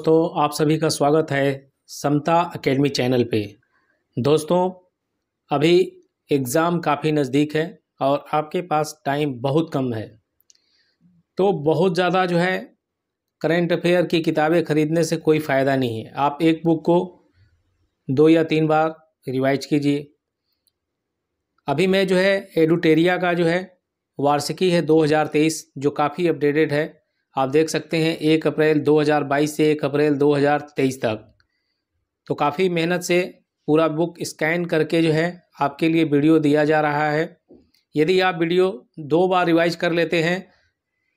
दोस्तों, आप सभी का स्वागत है समता एकेडमी चैनल पे। दोस्तों, अभी एग्ज़ाम काफ़ी नज़दीक है और आपके पास टाइम बहुत कम है, तो बहुत ज़्यादा करंट अफेयर की किताबें ख़रीदने से कोई फ़ायदा नहीं है। आप एक बुक को 2 या 3 बार रिवाइज कीजिए। अभी मैं एडुटेरिया का वार्षिकी है 2023 जो काफ़ी अपडेटेड है। आप देख सकते हैं 1 अप्रैल 2022 से 1 अप्रैल 2023 तक। तो काफ़ी मेहनत से पूरा बुक स्कैन करके आपके लिए वीडियो दिया जा रहा है। यदि आप वीडियो 2 बार रिवाइज कर लेते हैं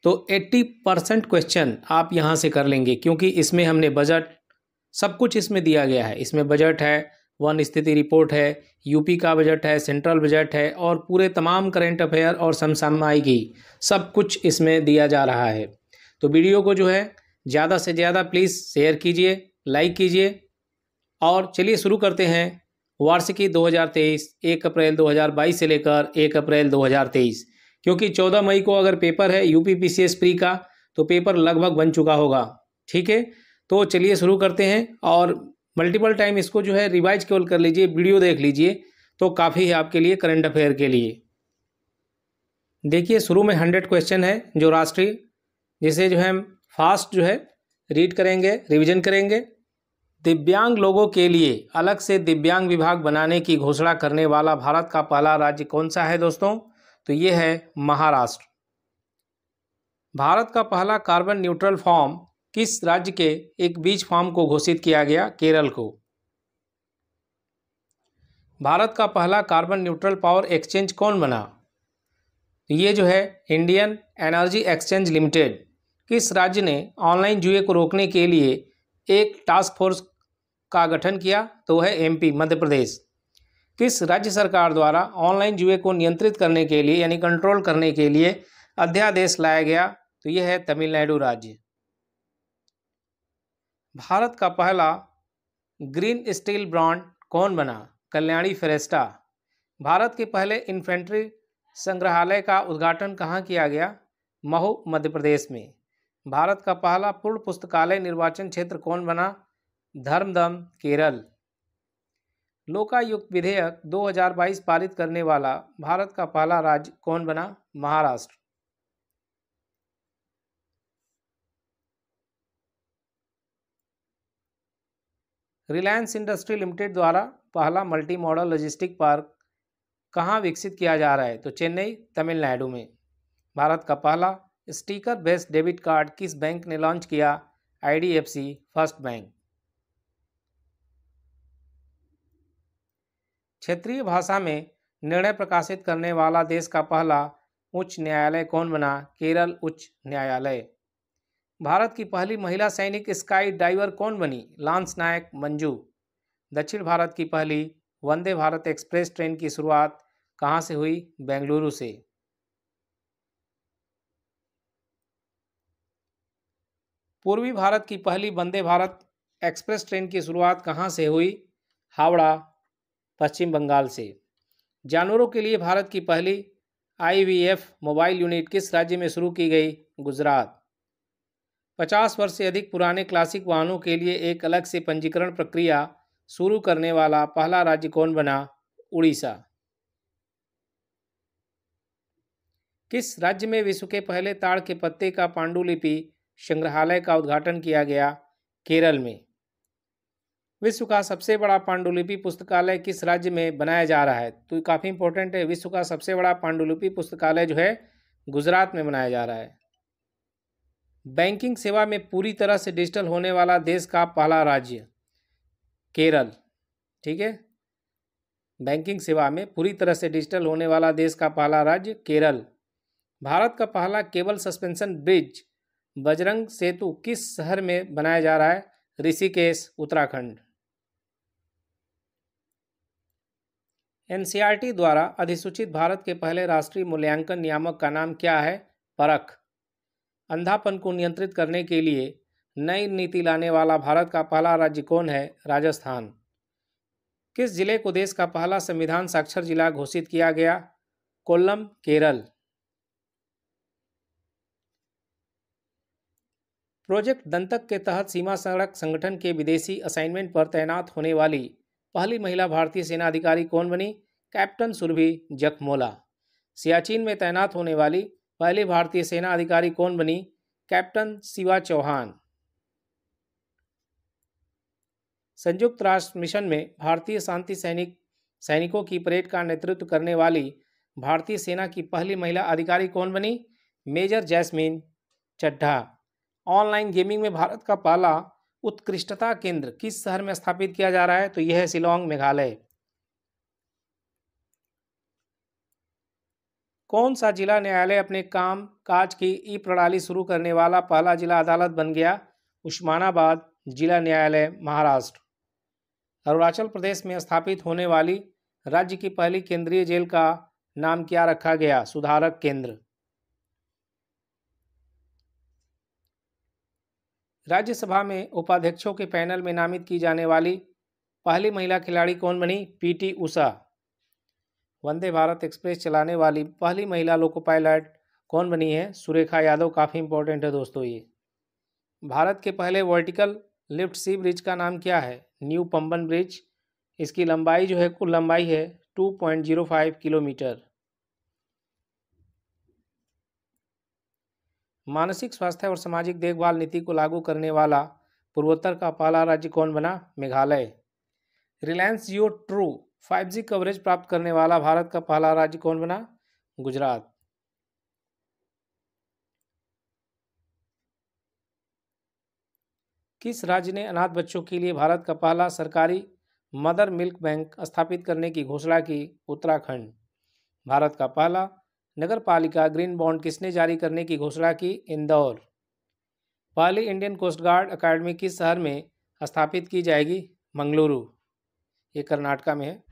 तो 80% क्वेश्चन आप यहाँ से कर लेंगे, क्योंकि इसमें हमने बजट सब कुछ इसमें दिया गया है। इसमें बजट है, वन स्थिति रिपोर्ट है, यूपी का बजट है, सेंट्रल बजट है और पूरे तमाम करंट अफेयर और समसामयिकी सब कुछ इसमें दिया जा रहा है। तो वीडियो को ज़्यादा से ज़्यादा प्लीज़ शेयर कीजिए, लाइक कीजिए और चलिए शुरू करते हैं। वार्षिकी 2023 1 अप्रैल 2022 से लेकर 1 अप्रैल 2023, क्योंकि 14 मई को अगर पेपर है यूपी पीसीएस प्री का तो पेपर लगभग बन चुका होगा। ठीक है, तो चलिए शुरू करते हैं और मल्टीपल टाइम इसको रिवाइज केवल कर लीजिए, वीडियो देख लीजिए तो काफ़ी है आपके लिए करंट अफेयर के लिए। देखिए, शुरू में 100 क्वेश्चन है जो राष्ट्रीय, जिसे हम फास्ट रीड करेंगे, रिवीजन करेंगे। दिव्यांग लोगों के लिए अलग से दिव्यांग विभाग बनाने की घोषणा करने वाला भारत का पहला राज्य कौन सा है दोस्तों? तो ये है महाराष्ट्र। भारत का पहला कार्बन न्यूट्रल फॉर्म किस राज्य के एक बीज फार्म को घोषित किया गया? केरल को। भारत का पहला कार्बन न्यूट्रल पावर एक्सचेंज कौन बना? ये इंडियन एनर्जी एक्सचेंज लिमिटेड। किस राज्य ने ऑनलाइन जुए को रोकने के लिए एक टास्क फोर्स का गठन किया? तो है एमपी, मध्य प्रदेश। किस राज्य सरकार द्वारा ऑनलाइन जुए को नियंत्रित करने के लिए यानी कंट्रोल करने के लिए अध्यादेश लाया गया? तो यह है तमिलनाडु राज्य। भारत का पहला ग्रीन स्टील ब्रांड कौन बना? कल्याणी फेरेस्टा। भारत के पहले इन्फेंट्री संग्रहालय का उद्घाटन कहाँ किया गया? महू, मध्य प्रदेश में। भारत का पहला पूर्ण पुस्तकालय निर्वाचन क्षेत्र कौन बना? धर्मदम, केरल। लोकायुक्त विधेयक 2022 पारित करने वाला भारत का पहला राज्य कौन बना? महाराष्ट्र। रिलायंस इंडस्ट्री लिमिटेड द्वारा पहला मल्टी मॉडल लॉजिस्टिक पार्क कहाँ विकसित किया जा रहा है? तो चेन्नई, तमिलनाडु में। भारत का पहला स्टिकर बेस्ड डेबिट कार्ड किस बैंक ने लॉन्च किया? IDFC first bank. क्षेत्रीय भाषा में निर्णय प्रकाशित करने वाला देश का पहला उच्च न्यायालय कौन बना? केरल उच्च न्यायालय। भारत की पहली महिला सैनिक स्काई डाइवर कौन बनी? लांस नायक मंजू। दक्षिण भारत की पहली वंदे भारत एक्सप्रेस ट्रेन की शुरुआत कहाँ से हुई? बेंगलुरु से। पूर्वी भारत की पहली वंदे भारत एक्सप्रेस ट्रेन की शुरुआत कहाँ से हुई? हावड़ा, पश्चिम बंगाल से। जानवरों के लिए भारत की पहली आईवीएफ मोबाइल यूनिट किस राज्य में शुरू की गई? गुजरात। 50 वर्ष से अधिक पुराने क्लासिक वाहनों के लिए एक अलग से पंजीकरण प्रक्रिया शुरू करने वाला पहला राज्य कौन बना? उड़ीसा। किस राज्य में विश्व के पहले ताड़ के पत्ते का पांडुलिपि संग्रहालय का उद्घाटन किया गया? केरल में। विश्व का सबसे बड़ा पांडुलिपि पुस्तकालय किस राज्य में बनाया जा रहा है? तो काफ़ी इंपॉर्टेंट है। विश्व का सबसे बड़ा पांडुलिपि पुस्तकालय गुजरात में बनाया जा रहा है। बैंकिंग सेवा में पूरी तरह से डिजिटल होने वाला देश का पहला राज्य? केरल। ठीक है, बैंकिंग सेवा में पूरी तरह से डिजिटल होने वाला देश का पहला राज्य केरल। भारत का पहला केबल सस्पेंशन ब्रिज बजरंग सेतु किस शहर में बनाया जा रहा है? ऋषिकेश, उत्तराखंड। एनसीईआरटी द्वारा अधिसूचित भारत के पहले राष्ट्रीय मूल्यांकन नियामक का नाम क्या है? परख। अंधापन को नियंत्रित करने के लिए नई नीति लाने वाला भारत का पहला राज्य कौन है? राजस्थान। किस जिले को देश का पहला संविधान साक्षर जिला घोषित किया गया? कोल्लम, केरल। प्रोजेक्ट दंतक के तहत सीमा सड़क संगठन के विदेशी असाइनमेंट पर तैनात होने वाली पहली महिला भारतीय सेना अधिकारी कौन बनी? कैप्टन सुरभि जखमोला। सियाचिन में तैनात होने वाली पहली भारतीय सेना अधिकारी कौन बनी? कैप्टन शिवा चौहान। संयुक्त राष्ट्र मिशन में भारतीय शांति सैनिकों की परेड का नेतृत्व करने वाली भारतीय सेना की पहली महिला अधिकारी कौन बनी? Major Jasmine Chaddha. Online gaming में भारत का पहला उत्कृष्टता केंद्र किस शहर में स्थापित किया जा रहा है? तो यह है शिलांग, मेघालय। कौन सा जिला न्यायालय अपने काम काज की ई प्रणाली शुरू करने वाला पहला जिला अदालत बन गया? उस्मानाबाद जिला न्यायालय, महाराष्ट्र। अरुणाचल प्रदेश में स्थापित होने वाली राज्य की पहली केंद्रीय जेल का नाम क्या रखा गया? सुधारक केंद्र। राज्यसभा में उपाध्यक्षों के पैनल में नामित की जाने वाली पहली महिला खिलाड़ी कौन बनी? पीटी उषा। वंदे भारत एक्सप्रेस चलाने वाली पहली महिला लोको पायलट कौन बनी है? सुरेखा यादव। काफ़ी इंपॉर्टेंट है दोस्तों ये। भारत के पहले वर्टिकल लिफ्ट सी ब्रिज का नाम क्या है? New Pamban bridge. इसकी लंबाई जो है, कुल लंबाई है 2.05 किलोमीटर। मानसिक स्वास्थ्य और सामाजिक देखभाल नीति को लागू करने वाला पूर्वोत्तर का पहला राज्य कौन बना? मेघालय। रिलायंस जियो ट्रू 5G कवरेज प्राप्त करने वाला भारत का पहला राज्य कौन बना? गुजरात। किस राज्य ने अनाथ बच्चों के लिए भारत का पहला सरकारी मदर मिल्क बैंक स्थापित करने की घोषणा की? उत्तराखंड। भारत का पहला नगर पालिका ग्रीन बॉन्ड किसने जारी करने की घोषणा की? इंदौर। पहली इंडियन कोस्ट गार्ड अकादमी किस शहर में स्थापित की जाएगी? मंगलुरु, ये कर्नाटका में है।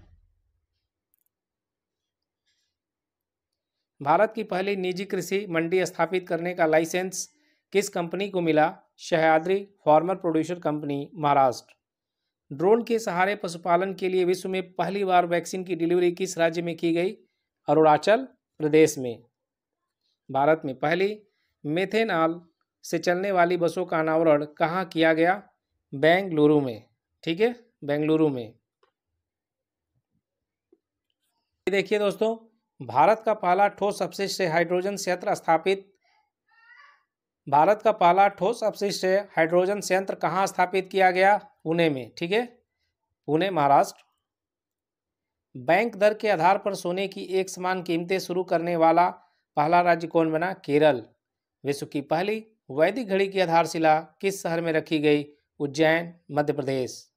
भारत की पहली निजी कृषि मंडी स्थापित करने का लाइसेंस किस कंपनी को मिला? Sahyadri farmer producer company, Maharashtra. Drone के सहारे पशुपालन के लिए विश्व में पहली बार वैक्सीन की डिलीवरी किस राज्य में की गई? अरुणाचल प्रदेश में। भारत में पहली मेथेनॉल से चलने वाली बसों का अनावरण कहाँ किया गया? बेंगलुरु में। ठीक है, बेंगलुरु में। देखिए दोस्तों, भारत का पहला ठोस अपशिष्ट हाइड्रोजन संयंत्र कहाँ स्थापित किया गया? पुणे में। ठीक है, पुणे, महाराष्ट्र। बैंक दर के आधार पर सोने की एक समान कीमतें शुरू करने वाला पहला राज्य कौन बना? केरल। विश्व की पहली वैदिक घड़ी की आधारशिला किस शहर में रखी गई? उज्जैन, मध्य प्रदेश।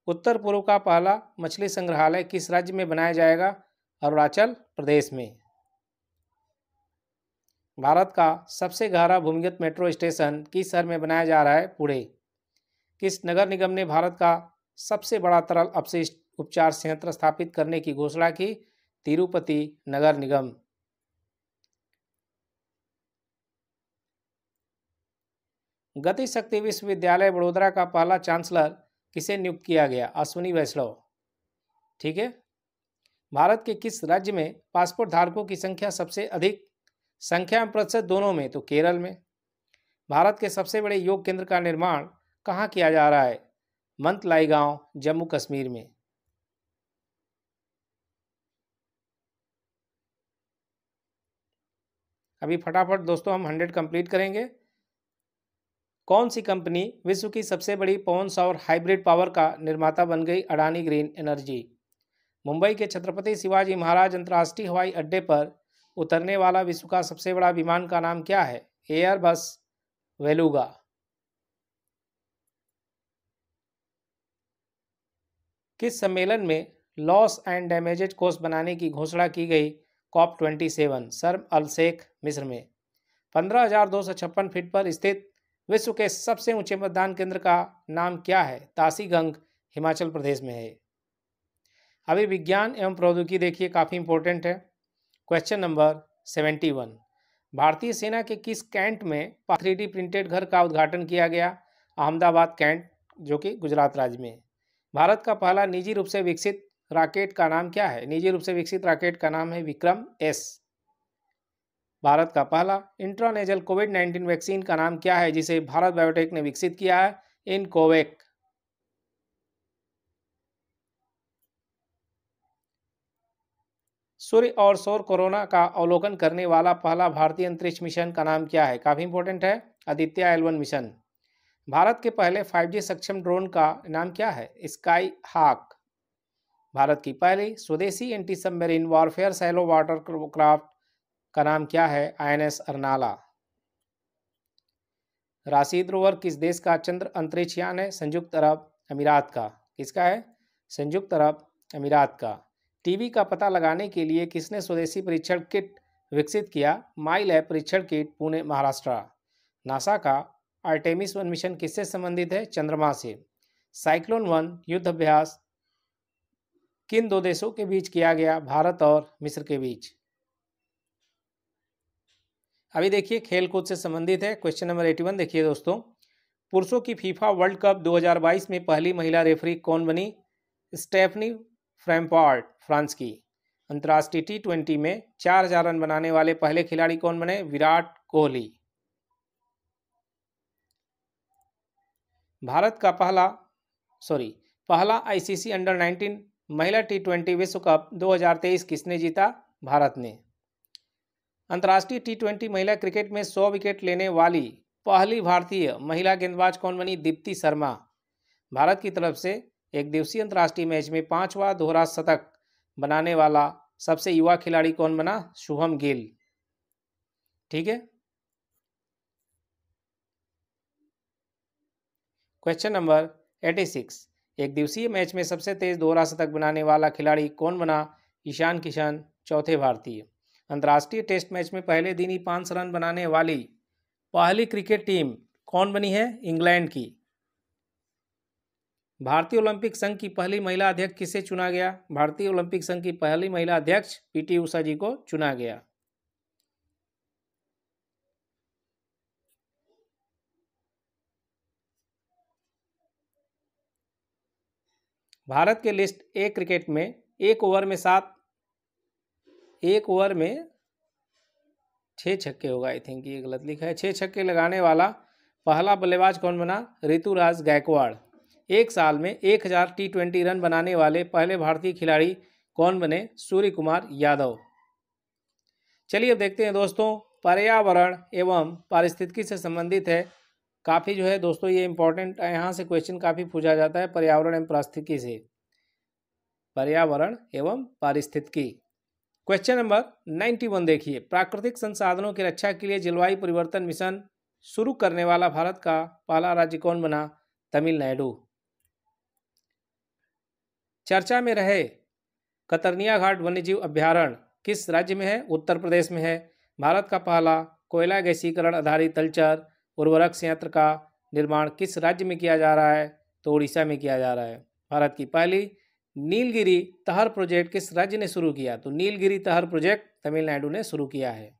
उत्तर पूर्व का पहला मछली संग्रहालय किस राज्य में बनाया जाएगा? अरुणाचल प्रदेश में। भारत का सबसे गहरा भूमिगत मेट्रो स्टेशन किस शहर में बनाया जा रहा है? पुणे। किस नगर निगम ने भारत का सबसे बड़ा तरल अपशिष्ट उपचार संयंत्र स्थापित करने की घोषणा की? तिरुपति नगर निगम। गति शक्ति विश्वविद्यालय वडोदरा का पहला चांसलर किसे नियुक्त किया गया? अश्विनी वैष्णव। ठीक है। भारत के किस राज्य में पासपोर्ट धारकों की संख्या सबसे अधिक? संख्या में प्रतिशत दोनों में, तो केरल में। भारत के सबसे बड़े योग केंद्र का निर्माण कहाँ किया जा रहा है? मंतलाई गांव, जम्मू कश्मीर में। अभी फटाफट दोस्तों हम 100 कंप्लीट करेंगे। कौन सी कंपनी विश्व की सबसे बड़ी पवन सौर हाइब्रिड पावर का निर्माता बन गई? Adani green energy. मुंबई के छत्रपति शिवाजी महाराज अंतर्राष्ट्रीय हवाई अड्डे पर उतरने वाला विश्व का सबसे बड़ा विमान का नाम क्या है? एयरबस वेलुगा। किस सम्मेलन में लॉस एंड डैमेजेज कोस्ट बनाने की घोषणा की गई? COP27, शर्म अल शेख, मिस्र में। 15,256 फीट पर स्थित विश्व के सबसे ऊंचे मतदान केंद्र का नाम क्या है? तासीगंग, हिमाचल प्रदेश में है। अभी विज्ञान एवं प्रौद्योगिकी देखिए, काफ़ी इंपॉर्टेंट है। Question number 71। भारतीय सेना के किस कैंट में 3D प्रिंटेड घर का उद्घाटन किया गया? अहमदाबाद कैंट, जो कि गुजरात राज्य में। भारत का पहला निजी रूप से विकसित रॉकेट का नाम क्या है? निजी रूप से विकसित रॉकेट का नाम है विक्रम एस। भारत का पहला इंट्रानेजल कोविड-19 वैक्सीन का नाम क्या है जिसे भारत बायोटेक ने विकसित किया है? इनकोवैक। सूर्य और सौर कोरोना का अवलोकन करने वाला पहला भारतीय अंतरिक्ष मिशन का नाम क्या है? काफी इंपॉर्टेंट है, आदित्य L1 मिशन। भारत के पहले 5G सक्षम ड्रोन का नाम क्या है? स्काई हाक। भारत की पहली स्वदेशी anti submarine warfare shallow water craft का नाम क्या है? INS अर्नाला। राशिद रोवर किस देश का चंद्र अंतरिक्ष यान है? संयुक्त अरब अमीरात का। किसका है? संयुक्त अरब अमीरात का। टीबी का पता लगाने के लिए किसने स्वदेशी परीक्षण किट विकसित किया? माई लैब परीक्षण किट, पुणे महाराष्ट्र। नासा का आर्टेमिस 1 मिशन किससे संबंधित है? चंद्रमा से। साइक्लोन 1 युद्ध अभ्यास किन दो देशों के बीच किया गया? भारत और मिस्र के बीच। अभी देखिए खेलकूद से संबंधित है क्वेश्चन नंबर 81। देखिए दोस्तों, पुरुषों की फीफा वर्ल्ड कप 2022 में पहली महिला रेफरी कौन बनी? स्टेफनी फ्रैम्पार्ट, फ्रांस की। अंतर्राष्ट्रीय T20 में 4000 रन बनाने वाले पहले खिलाड़ी कौन बने? विराट कोहली। भारत का पहला ICC अंडर 19 महिला T20 विश्व कप 2023 किसने जीता? भारत ने। अंतर्राष्ट्रीय T20 महिला क्रिकेट में 100 विकेट लेने वाली पहली भारतीय महिला गेंदबाज कौन बनी? दीप्ति शर्मा। भारत की तरफ से एक दिवसीय अंतर्राष्ट्रीय मैच में 5वां दोहरा शतक बनाने वाला सबसे युवा खिलाड़ी कौन बना? शुभम गिल। ठीक है। क्वेश्चन नंबर 86, एक दिवसीय मैच में सबसे तेज दोहरा शतक बनाने वाला खिलाड़ी कौन बना? ईशान किशन, चौथे भारतीय। अंतर्राष्ट्रीय टेस्ट मैच में पहले दिन ही 500 रन बनाने वाली पहली क्रिकेट टीम कौन बनी है? इंग्लैंड की। भारतीय ओलंपिक संघ की पहली महिला अध्यक्ष किसे चुना गया? भारतीय ओलंपिक संघ की पहली महिला अध्यक्ष PT उषा जी को चुना गया। भारत के लिस्ट ए क्रिकेट में एक ओवर में 6 छक्के होगा। आई थिंक ये गलत लिखा है। 6 छक्के लगाने वाला पहला बल्लेबाज कौन बना? ऋतुराज गायकवाड़। एक साल में 1000 T20 रन बनाने वाले पहले भारतीय खिलाड़ी कौन बने? सूर्य कुमार यादव। चलिए अब देखते हैं दोस्तों, पर्यावरण एवं पारिस्थितिकी से संबंधित है। काफ़ी जो है दोस्तों ये इंपॉर्टेंट, यहाँ से क्वेश्चन काफ़ी पूछा जाता है पर्यावरण एवं पारिस्थितिकी से। पर्यावरण एवं पारिस्थितिकी। क्वेश्चन नंबर 91 देखिए, प्राकृतिक संसाधनों की रक्षा के लिए जलवायु परिवर्तन मिशन शुरू करने वाला भारत का पहला राज्य कौन बना? तमिलनाडु। चर्चा में रहे कतरनिया घाट वन्यजीव अभ्यारण्य किस राज्य में है? उत्तर प्रदेश में है। भारत का पहला कोयला गैसीकरण आधारित तलचर उर्वरक संयंत्र का निर्माण किस राज्य में किया जा रहा है? तो उड़ीसा में किया जा रहा है। भारत की पहली नीलगिरी तहर प्रोजेक्ट किस राज्य ने शुरू किया? तो नीलगिरी तहर प्रोजेक्ट तमिलनाडु ने शुरू किया है।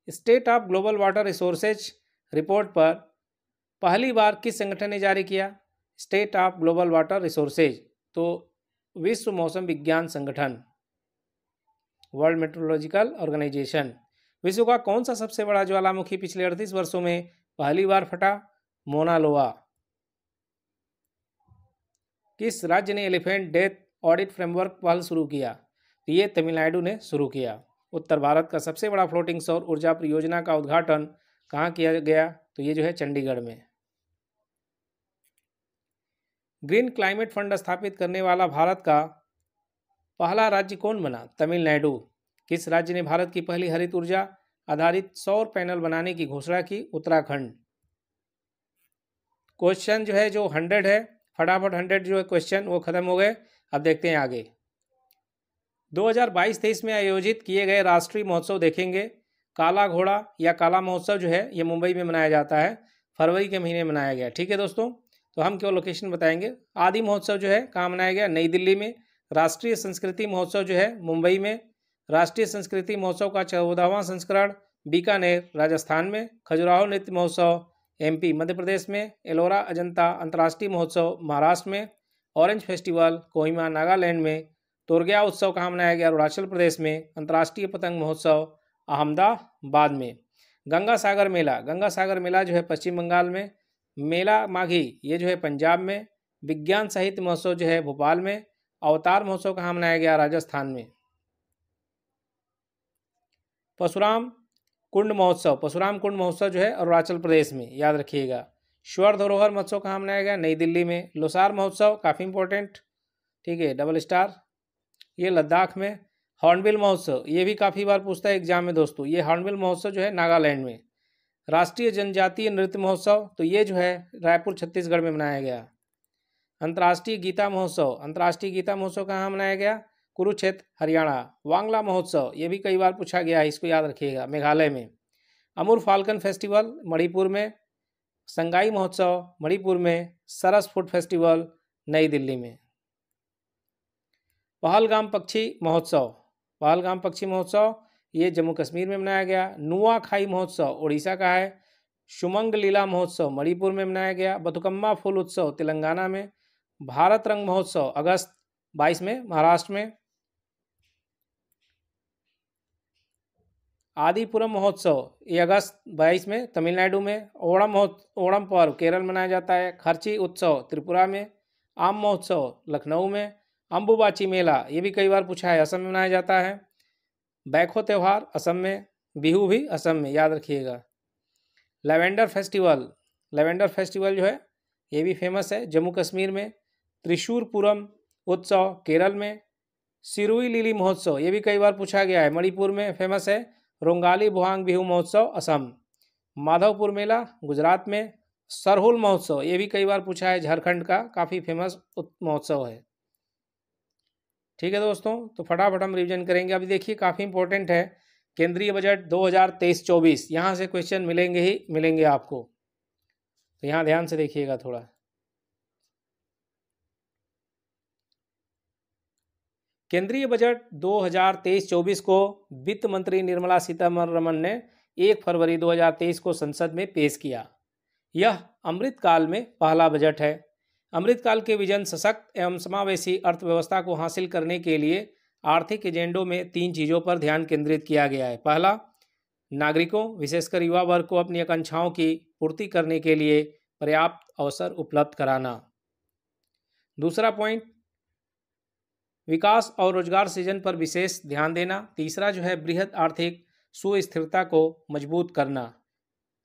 State of global water resources report पर पहली बार किस संगठन ने जारी किया? State of global water resources, तो विश्व मौसम विज्ञान संगठन, वर्ल्ड मेट्रोलॉजिकल ऑर्गेनाइजेशन। विश्व का कौन सा सबसे बड़ा ज्वालामुखी पिछले 38 वर्षों में पहली बार फटा? मोना लोआ। किस राज्य ने एलिफेंट डेथ ऑडिट फ्रेमवर्क पहल शुरू किया? तो ये तमिलनाडु ने शुरू किया। उत्तर भारत का सबसे बड़ा फ्लोटिंग सौर ऊर्जा परियोजना का उद्घाटन कहाँ किया गया? तो ये जो है चंडीगढ़ में। ग्रीन क्लाइमेट फंड स्थापित करने वाला भारत का पहला राज्य कौन बना? तमिलनाडु। किस राज्य ने भारत की पहली हरित ऊर्जा आधारित सौर पैनल बनाने की घोषणा की? उत्तराखंड। क्वेश्चन जो है जो 100 है, फटाफट 100 जो है क्वेश्चन वो खत्म हो गए। अब देखते हैं आगे। 2022-23 में आयोजित किए गए राष्ट्रीय महोत्सव देखेंगे। काला घोड़ा या काला महोत्सव जो है ये मुंबई में मनाया जाता है, फरवरी के महीने में मनाया गया। ठीक है दोस्तों, तो हम केवल लोकेशन बताएंगे। आदि महोत्सव जो है कहाँ मनाया गया? नई दिल्ली में। राष्ट्रीय संस्कृति महोत्सव जो है मुंबई में। राष्ट्रीय संस्कृति महोत्सव का 14वां संस्करण बीकानेर राजस्थान में। खजुराहो नृत्य महोत्सव MP मध्य प्रदेश में। एलोरा अजंता अंतर्राष्ट्रीय महोत्सव महाराष्ट्र में। ऑरेंज फेस्टिवल कोहिमा नागालैंड में। तोरग्या उत्सव कहाँ मनाया गया? अरुणाचल प्रदेश में। अंतर्राष्ट्रीय पतंग महोत्सव अहमदाबाद में। गंगा सागर मेला, गंगा सागर मेला जो है पश्चिम बंगाल में। मेला माघी ये जो है पंजाब में। विज्ञान साहित्य महोत्सव जो है भोपाल में। अवतार महोत्सव कहाँ मनाया गया? राजस्थान में। परशुराम कुंड महोत्सव, परशुराम कुंड महोत्सव जो है अरुणाचल प्रदेश में, याद रखिएगा। स्वर्ण धरोहर महोत्सव कहाँ मनाया गया? नई दिल्ली में। लोसार महोत्सव काफ़ी इंपॉर्टेंट, ठीक है, डबल स्टार, ये लद्दाख में। हॉर्नबिल महोत्सव ये भी काफ़ी बार पूछता है एग्जाम में दोस्तों, ये हॉर्नबिल महोत्सव जो है नागालैंड में। राष्ट्रीय जनजातीय नृत्य महोत्सव तो ये जो है रायपुर छत्तीसगढ़ में मनाया गया। अंतर्राष्ट्रीय गीता महोत्सव, अंतर्राष्ट्रीय गीता महोत्सव कहाँ मनाया गया? कुरुक्षेत्र हरियाणा। वांगला महोत्सव ये भी कई बार पूछा गया है, इसको याद रखिएगा, मेघालय में। अमूर फाल्कन फेस्टिवल मणिपुर में। संगाई महोत्सव मणिपुर में। सरस फूड फेस्टिवल नई दिल्ली में। पहलगाम पक्षी महोत्सव, पहलगाम पक्षी महोत्सव ये जम्मू कश्मीर में मनाया गया। नुआ खाई महोत्सव उड़ीसा का है। शुमंग लीला महोत्सव मणिपुर में मनाया गया। बथुकम्मा फूल उत्सव तेलंगाना में। भारत रंग महोत्सव अगस्त 22 में महाराष्ट्र में। आदिपुरम महोत्सव ये अगस्त 22 में तमिलनाडु में। ओणम पर्व केरल मनाया जाता है। खर्ची उत्सव त्रिपुरा में। आम महोत्सव लखनऊ में। अम्बुबाची मेला ये भी कई बार पूछा है, असम में मनाया जाता है। बैखो त्यौहार असम में। बिहू भी असम में, याद रखिएगा। लेवेंडर फेस्टिवल, लेवेंडर फेस्टिवल जो है ये भी फेमस है जम्मू कश्मीर में। त्रिशूरपुरम उत्सव केरल में। सिरुई लिली महोत्सव ये भी कई बार पूछा गया है, मणिपुर में फेमस है। रोंगाली बुहांग बिहू महोत्सव असम। माधवपुर मेला गुजरात में। सरहुल महोत्सव ये भी कई बार पूछा है, झारखंड का काफ़ी फेमस महोत्सव है। ठीक है दोस्तों, तो फटाफट हम रिवीजन करेंगे। अभी देखिए काफ़ी इंपॉर्टेंट है, केंद्रीय बजट 2023-24 यहाँ से क्वेश्चन मिलेंगे ही मिलेंगे आपको, तो यहाँ ध्यान से देखिएगा थोड़ा। केंद्रीय बजट 2023-24 को वित्त मंत्री निर्मला सीतारमण ने 1 फरवरी 2023 को संसद में पेश किया। यह अमृतकाल में पहला बजट है। अमृतकाल के विजन सशक्त एवं समावेशी अर्थव्यवस्था को हासिल करने के लिए आर्थिक एजेंडों में 3 चीज़ों पर ध्यान केंद्रित किया गया है। पहला, नागरिकों विशेषकर युवा वर्ग को अपनी आकांक्षाओं की पूर्ति करने के लिए पर्याप्त अवसर उपलब्ध कराना। दूसरा पॉइंट, विकास और रोजगार सृजन पर विशेष ध्यान देना। तीसरा जो है बृहद आर्थिक सुस्थिरता को मजबूत करना।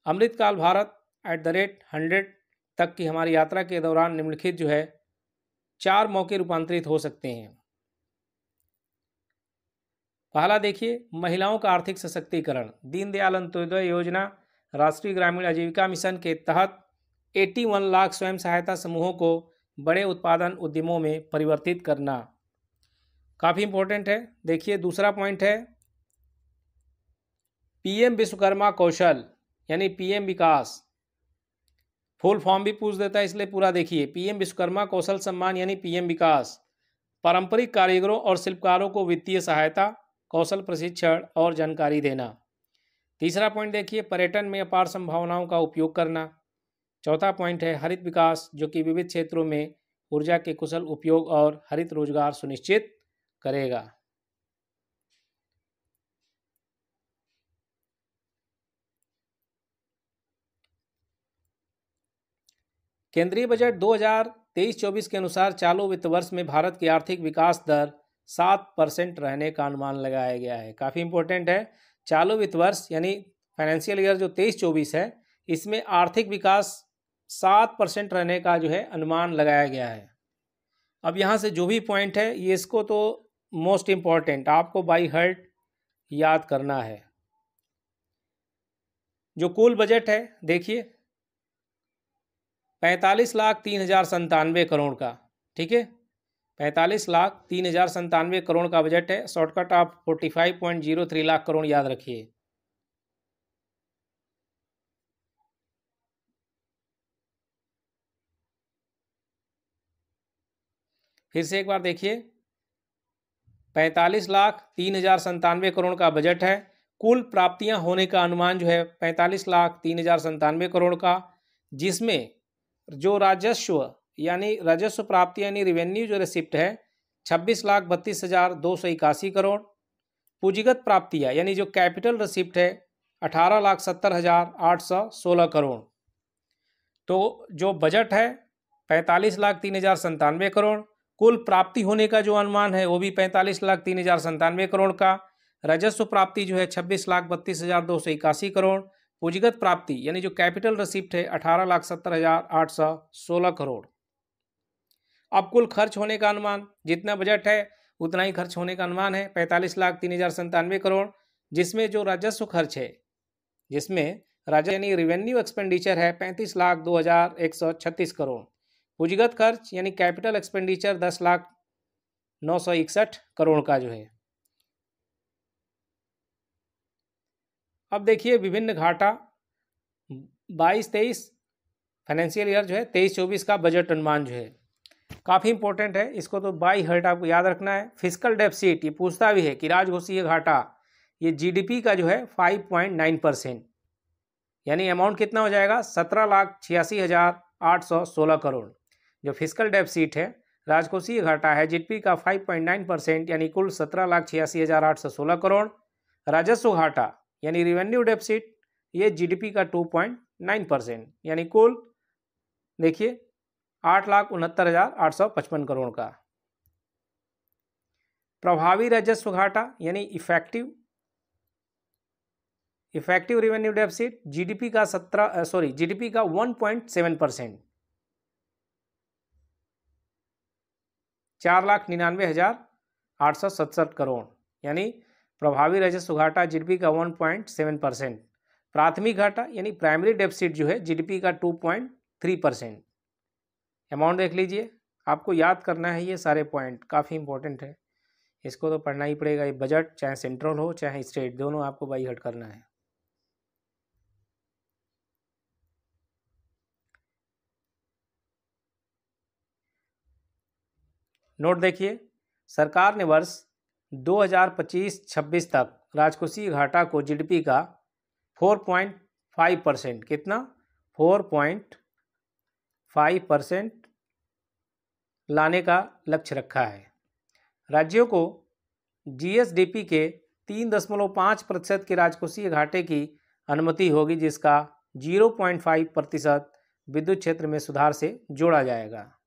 अमृतकाल भारत @100 तक की हमारी यात्रा के दौरान निम्नलिखित जो है 4 मौके रूपांतरित हो सकते हैं। पहला देखिए, महिलाओं का आर्थिक सशक्तिकरण। दीनदयाल अंत्योदय योजना राष्ट्रीय ग्रामीण आजीविका मिशन के तहत 81 लाख स्वयं सहायता समूहों को बड़े उत्पादन उद्यमों में परिवर्तित करना, काफ़ी इंपॉर्टेंट है। देखिए दूसरा पॉइंट है पीएम विश्वकर्मा कौशल यानी पीएम विकास, फुल फॉर्म भी पूछ देता है इसलिए पूरा देखिए। पीएम विश्वकर्मा कौशल सम्मान यानी पीएम विकास, पारंपरिक कारीगरों और शिल्पकारों को वित्तीय सहायता, कौशल प्रशिक्षण और जानकारी देना। तीसरा पॉइंट देखिए, पर्यटन में अपार संभावनाओं का उपयोग करना। चौथा पॉइंट है हरित विकास, जो कि विविध क्षेत्रों में ऊर्जा के कुशल उपयोग और हरित रोजगार सुनिश्चित करेगा। केंद्रीय बजट 2023-24 के अनुसार चालू वित्त वर्ष में भारत की आर्थिक विकास दर 7% रहने का अनुमान लगाया गया है। काफ़ी इंपॉर्टेंट है, चालू वित्त वर्ष यानी फाइनेंशियल ईयर जो 23-24 है, इसमें आर्थिक विकास 7% रहने का जो है अनुमान लगाया गया है। अब यहाँ से जो भी पॉइंट है ये इसको तो मोस्ट इम्पॉर्टेंट आपको बाई हार्ट याद करना है। जो कुल बजट है देखिए 45,03,097 करोड़ का, ठीक है, 45,03,097 करोड़ का बजट है। शॉर्टकट आप 45.03 लाख करोड़ याद रखिए। फिर से एक बार देखिए, 45,03,097 करोड़ का बजट है। कुल प्राप्तियां होने का अनुमान जो है 45,03,097 करोड़ का, जिसमें जो राजस्व यानी राजस्व प्राप्ति यानी रिवेन्यू जो रिसिप्ट है 26,32,281 करोड़। पूंजीगत प्राप्तियाँ यानी जो कैपिटल रिसिप्ट है 18,70,816 करोड़। तो जो बजट है 45,03,097 करोड़। कुल प्राप्ति होने का जो अनुमान है वो भी 45,03,097 करोड़ का। राजस्व प्राप्ति जो है 26,32,281 करोड़। पूंजीगत प्राप्ति यानी जो कैपिटल रिसिप्ट है 18,70,816 करोड़। अब कुल खर्च होने का अनुमान, जितना बजट है उतना ही खर्च होने का अनुमान है 45,03,097 करोड़, जिसमें जो राजस्व खर्च है, जिसमें राजस्व यानी रिवेन्यू एक्सपेंडिचर है 35,02,136 करोड़। पूंजीगत खर्च यानी कैपिटल एक्सपेंडिचर 10,0961 करोड़ का जो है। अब देखिए विभिन्न घाटा 22-23 फाइनेंशियल ईयर जो है 23-24 का बजट अनुमान जो है काफ़ी इंपॉर्टेंट है, इसको तो बाई हर्ट आपको याद रखना है। फिस्कल डेफिसिट ये पूछता भी है कि राजकोषीय घाटा ये जीडीपी का जो है 5.9%, यानी अमाउंट कितना हो जाएगा 17,86,816 करोड़। जो फिस्कल डेफिसिट है राजकोषीय घाटा है जीडीपी का 5.9% यानी कुल 17,86,816 करोड़। राजस्व घाटा यानी रिवेन्यू डेफिसिट ये जीडीपी का 2.9% यानी कुल देखिए 8,69,855 करोड़ का। प्रभावी राजस्व घाटा यानी इफेक्टिव रिवेन्यू डेफिसिट जीडीपी का 1.7%, 4,99,867 करोड़, यानी प्रभावी राजस्व घाटा जीडीपी का 1.7%। प्राथमिक घाटा यानी प्राइमरी डेफिसिट जो है जीडीपी का 2.3%। अमाउंट देख लीजिए, आपको याद करना है, ये सारे पॉइंट काफ़ी इंपॉर्टेंट है, इसको तो पढ़ना ही पड़ेगा। ये बजट चाहे सेंट्रल हो चाहे स्टेट, दोनों आपको बाई हर्ट करना है। नोट देखिए, सरकार ने वर्ष 2025-26 तक राजकोषीय घाटा को जीडीपी का 4.5% कितना 4.5% लाने का लक्ष्य रखा है। राज्यों को जीएसडीपी के 3.5% के राजकोषीय घाटे की अनुमति होगी, जिसका 0.5% विद्युत क्षेत्र में सुधार से जोड़ा जाएगा।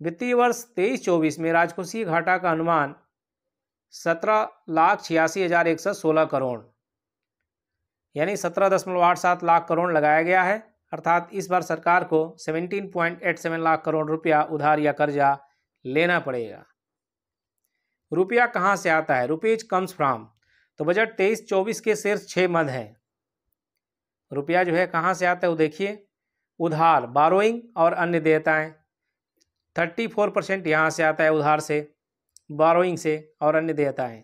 वित्तीय वर्ष 23-24 में राजकोषीय घाटा का अनुमान 17,86,116 करोड़ यानी 17.87 लाख करोड़ लगाया गया है। अर्थात इस बार सरकार को 17.87 लाख करोड़ रुपया उधार या कर्जा लेना पड़ेगा। रुपया कहाँ से आता है? Rupees comes from. तो बजट 23-24 के शीर्ष 6 मद हैं। रुपया जो है कहाँ से आता है वो देखिए, उधार बारोइंग और अन्य देयताएं 34% यहाँ से आता है, उधार से, बारोइंग से और अन्य देयताएं।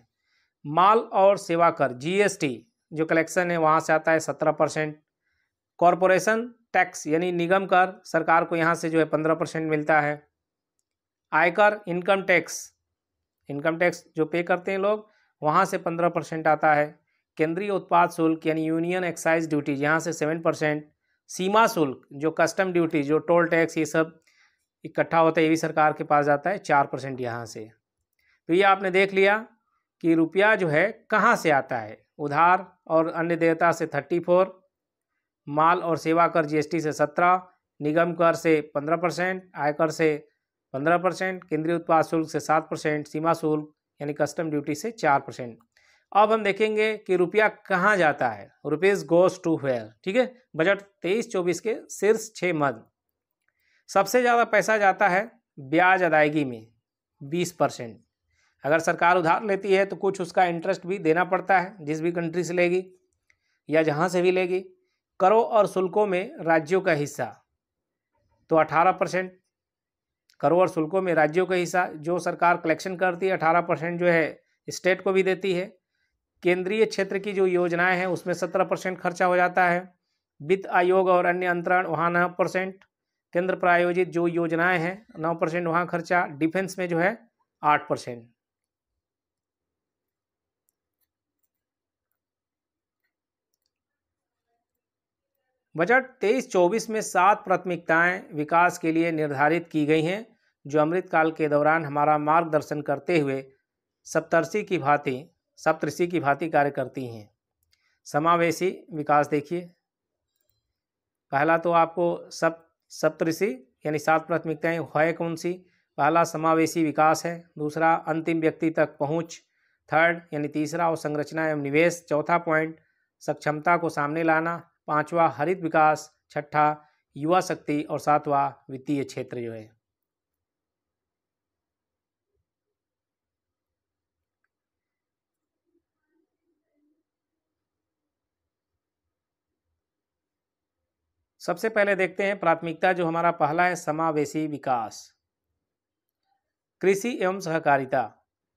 माल और सेवा कर जीएसटी जो कलेक्शन है वहाँ से आता है 17%। कॉरपोरेशन टैक्स यानी निगम कर सरकार को यहाँ से जो है 15% मिलता है। आयकर इनकम टैक्स जो पे करते हैं लोग वहाँ से 15% आता है। केंद्रीय उत्पाद शुल्क यानी यूनियन एक्साइज ड्यूटी यहाँ से 7%। सीमा शुल्क जो कस्टम ड्यूटी जो टोल टैक्स ये सब इकट्ठा होता है ये भी सरकार के पास जाता है 4% यहाँ से। तो ये आपने देख लिया कि रुपया जो है कहाँ से आता है, उधार और अन्य देयता से 34, माल और सेवा कर जीएसटी से 17, निगम कर से 15%, आयकर से 15%, केंद्रीय उत्पाद शुल्क से 7%, सीमा शुल्क यानी कस्टम ड्यूटी से 4%। अब हम देखेंगे कि रुपया कहाँ जाता है, रुपीज गोज टू वेयर। ठीक है, बजट 23-24 के शीर्ष 6 मद। सबसे ज़्यादा पैसा जाता है ब्याज अदायगी में 20%। अगर सरकार उधार लेती है तो कुछ उसका इंटरेस्ट भी देना पड़ता है, जिस भी कंट्री से लेगी या जहाँ से भी लेगी। करों और शुल्कों में राज्यों का हिस्सा तो 18%। करों और शुल्कों में राज्यों का हिस्सा जो सरकार कलेक्शन करती है 18% जो है स्टेट को भी देती है। केंद्रीय क्षेत्र की जो योजनाएं हैं उसमें 17% खर्चा हो जाता है। वित्त आयोग और अन्य अंतरण वहाँ 9%। केंद्र प्रायोजित जो योजनाएं हैं 9% वहाँ खर्चा। डिफेंस में जो है 8%। बजट 23-24 में 7 प्राथमिकताएं विकास के लिए निर्धारित की गई हैं, जो अमृतकाल के दौरान हमारा मार्गदर्शन करते हुए सप्तर्षि की भांति कार्य करती हैं। समावेशी विकास देखिए, पहला तो आपको सप्तऋषि यानी 7 प्राथमिकताएं है कौन सी? पहला समावेशी विकास है, दूसरा अंतिम व्यक्ति तक पहुंच, थर्ड यानी तीसरा और संरचना एवं निवेश, चौथा पॉइंट सक्षमता को सामने लाना, पांचवा हरित विकास, छठा युवा शक्ति और सातवां वित्तीय क्षेत्र जो है। सबसे पहले देखते हैं प्राथमिकता जो हमारा पहला है, समावेशी विकास। कृषि एवं सहकारिता।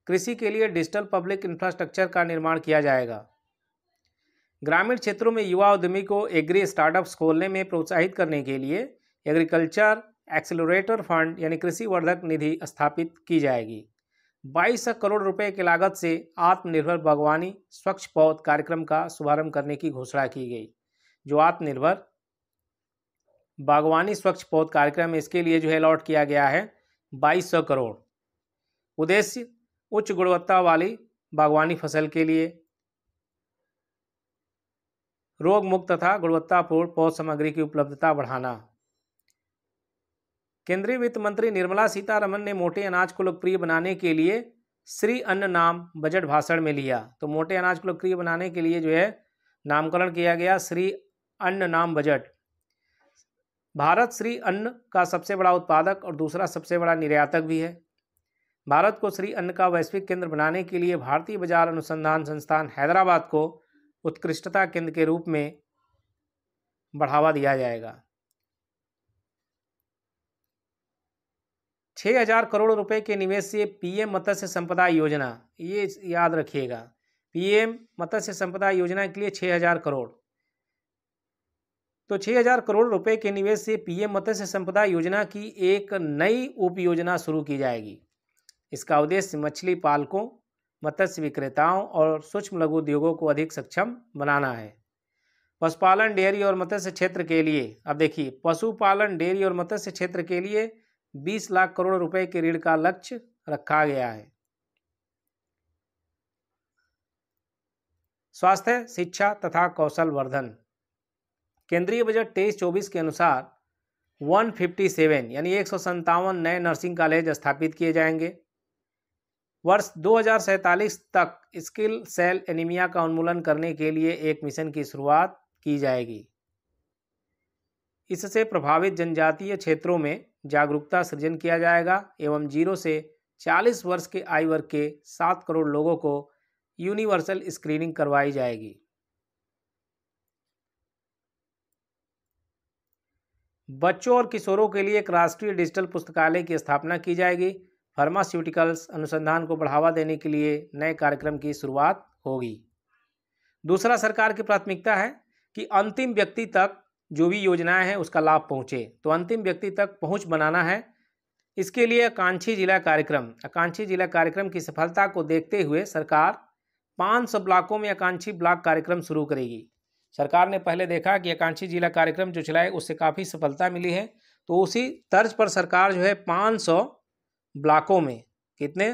कृषि के लिए डिजिटल पब्लिक इंफ्रास्ट्रक्चर का निर्माण किया जाएगा। ग्रामीण क्षेत्रों में युवा उद्यमी को एग्री स्टार्टअप्स खोलने में प्रोत्साहित करने के लिए एग्रीकल्चर एक्सेलरेटर फंड यानी कृषि वर्धक निधि स्थापित की जाएगी। 2200 करोड़ रुपए की लागत से आत्मनिर्भर बागवानी स्वच्छ पौध कार्यक्रम का शुभारंभ करने की घोषणा की गई। जो आत्मनिर्भर बागवानी स्वच्छ पौध कार्यक्रम, इसके लिए जो है अलॉट किया गया है 2200 करोड़। उद्देश्य उच्च गुणवत्ता वाली बागवानी फसल के लिए रोग मुक्त तथा गुणवत्तापूर्ण पौध सामग्री की उपलब्धता बढ़ाना। केंद्रीय वित्त मंत्री निर्मला सीतारमण ने मोटे अनाज को लोकप्रिय बनाने के लिए श्री अन्न नाम बजट भाषण में लिया। तो मोटे अनाज को लोकप्रिय बनाने के लिए जो है नामकरण किया गया श्री अन्न नाम बजट। भारत श्री अन्न का सबसे बड़ा उत्पादक और दूसरा सबसे बड़ा निर्यातक भी है। भारत को श्री अन्न का वैश्विक केंद्र बनाने के लिए भारतीय बाजार अनुसंधान संस्थान हैदराबाद को उत्कृष्टता केंद्र के रूप में बढ़ावा दिया जाएगा। 6000 करोड़ रुपए के निवेश से पीएम मत्स्य संपदा योजना, ये याद रखिएगा, पीएम मत्स्य संपदा योजना के लिए 6000 करोड़। तो 6000 करोड़ रुपए के निवेश से पीएम मत्स्य संपदा योजना की एक नई उप योजना शुरू की जाएगी। इसका उद्देश्य मछली पालकों, मत्स्य विक्रेताओं और सूक्ष्म लघु उद्योगों को अधिक सक्षम बनाना है। पशुपालन, डेयरी और मत्स्य क्षेत्र के लिए, अब देखिए, पशुपालन, डेयरी और मत्स्य क्षेत्र के लिए 20 लाख करोड़ रुपए के ऋण का लक्ष्य रखा गया है। स्वास्थ्य, शिक्षा तथा कौशल वर्धन। केंद्रीय बजट 23-24 के अनुसार 157 यानी 157 नए नर्सिंग कॉलेज स्थापित किए जाएंगे। वर्ष 2047 तक स्किल सेल एनीमिया का उन्मूलन करने के लिए एक मिशन की शुरुआत की जाएगी। इससे प्रभावित जनजातीय क्षेत्रों में जागरूकता सृजन किया जाएगा एवं 0 से 40 वर्ष के आयु वर्ग के 7 करोड़ लोगों को यूनिवर्सल स्क्रीनिंग करवाई जाएगी। बच्चों और किशोरों के लिए एक राष्ट्रीय डिजिटल पुस्तकालय की स्थापना की जाएगी। फार्मास्यूटिकल्स अनुसंधान को बढ़ावा देने के लिए नए कार्यक्रम की शुरुआत होगी। दूसरा सरकार की प्राथमिकता है कि अंतिम व्यक्ति तक जो भी योजनाएं हैं उसका लाभ पहुंचे, तो अंतिम व्यक्ति तक पहुंच बनाना है। इसके लिए आकांक्षी जिला कार्यक्रम की सफलता को देखते हुए सरकार 500 ब्लॉकों में आकांक्षी ब्लॉक कार्यक्रम शुरू करेगी। सरकार ने पहले देखा कि आकांक्षी जिला कार्यक्रम जो चलाए उससे काफ़ी सफलता मिली है, तो उसी तर्ज पर सरकार जो है 500 ब्लॉकों में कितने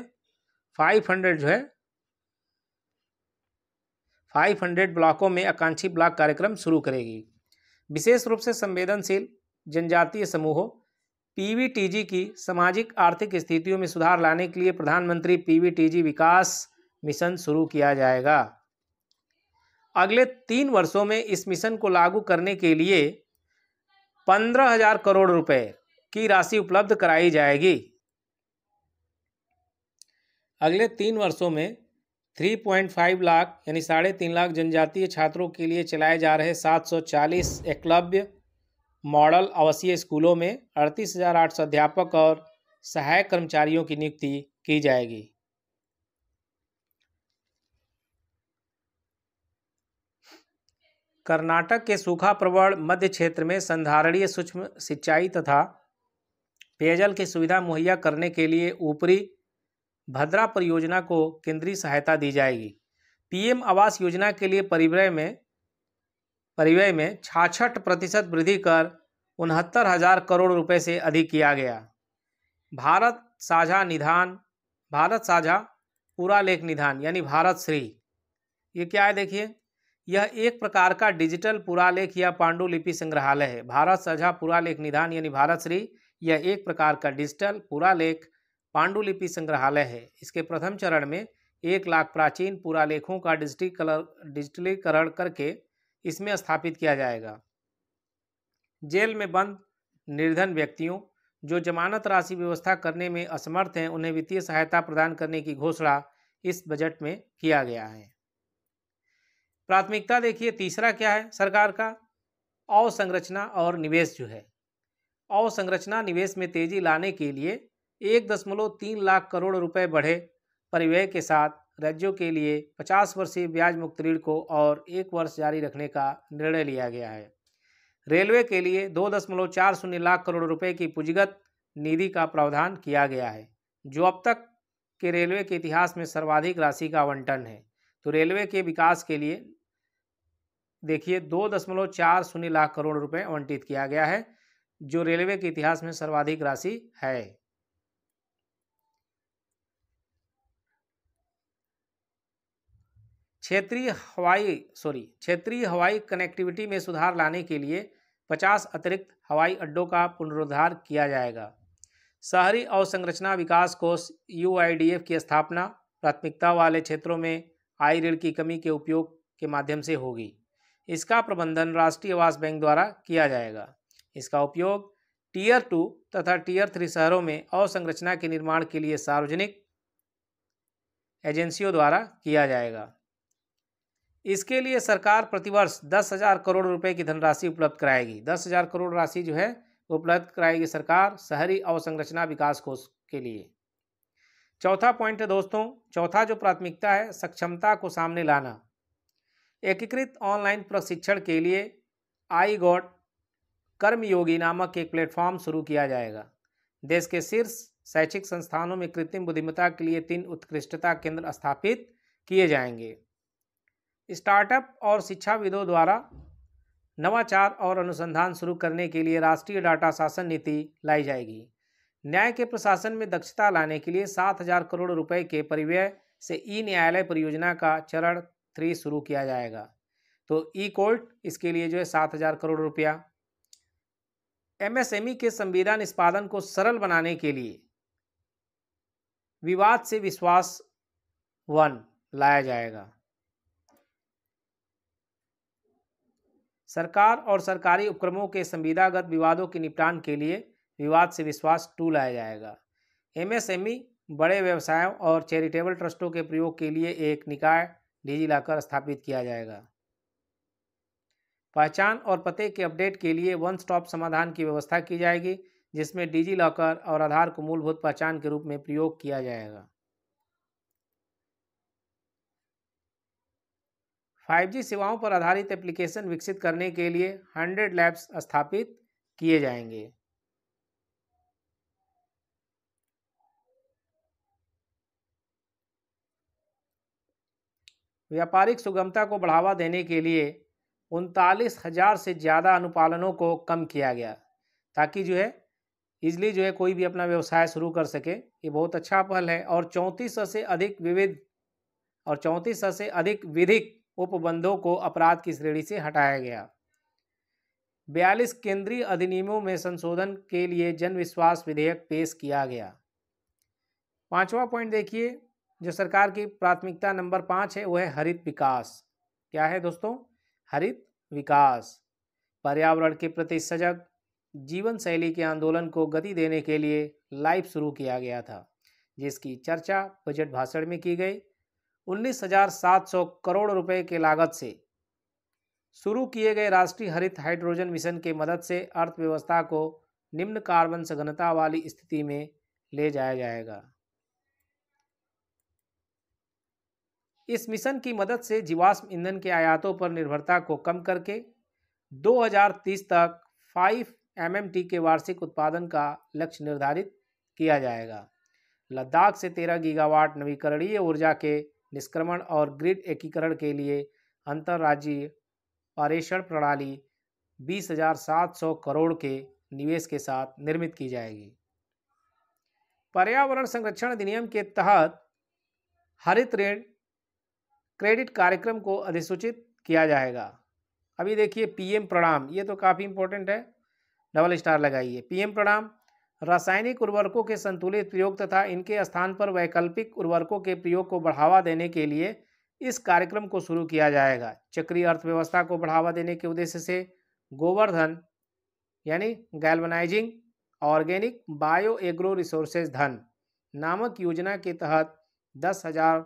500 ब्लॉकों में आकांक्षी ब्लॉक कार्यक्रम शुरू करेगी। विशेष रूप से संवेदनशील जनजातीय समूहों पीवीटीजी की सामाजिक आर्थिक स्थितियों में सुधार लाने के लिए प्रधानमंत्री पीवीटीजी विकास मिशन शुरू किया जाएगा। अगले 3 वर्षों में इस मिशन को लागू करने के लिए 15,000 करोड़ रुपए की राशि उपलब्ध कराई जाएगी। अगले 3 वर्षों में 3.5 लाख यानी 3.5 लाख जनजातीय छात्रों के लिए चलाए जा रहे 740 एकलव्य मॉडल आवासीय स्कूलों में 38,800 अध्यापक और सहायक कर्मचारियों की नियुक्ति की जाएगी। कर्नाटक के सूखा प्रवण मध्य क्षेत्र में संधारणीय सूक्ष्म सिंचाई तथा पेयजल की सुविधा मुहैया करने के लिए ऊपरी भद्रा परियोजना को केंद्रीय सहायता दी जाएगी। पीएम आवास योजना के लिए परिव्यय में परिव्यय में 66% वृद्धि कर 69,000 करोड़ रुपए से अधिक किया गया। भारत साझा पुरालेख निधान यानी भारत श्री, ये क्या है देखिए, यह एक प्रकार का डिजिटल पुरालेख या पांडुलिपि संग्रहालय है। भारत साझा पुरालेख निधान यानी भारत श्री यह एक प्रकार का डिजिटल पुरालेख पांडुलिपि संग्रहालय है। इसके प्रथम चरण में 1 लाख प्राचीन पुरालेखों का डिजिटलीकरण करके इसमें स्थापित किया जाएगा। जेल में बंद निर्धन व्यक्तियों जो जमानत राशि व्यवस्था करने में असमर्थ हैं, उन्हें वित्तीय सहायता प्रदान करने की घोषणा इस बजट में किया गया है। प्राथमिकता देखिए तीसरा क्या है सरकार का, अवसंरचना और निवेश जो है। अवसंरचना निवेश में तेजी लाने के लिए 1.3 लाख करोड़ रुपए बढ़े परिव्यय के साथ राज्यों के लिए 50 वर्षीय ब्याज मुक्त ऋण को और 1 वर्ष जारी रखने का निर्णय लिया गया है। रेलवे के लिए 2.40 लाख करोड़ रुपए की पूंजीगत निधि का प्रावधान किया गया है, जो अब तक के रेलवे के इतिहास में सर्वाधिक राशि का आवंटन है। तो रेलवे के विकास के लिए देखिए 2.40 लाख करोड़ रुपए आवंटित किया गया है, जो रेलवे के इतिहास में सर्वाधिक राशि है। क्षेत्रीय हवाई कनेक्टिविटी में सुधार लाने के लिए 50 अतिरिक्त हवाई अड्डों का पुनरुद्धार किया जाएगा। शहरी अवसंरचना विकास कोष UIDF की स्थापना प्राथमिकता वाले क्षेत्रों में आय ऋण की कमी के उपयोग के माध्यम से होगी। इसका प्रबंधन राष्ट्रीय आवास बैंक द्वारा किया जाएगा। इसका उपयोग टियर 2 तथा टियर 3 शहरों में अवसंरचना के निर्माण के लिए सार्वजनिक एजेंसियों द्वारा किया जाएगा। इसके लिए सरकार प्रतिवर्ष 10,000 करोड़ रुपए की धनराशि उपलब्ध कराएगी। 10,000 करोड़ राशि जो है उपलब्ध कराएगी सरकार शहरी अवसंरचना विकास कोष के लिए। चौथा पॉइंट है दोस्तों, चौथा जो प्राथमिकता है सक्षमता को सामने लाना। एकीकृत ऑनलाइन प्रशिक्षण के लिए आई गॉट कर्मयोगी नामक एक प्लेटफॉर्म शुरू किया जाएगा। देश के शीर्ष शैक्षिक संस्थानों में कृत्रिम बुद्धिमत्ता के लिए 3 उत्कृष्टता केंद्र स्थापित किए जाएंगे। स्टार्टअप और शिक्षाविदों द्वारा नवाचार और अनुसंधान शुरू करने के लिए राष्ट्रीय डाटा शासन नीति लाई जाएगी। न्याय के प्रशासन में दक्षता लाने के लिए 7,000 करोड़ रुपए के परिव्यय से ई न्यायालय परियोजना का चरण 3 शुरू किया जाएगा। तो ई कोर्ट इसके लिए जो है 7,000 करोड़ रुपया। MSME के संविदा निष्पादन को सरल बनाने के लिए विवाद से विश्वास 1 लाया जाएगा। सरकार और सरकारी उपक्रमों के संविदागत विवादों के निपटान के लिए विवाद से विश्वास 2 लाया जाएगा। MSME बड़े व्यवसायों और चैरिटेबल ट्रस्टों के प्रयोग के लिए एक निकाय डिजिलॉकर स्थापित किया जाएगा। पहचान और पते के अपडेट के लिए वन स्टॉप समाधान की व्यवस्था की जाएगी, जिसमें डिजिलॉकर और आधार को मूलभूत पहचान के रूप में प्रयोग किया जाएगा। 5G सेवाओं पर आधारित एप्लीकेशन विकसित करने के लिए 100 लैब्स स्थापित किए जाएंगे। व्यापारिक सुगमता को बढ़ावा देने के लिए 39,000 से ज़्यादा अनुपालनों को कम किया गया, ताकि जो है इजली जो है कोई भी अपना व्यवसाय शुरू कर सके। ये बहुत अच्छा पहल है। और 3400 से अधिक विधिक उपबंधों को अपराध की श्रेणी से हटाया गया। 42 केंद्रीय अधिनियमों में संशोधन के लिए जन विश्वास विधेयक पेश किया गया। 5वां पॉइंट देखिए, जो सरकार की प्राथमिकता नंबर 5 है वो है हरित विकास। क्या है दोस्तों? हरित विकास। पर्यावरण के प्रति सजग जीवन शैली के आंदोलन को गति देने के लिए लाइफ शुरू किया गया था, जिसकी चर्चा बजट भाषण में की गई। 19,700 करोड़ रुपए के लागत से शुरू किए गए राष्ट्रीय हरित हाइड्रोजन मिशन के मदद से अर्थव्यवस्था को निम्न कार्बन सघनता वाली स्थिति में ले जाया जाएगा। इस मिशन की मदद से जीवाश्म ईंधन के आयातों पर निर्भरता को कम करके 2030 तक 5 MMT के वार्षिक उत्पादन का लक्ष्य निर्धारित किया जाएगा। लद्दाख से 13 गीगावाट नवीकरणीय ऊर्जा के निष्क्रमण और ग्रिड एकीकरण के लिए अंतर्राज्यीय पारेषण प्रणाली 20,700 करोड़ के निवेश के साथ निर्मित की जाएगी। पर्यावरण संरक्षण अधिनियम के तहत हरित ऋण क्रेडिट कार्यक्रम को अधिसूचित किया जाएगा। अभी देखिए पीएम प्रणाम, ये तो काफ़ी इंपॉर्टेंट है, डबल स्टार लगाइए। पीएम प्रणाम रासायनिक उर्वरकों के संतुलित प्रयोग तथा इनके स्थान पर वैकल्पिक उर्वरकों के प्रयोग को बढ़ावा देने के लिए इस कार्यक्रम को शुरू किया जाएगा। चक्रीय अर्थव्यवस्था को बढ़ावा देने के उद्देश्य से गोवर्धन यानी galvanising organic bio agro resources धन नामक योजना के तहत 10,000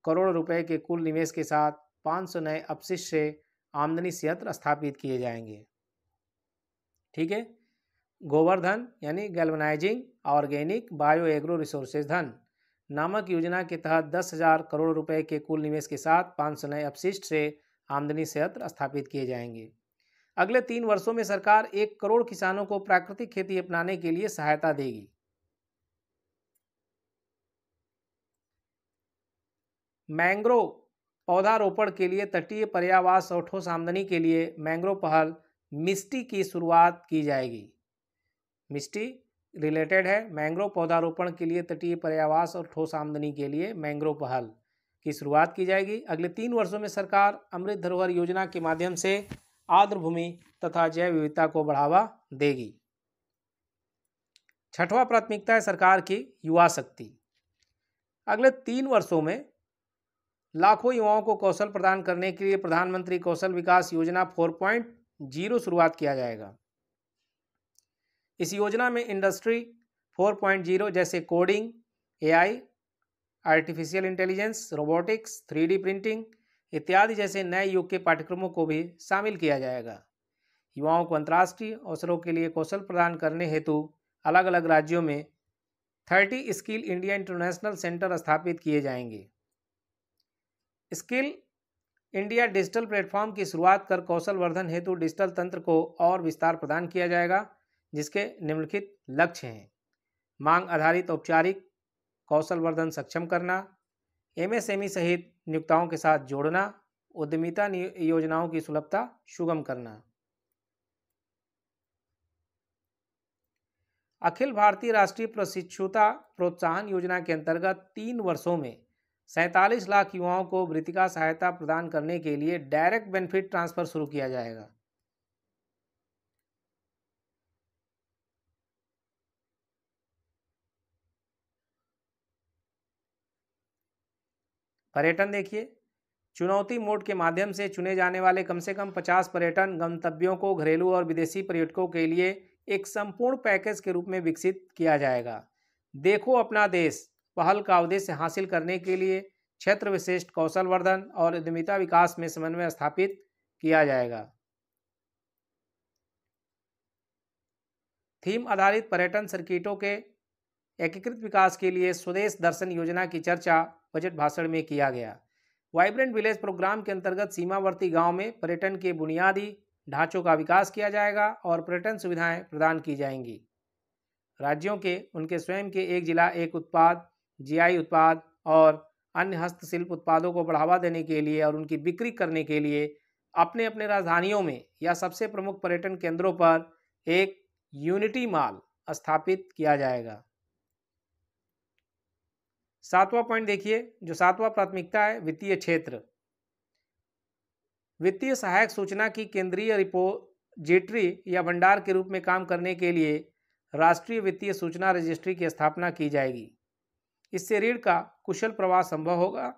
करोड़ रुपए के कुल निवेश के साथ 500 नए अपशिष्ट से आमदनी संयंत्र स्थापित किए जाएंगे। ठीक है, गोवर्धन यानी galvanising organic bio agro resources धन नामक योजना के तहत 10,000 करोड़ रुपए के कुल निवेश के साथ 500 नए अपशिष्ट से आमदनी संयंत्र स्थापित किए जाएंगे। अगले 3 वर्षों में सरकार 1 करोड़ किसानों को प्राकृतिक खेती अपनाने के लिए सहायता देगी। मैंग्रोव पौधारोपण के लिए तटीय पर्यावास और ठोस आमदनी के लिए मैंग्रोव पहल मिस्टी की शुरुआत की जाएगी। मिस्टी रिलेटेड है, मैंग्रोव पौधारोपण के लिए तटीय पर्यावास और ठोस आमदनी के लिए मैंग्रोव पहल की शुरुआत की जाएगी। अगले 3 वर्षों में सरकार अमृत धरोहर योजना के माध्यम से आर्द्र भूमि तथा जैव विविधता को बढ़ावा देगी। छठवां प्राथमिकता है सरकार की युवा शक्ति। अगले 3 वर्षों में लाखों युवाओं को कौशल प्रदान करने के लिए प्रधानमंत्री कौशल विकास योजना 4.0 शुरुआत किया जाएगा। इस योजना में इंडस्ट्री 4.0 जैसे coding, AI, artificial intelligence, robotics, 3D printing इत्यादि जैसे नए युग के पाठ्यक्रमों को भी शामिल किया जाएगा। युवाओं को अंतर्राष्ट्रीय अवसरों के लिए कौशल प्रदान करने हेतु अलग अलग राज्यों में 30 स्किल इंडिया इंटरनेशनल सेंटर स्थापित किए जाएंगे। स्किल इंडिया डिजिटल प्लेटफॉर्म की शुरुआत कर कौशल वर्धन हेतु डिजिटल तंत्र को और विस्तार प्रदान किया जाएगा, जिसके निम्नलिखित लक्ष्य हैं: मांग आधारित औपचारिक कौशल वर्धन सक्षम करना, एमएसएमई सहित नियोक्ताओं के साथ जोड़ना, उद्यमिता योजनाओं की सुलभता सुगम करना। अखिल भारतीय राष्ट्रीय प्रशिक्षुता प्रोत्साहन योजना के अंतर्गत 3 वर्षों में 47 लाख युवाओं को वृत्तिका सहायता प्रदान करने के लिए डायरेक्ट बेनिफिट ट्रांसफर शुरू किया जाएगा। पर्यटन देखिए, चुनौती मोड के माध्यम से चुने जाने वाले कम से कम 50 पर्यटन गंतव्यों को घरेलू और विदेशी पर्यटकों के लिए एक संपूर्ण पैकेज के रूप में विकसित किया जाएगा। देखो अपना देश पहल का उद्देश्य हासिल करने के लिए क्षेत्र विशिष्ट कौशल वर्धन और उद्यमिता विकास में समन्वय स्थापित किया जाएगा। थीम आधारित पर्यटन सर्किटों के एकीकृत विकास के लिए स्वदेश दर्शन योजना की चर्चा बजट भाषण में किया गया। वाइब्रेंट विलेज प्रोग्राम के अंतर्गत सीमावर्ती गांव में पर्यटन के बुनियादी ढांचों का विकास किया जाएगा और पर्यटन सुविधाएं प्रदान की जाएंगी। राज्यों के उनके स्वयं के एक जिला एक उत्पाद, जीआई उत्पाद और अन्य हस्तशिल्प उत्पादों को बढ़ावा देने के लिए और उनकी बिक्री करने के लिए अपने अपने राजधानियों में या सबसे प्रमुख पर्यटन केंद्रों पर एक यूनिटी मॉल स्थापित किया जाएगा। 7वां पॉइंट देखिए, जो 7वां प्राथमिकता है वित्तीय क्षेत्र। वित्तीय सहायक सूचना की केंद्रीय रिपोजिटरी या भंडार के रूप में काम करने के लिए राष्ट्रीय वित्तीय सूचना रजिस्ट्री की स्थापना की जाएगी। इससे ऋण का कुशल प्रवाह संभव होगा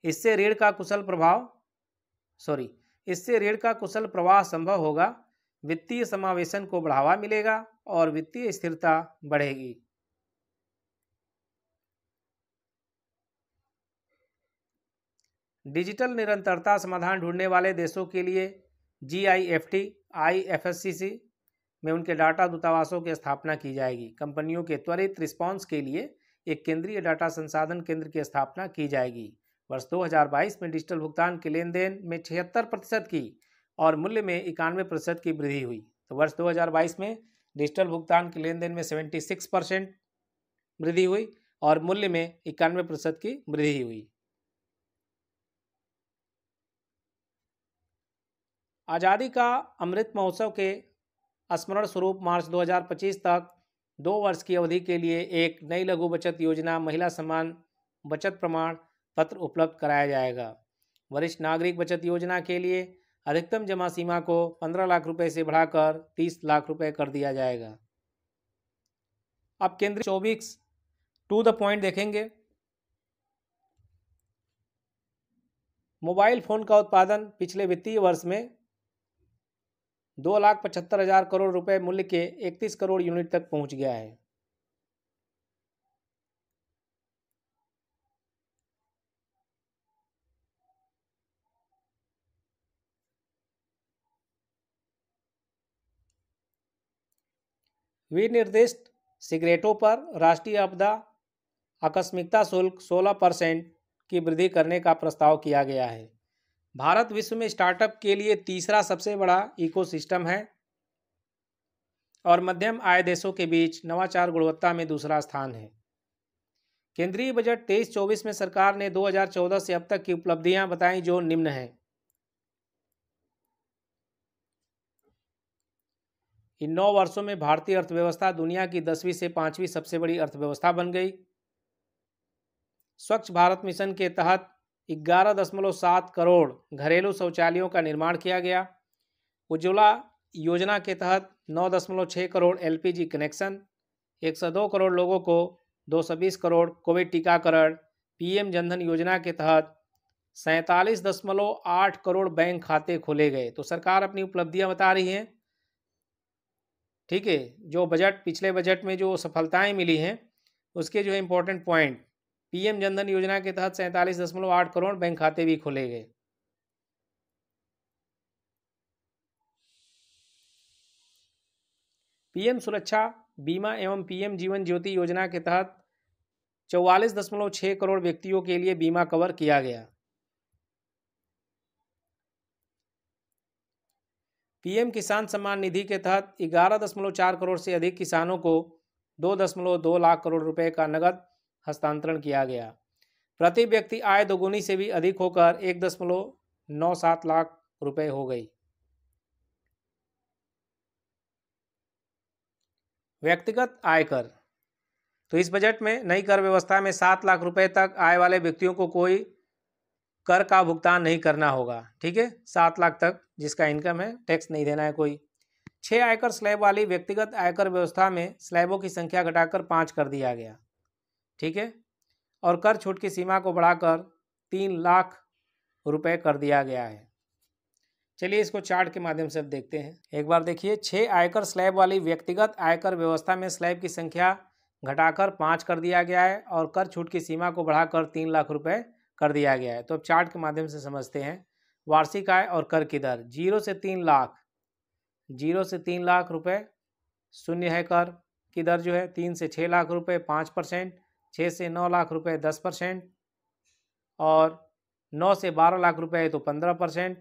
इससे ऋण का कुशल प्रवाह संभव होगा, वित्तीय समावेशन को बढ़ावा मिलेगा और वित्तीय स्थिरता बढ़ेगी। डिजिटल निरंतरता समाधान ढूंढने वाले देशों के लिए GIFT IFSCC में उनके डाटा दूतावासों की स्थापना की जाएगी। कंपनियों के त्वरित रिस्पांस के लिए एक केंद्रीय डाटा संसाधन केंद्र की स्थापना की जाएगी। वर्ष 2022 में डिजिटल भुगतान के लेन देन में 76% की और मूल्य में 91% की वृद्धि हुई। तो वर्ष 2022 में डिजिटल भुगतान के लेन देन में 76% वृद्धि हुई और मूल्य में 91% की वृद्धि हुई। आज़ादी का अमृत महोत्सव के स्मरण स्वरूप मार्च 2025 तक 2 वर्ष की अवधि के लिए एक नई लघु बचत योजना महिला सम्मान बचत प्रमाण पत्र उपलब्ध कराया जाएगा। वरिष्ठ नागरिक बचत योजना के लिए अधिकतम जमा सीमा को 15 लाख रुपए से बढ़ाकर 30 लाख रुपए कर दिया जाएगा। अब केंद्रीय 24 टू द पॉइंट देखेंगे। मोबाइल फोन का उत्पादन पिछले वित्तीय वर्ष में 2,75,000 करोड़ रुपए मूल्य के 31 करोड़ यूनिट तक पहुंच गया है। विनिर्दिष्ट सिगरेटों पर राष्ट्रीय आपदा आकस्मिकता शुल्क 16% की वृद्धि करने का प्रस्ताव किया गया है। भारत विश्व में स्टार्टअप के लिए तीसरा सबसे बड़ा इकोसिस्टम है और मध्यम आय देशों के बीच नवाचार गुणवत्ता में दूसरा स्थान है। केंद्रीय बजट 23-24 में सरकार ने 2014 से अब तक की उपलब्धियां बताई जो निम्न हैं। इन 9 वर्षों में भारतीय अर्थव्यवस्था दुनिया की 10वीं से 5वीं सबसे बड़ी अर्थव्यवस्था बन गई। स्वच्छ भारत मिशन के तहत 11.7 करोड़ घरेलू शौचालयों का निर्माण किया गया। उज्ज्वला योजना के तहत 9.6 करोड़ एलपीजी कनेक्शन, 102 करोड़ लोगों को 220 करोड़ कोविड टीकाकरण, पीएम जनधन योजना के तहत 47.8 करोड़ बैंक खाते खोले गए। तो सरकार अपनी उपलब्धियां बता रही है। ठीक है, जो बजट पिछले बजट में जो सफलताएं मिली हैं उसके जो है इंपॉर्टेंट पॉइंट, पीएम जनधन योजना के तहत 47.8 करोड़ बैंक खाते भी खोले गए। पीएम सुरक्षा बीमा एवं पीएम जीवन ज्योति योजना के तहत 44.6 करोड़ व्यक्तियों के लिए बीमा कवर किया गया। पीएम किसान सम्मान निधि के तहत 11.4 करोड़ से अधिक किसानों को 2.2 लाख करोड़ रुपए का नगद हस्तांतरण किया गया। प्रति व्यक्ति आय दोगुनी से भी अधिक होकर 1.97 लाख रुपए हो गई। व्यक्तिगत आयकर, तो इस बजट में नई कर व्यवस्था में 7 लाख रुपए तक आय वाले व्यक्तियों को कोई कर का भुगतान नहीं करना होगा। ठीक है, 7 लाख तक जिसका इनकम है टैक्स नहीं देना है कोई। 6 आयकर स्लैब वाली व्यक्तिगत आयकर व्यवस्था में स्लैबों की संख्या घटाकर 5 कर दिया गया। ठीक है, और कर छूट की सीमा को बढ़ाकर 3 लाख रुपए कर दिया गया है। चलिए इसको चार्ट के माध्यम से अब देखते हैं। एक बार देखिए, 6 आयकर स्लैब वाली व्यक्तिगत आयकर व्यवस्था में स्लैब की संख्या घटाकर 5 कर दिया गया है और कर छूट की सीमा को बढ़ाकर 3 लाख रुपए कर दिया गया है। तो अब चार्ट के माध्यम से समझते हैं। वार्षिक आय और कर की दर 0 से 3 लाख, 0 से 3 लाख रुपए शून्य है। कर की दर जो है 3 से 6 लाख रुपए 5%, 6 से 9 लाख रुपए 10%, और 9 से 12 लाख रुपए है तो 15%,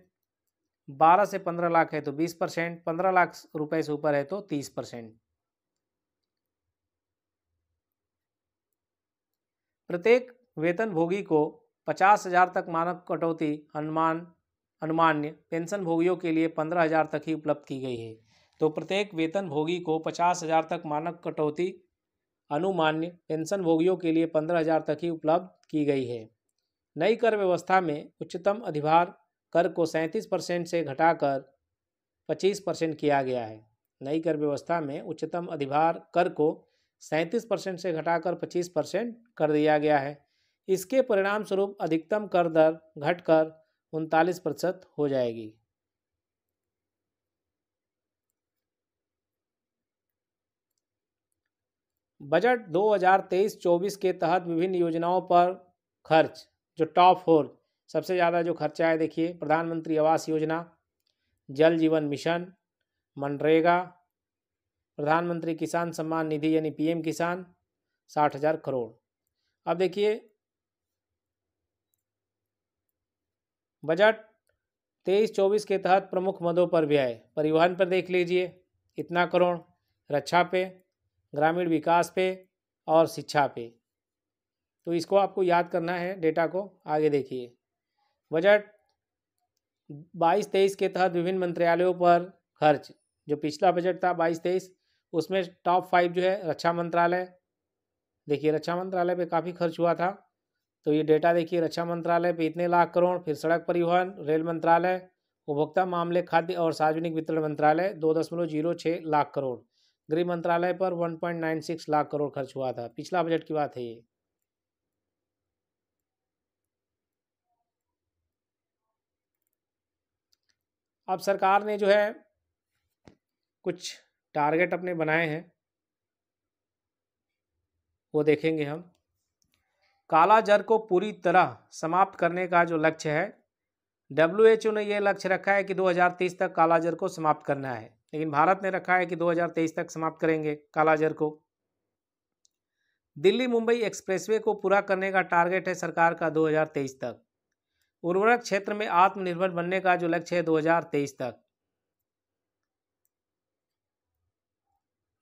12 से 15 लाख है तो 20%, 15 लाख रुपए से ऊपर है तो 30%। प्रत्येक वेतनभोगी को 50,000 तक मानक कटौती अनुमान्य पेंशन भोगियों के लिए 15,000 तक ही उपलब्ध की गई है। तो प्रत्येक वेतनभोगी को 50,000 तक मानक कटौती अनुमान्य पेंशन भोगियों के लिए 15,000 तक ही उपलब्ध की गई है। नई कर व्यवस्था में उच्चतम अधिभार कर को 37% से घटाकर 25% किया गया है। नई कर व्यवस्था में उच्चतम अधिभार कर को 37% से घटाकर 25% कर दिया गया है। इसके परिणाम स्वरूप अधिकतम कर दर घटकर 39% हो जाएगी। बजट 2023-24 के तहत विभिन्न योजनाओं पर खर्च, जो टॉप 4 सबसे ज़्यादा जो खर्चा है देखिए, प्रधानमंत्री आवास योजना, जल जीवन मिशन, मनरेगा, प्रधानमंत्री किसान सम्मान निधि यानी पीएम किसान 60,000 करोड़। अब देखिए बजट 23-24 के तहत प्रमुख मदों पर व्यय, परिवहन पर देख लीजिए इतना करोड़, रक्षा पे, ग्रामीण विकास पे और शिक्षा पे। तो इसको आपको याद करना है डेटा को। आगे देखिए, बजट 22-23 के तहत विभिन्न मंत्रालयों पर खर्च, जो पिछला बजट था 22-23, उसमें टॉप 5 जो है रक्षा मंत्रालय। देखिए रक्षा मंत्रालय पे काफ़ी खर्च हुआ था, तो ये डेटा देखिए, रक्षा मंत्रालय पे इतने लाख करोड़। फिर सड़क परिवहन, रेल मंत्रालय, उपभोक्ता मामले, खाद्य और सार्वजनिक वितरण मंत्रालय 2.06 लाख करोड़। गृह मंत्रालय पर 1.96 लाख करोड़ खर्च हुआ था। पिछला बजट की बात है ये। अब सरकार ने जो है कुछ टारगेट अपने बनाए हैं, वो देखेंगे हम। काला जर को पूरी तरह समाप्त करने का जो लक्ष्य है, WHO ने यह लक्ष्य रखा है कि 2030 तक काला जर को समाप्त करना है, लेकिन भारत ने रखा है कि 2023 तक समाप्त करेंगे काला जर को। दिल्ली मुंबई एक्सप्रेसवे को पूरा करने का टारगेट है सरकार का 2023 तक। उर्वरक क्षेत्र में आत्मनिर्भर बनने का जो लक्ष्य है 2023 तक।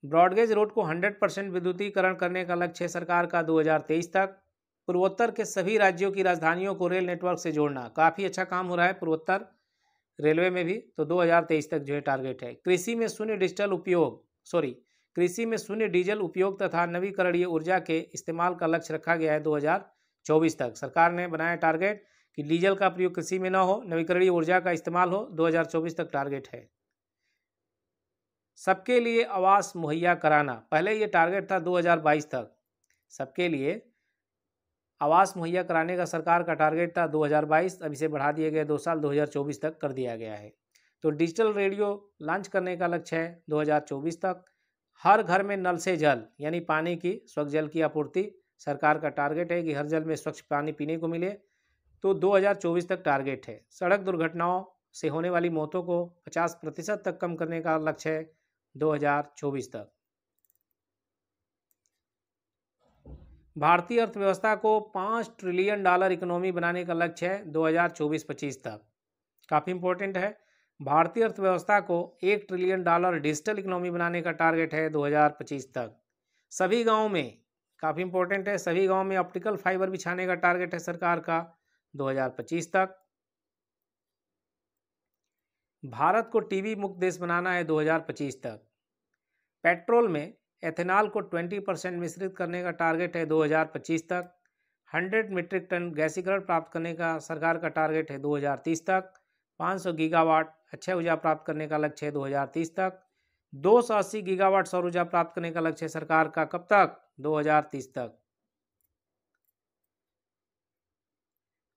ब्रॉडगेज रोड को 100% विद्युतीकरण करने का लक्ष्य है सरकार का 2023 तक। पूर्वोत्तर के सभी राज्यों की राजधानियों को रेल नेटवर्क से जोड़ना, काफ़ी अच्छा काम हो रहा है पूर्वोत्तर रेलवे में भी, तो 2023 तक जो है टारगेट है। कृषि में शून्य डीजल उपयोग तथा नवीकरणीय ऊर्जा के इस्तेमाल का लक्ष्य रखा गया है 2024 तक। सरकार ने बनाया टारगेट कि डीजल का प्रयोग कृषि में न हो, नवीकरणीय ऊर्जा का इस्तेमाल हो, 2024 तक टारगेट है। सबके लिए आवास मुहैया कराना, पहले ये टारगेट था 2022 तक। सबके लिए आवास मुहैया कराने का सरकार का टारगेट था 2022, अब इसे बढ़ा दिया गया 2 साल, 2024 तक कर दिया गया है। तो डिजिटल रेडियो लॉन्च करने का लक्ष्य है 2024 तक। हर घर में नल से जल, यानी पानी की, स्वच्छ जल की आपूर्ति, सरकार का टारगेट है कि हर जल में स्वच्छ पानी पीने को मिले, तो 2024 तक टारगेट है। सड़क दुर्घटनाओं से होने वाली मौतों को 50% तक कम करने का लक्ष्य है 2024 तक। भारतीय अर्थव्यवस्था को $5 ट्रिलियन इकोनॉमी बनाने का लक्ष्य है 2024-25 तक। काफ़ी इंपॉर्टेंट है। भारतीय अर्थव्यवस्था को $1 ट्रिलियन डिजिटल इकोनॉमी बनाने का टारगेट है 2025 तक। सभी गाँव में, काफ़ी इंपॉर्टेंट है, सभी गाँव में ऑप्टिकल फाइबर बिछाने का टारगेट है सरकार का 2025 तक। भारत को टीबी मुक्त देश बनाना है 2025 तक। पेट्रोल में एथेनॉल को 20% मिश्रित करने का टारगेट है 2025 तक। 100 मीट्रिक टन गैसीकरण प्राप्त करने का सरकार का टारगेट है 2030 तक। 500 गीगावाट अक्षय ऊर्जा प्राप्त करने का लक्ष्य है 2030 तक। 280 गीगावाट सौर ऊर्जा प्राप्त करने का लक्ष्य है सरकार का, कब तक? 2030 तक।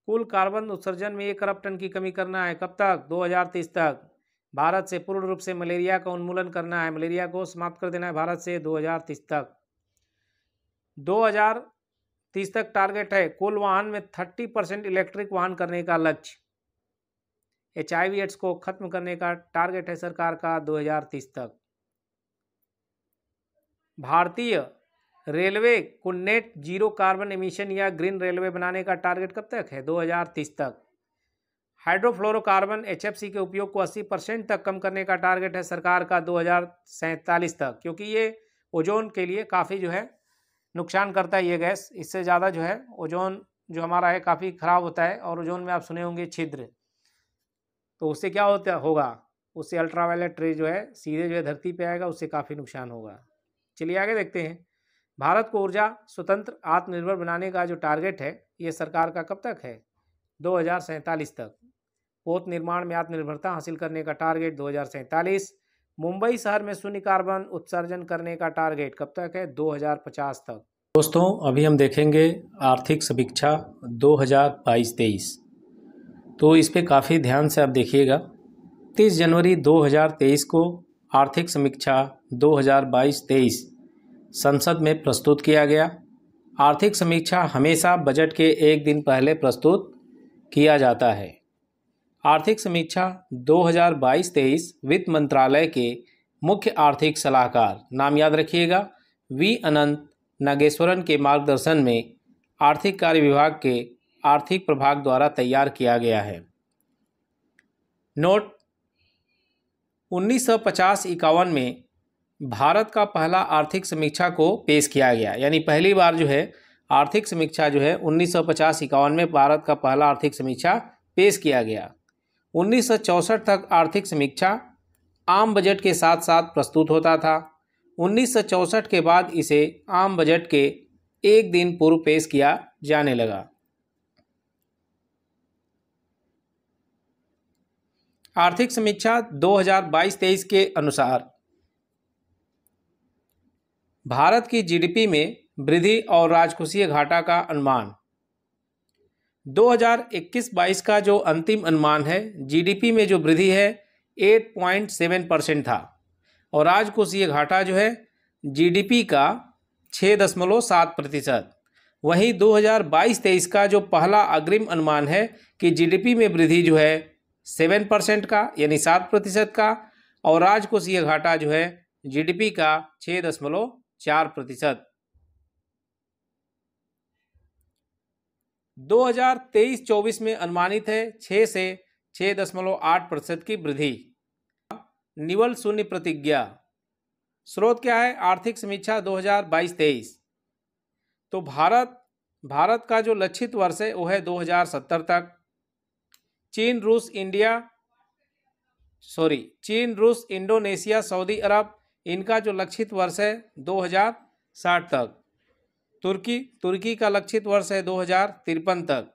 कुल कार्बन उत्सर्जन में 1 अरब टन की कमी करना है, कब तक? 2030 तक। भारत से पूर्ण रूप से मलेरिया का उन्मूलन करना है, मलेरिया को समाप्त कर देना है भारत से 2030 तक। 2030 तक टारगेट है कुल वाहन में 30% इलेक्ट्रिक वाहन करने का लक्ष्य। HIV एड्स को खत्म करने का टारगेट है सरकार का 2030 तक। भारतीय रेलवे को नेट जीरो कार्बन एमिशन या ग्रीन रेलवे बनाने का टारगेट कब तक है? 2030 तक। हाइड्रोफ्लोरोकार्बन HFC के उपयोग को 80% तक कम करने का टारगेट है सरकार का 2047 तक, क्योंकि ये ओजोन के लिए काफ़ी जो है नुकसान करता है ये गैस। इससे ज़्यादा जो है ओजोन जो हमारा है काफ़ी ख़राब होता है, और ओजोन में आप सुने होंगे छिद्र, तो उससे क्या होगा, उससे अल्ट्रावायलेट रे जो है सीधे जो है धरती पे आएगा, उससे काफ़ी नुकसान होगा। चलिए आगे देखते हैं। भारत को ऊर्जा स्वतंत्र आत्मनिर्भर बनाने का जो टारगेट है ये सरकार का कब तक है? 2047 तक। पोत निर्माण में आत्मनिर्भरता हासिल करने का टारगेट 2047। मुंबई शहर में शून्य कार्बन उत्सर्जन करने का टारगेट कब तक है? 2050 तक। दोस्तों अभी हम देखेंगे आर्थिक समीक्षा 2022-23, तो इस पे काफ़ी ध्यान से आप देखिएगा। 30 जनवरी 2023 को आर्थिक समीक्षा 2022-23 संसद में प्रस्तुत किया गया। आर्थिक समीक्षा हमेशा बजट के एक दिन पहले प्रस्तुत किया जाता है। आर्थिक समीक्षा 2022-23 वित्त मंत्रालय के मुख्य आर्थिक सलाहकार, नाम याद रखिएगा, वी अनंत नागेश्वरन के मार्गदर्शन में आर्थिक कार्य विभाग के आर्थिक प्रभाग द्वारा तैयार किया गया है। नोट 1950-51 में भारत का पहला आर्थिक समीक्षा को पेश किया गया, यानी पहली बार जो है आर्थिक समीक्षा जो है 1950-51 में भारत का पहला आर्थिक समीक्षा पेश किया गया। 1964 तक आर्थिक समीक्षा आम बजट के साथ साथ प्रस्तुत होता था। 1964 के बाद इसे आम बजट के एक दिन पूर्व पेश किया जाने लगा। आर्थिक समीक्षा 2022-23 के अनुसार भारत की जीडीपी में वृद्धि और राजकोषीय घाटा का अनुमान। 2021-22 का जो अंतिम अनुमान है, जीडीपी में जो वृद्धि है 8.7% था और राजकोषीय घाटा जो है जीडीपी का 6.7%। वहीं 2022-23 का जो पहला अग्रिम अनुमान है कि जीडीपी में वृद्धि जो है 7% का यानी 7% का और राजकोषीय घाटा जो है जीडीपी का 6.4%। 2023-24 में अनुमानित है 6 से 6.8% की वृद्धि। निवल शून्य प्रतिज्ञा स्रोत क्या है? आर्थिक समीक्षा 2022-23। तो भारत का जो लक्षित वर्ष है वो है 2070 तक। चीन, रूस, इंडोनेशिया, सऊदी अरब, इनका जो लक्षित वर्ष है 2060 तक। तुर्की का लक्षित वर्ष है 2053 तक।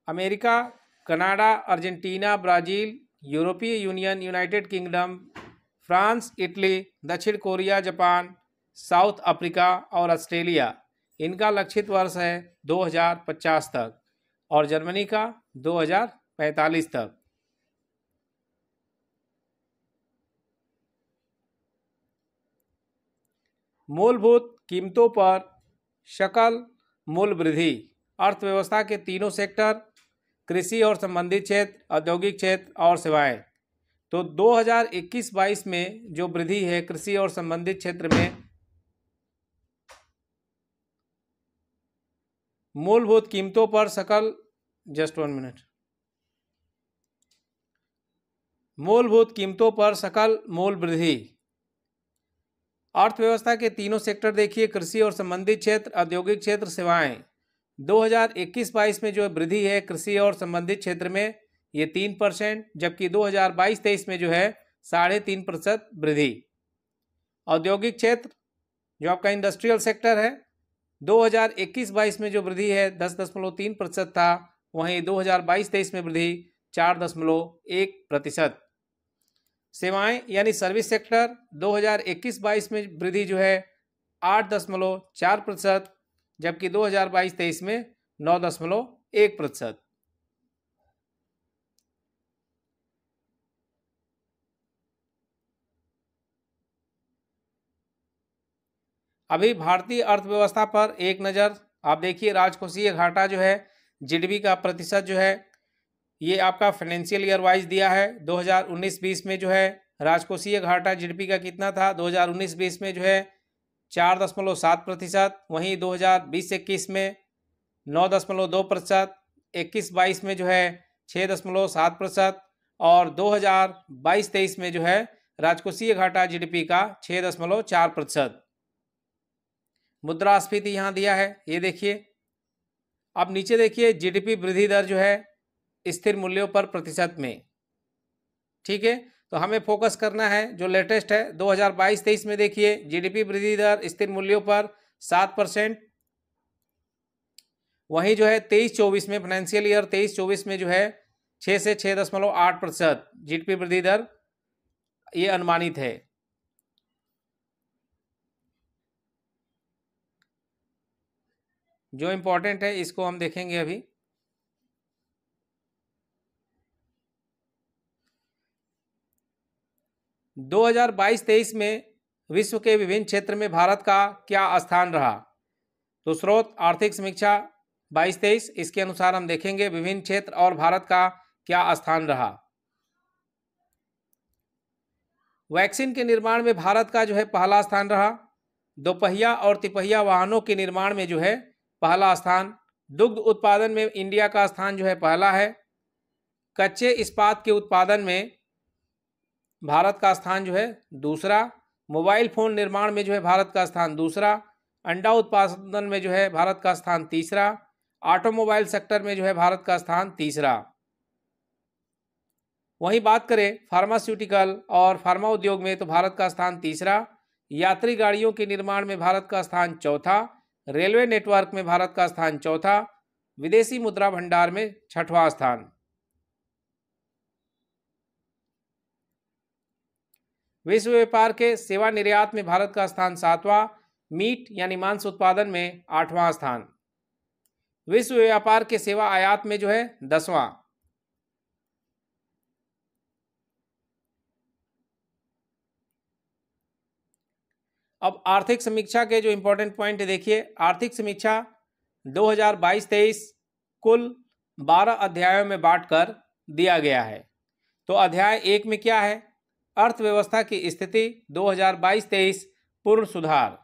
अमेरिका, कनाडा, अर्जेंटीना, ब्राज़ील, यूरोपीय union, United kingdom, France, Italy, दक्षिण कोरिया, जापान, साउथ अफ्रीका और ऑस्ट्रेलिया, इनका लक्षित वर्ष है 2050 तक और जर्मनी का 2045 तक। मूलभूत कीमतों पर सकल मूल्य वृद्धि। अर्थव्यवस्था के तीनों सेक्टर, कृषि और संबंधित क्षेत्र, औद्योगिक क्षेत्र और सेवाएं। तो 2021-22 में जो वृद्धि है कृषि और संबंधित क्षेत्र में मूलभूत कीमतों पर सकल मूलभूत कीमतों पर सकल मूल्य वृद्धि। अर्थव्यवस्था के तीनों सेक्टर देखिए, कृषि और संबंधित क्षेत्र, औद्योगिक क्षेत्र, सेवाएं। 2021-22 में जो वृद्धि है कृषि और संबंधित क्षेत्र में ये 3%, जबकि 2022-23 में जो है 3.5% वृद्धि। औद्योगिक क्षेत्र जो आपका इंडस्ट्रियल सेक्टर है, 2021-22 में जो वृद्धि है 10.3% था, वहीं 2022-23 में वृद्धि 4.1%। सेवाएं यानी सर्विस सेक्टर 2021-22 में वृद्धि जो है 8.4%, जबकि 2022-23 में 9.1%। अभी भारतीय अर्थव्यवस्था पर एक नज़र आप देखिए। राजकोषीय घाटा जो है जीडीपी का प्रतिशत जो है ये आपका फाइनेंशियल ईयर वाइज दिया है। 2019-20 में जो है राजकोषीय घाटा जीडीपी का कितना था? 2019-20 में जो है 4.7%, वहीं 2020-21 में 9.2%, 21-22 में जो है 6.7% और 2022-23 में जो है राजकोषीय घाटा जीडीपी का 6.4%। मुद्रास्फीति यहाँ दिया है, ये देखिए। अब नीचे देखिए जीडीपी वृद्धि दर जो है स्थिर मूल्यों पर प्रतिशत में, ठीक है। तो हमें फोकस करना है जो लेटेस्ट है 2022-23 में देखिए जीडीपी वृद्धि दर स्थिर मूल्यों पर 7%, वहीं जो है 23-24 में फाइनेंशियल ईयर 23-24 में जो है 6 से 6.8% जीडीपी वृद्धि दर ये अनुमानित है। जो इम्पोर्टेंट है इसको हम देखेंगे अभी। दो 2022-23 में विश्व के विभिन्न क्षेत्र में भारत का क्या स्थान रहा? तो स्रोत आर्थिक समीक्षा 22-23, इसके अनुसार हम देखेंगे विभिन्न क्षेत्र और भारत का क्या स्थान रहा। वैक्सीन के निर्माण में भारत का जो है पहला स्थान रहा। दोपहिया और तिपहिया वाहनों के निर्माण में जो है पहला स्थान। दुग्ध उत्पादन में इंडिया का स्थान जो है पहला है। कच्चे इस्पात के उत्पादन में भारत का स्थान जो है दूसरा। मोबाइल फ़ोन निर्माण में जो है भारत का स्थान दूसरा। अंडा उत्पादन में जो है भारत का स्थान तीसरा ऑटोमोबाइल सेक्टर में जो है भारत का स्थान तीसरा। वहीं बात करें फार्मास्यूटिकल और फार्मा उद्योग में तो भारत का स्थान तीसरा। यात्री गाड़ियों के निर्माण में भारत का स्थान चौथा। रेलवे नेटवर्क में भारत का स्थान चौथा। विदेशी मुद्रा भंडार में छठवां स्थान। विश्व व्यापार के सेवा निर्यात में भारत का स्थान सातवां। मीट यानी मांस उत्पादन में आठवां स्थान। विश्व व्यापार के सेवा आयात में जो है 10वां। अब आर्थिक समीक्षा के जो इंपॉर्टेंट पॉइंट देखिए। आर्थिक समीक्षा 2022-23 कुल 12 अध्यायों में बांटकर दिया गया है। तो अध्याय 1 में क्या है? अर्थव्यवस्था की स्थिति 2022-23 पूर्ण सुधार।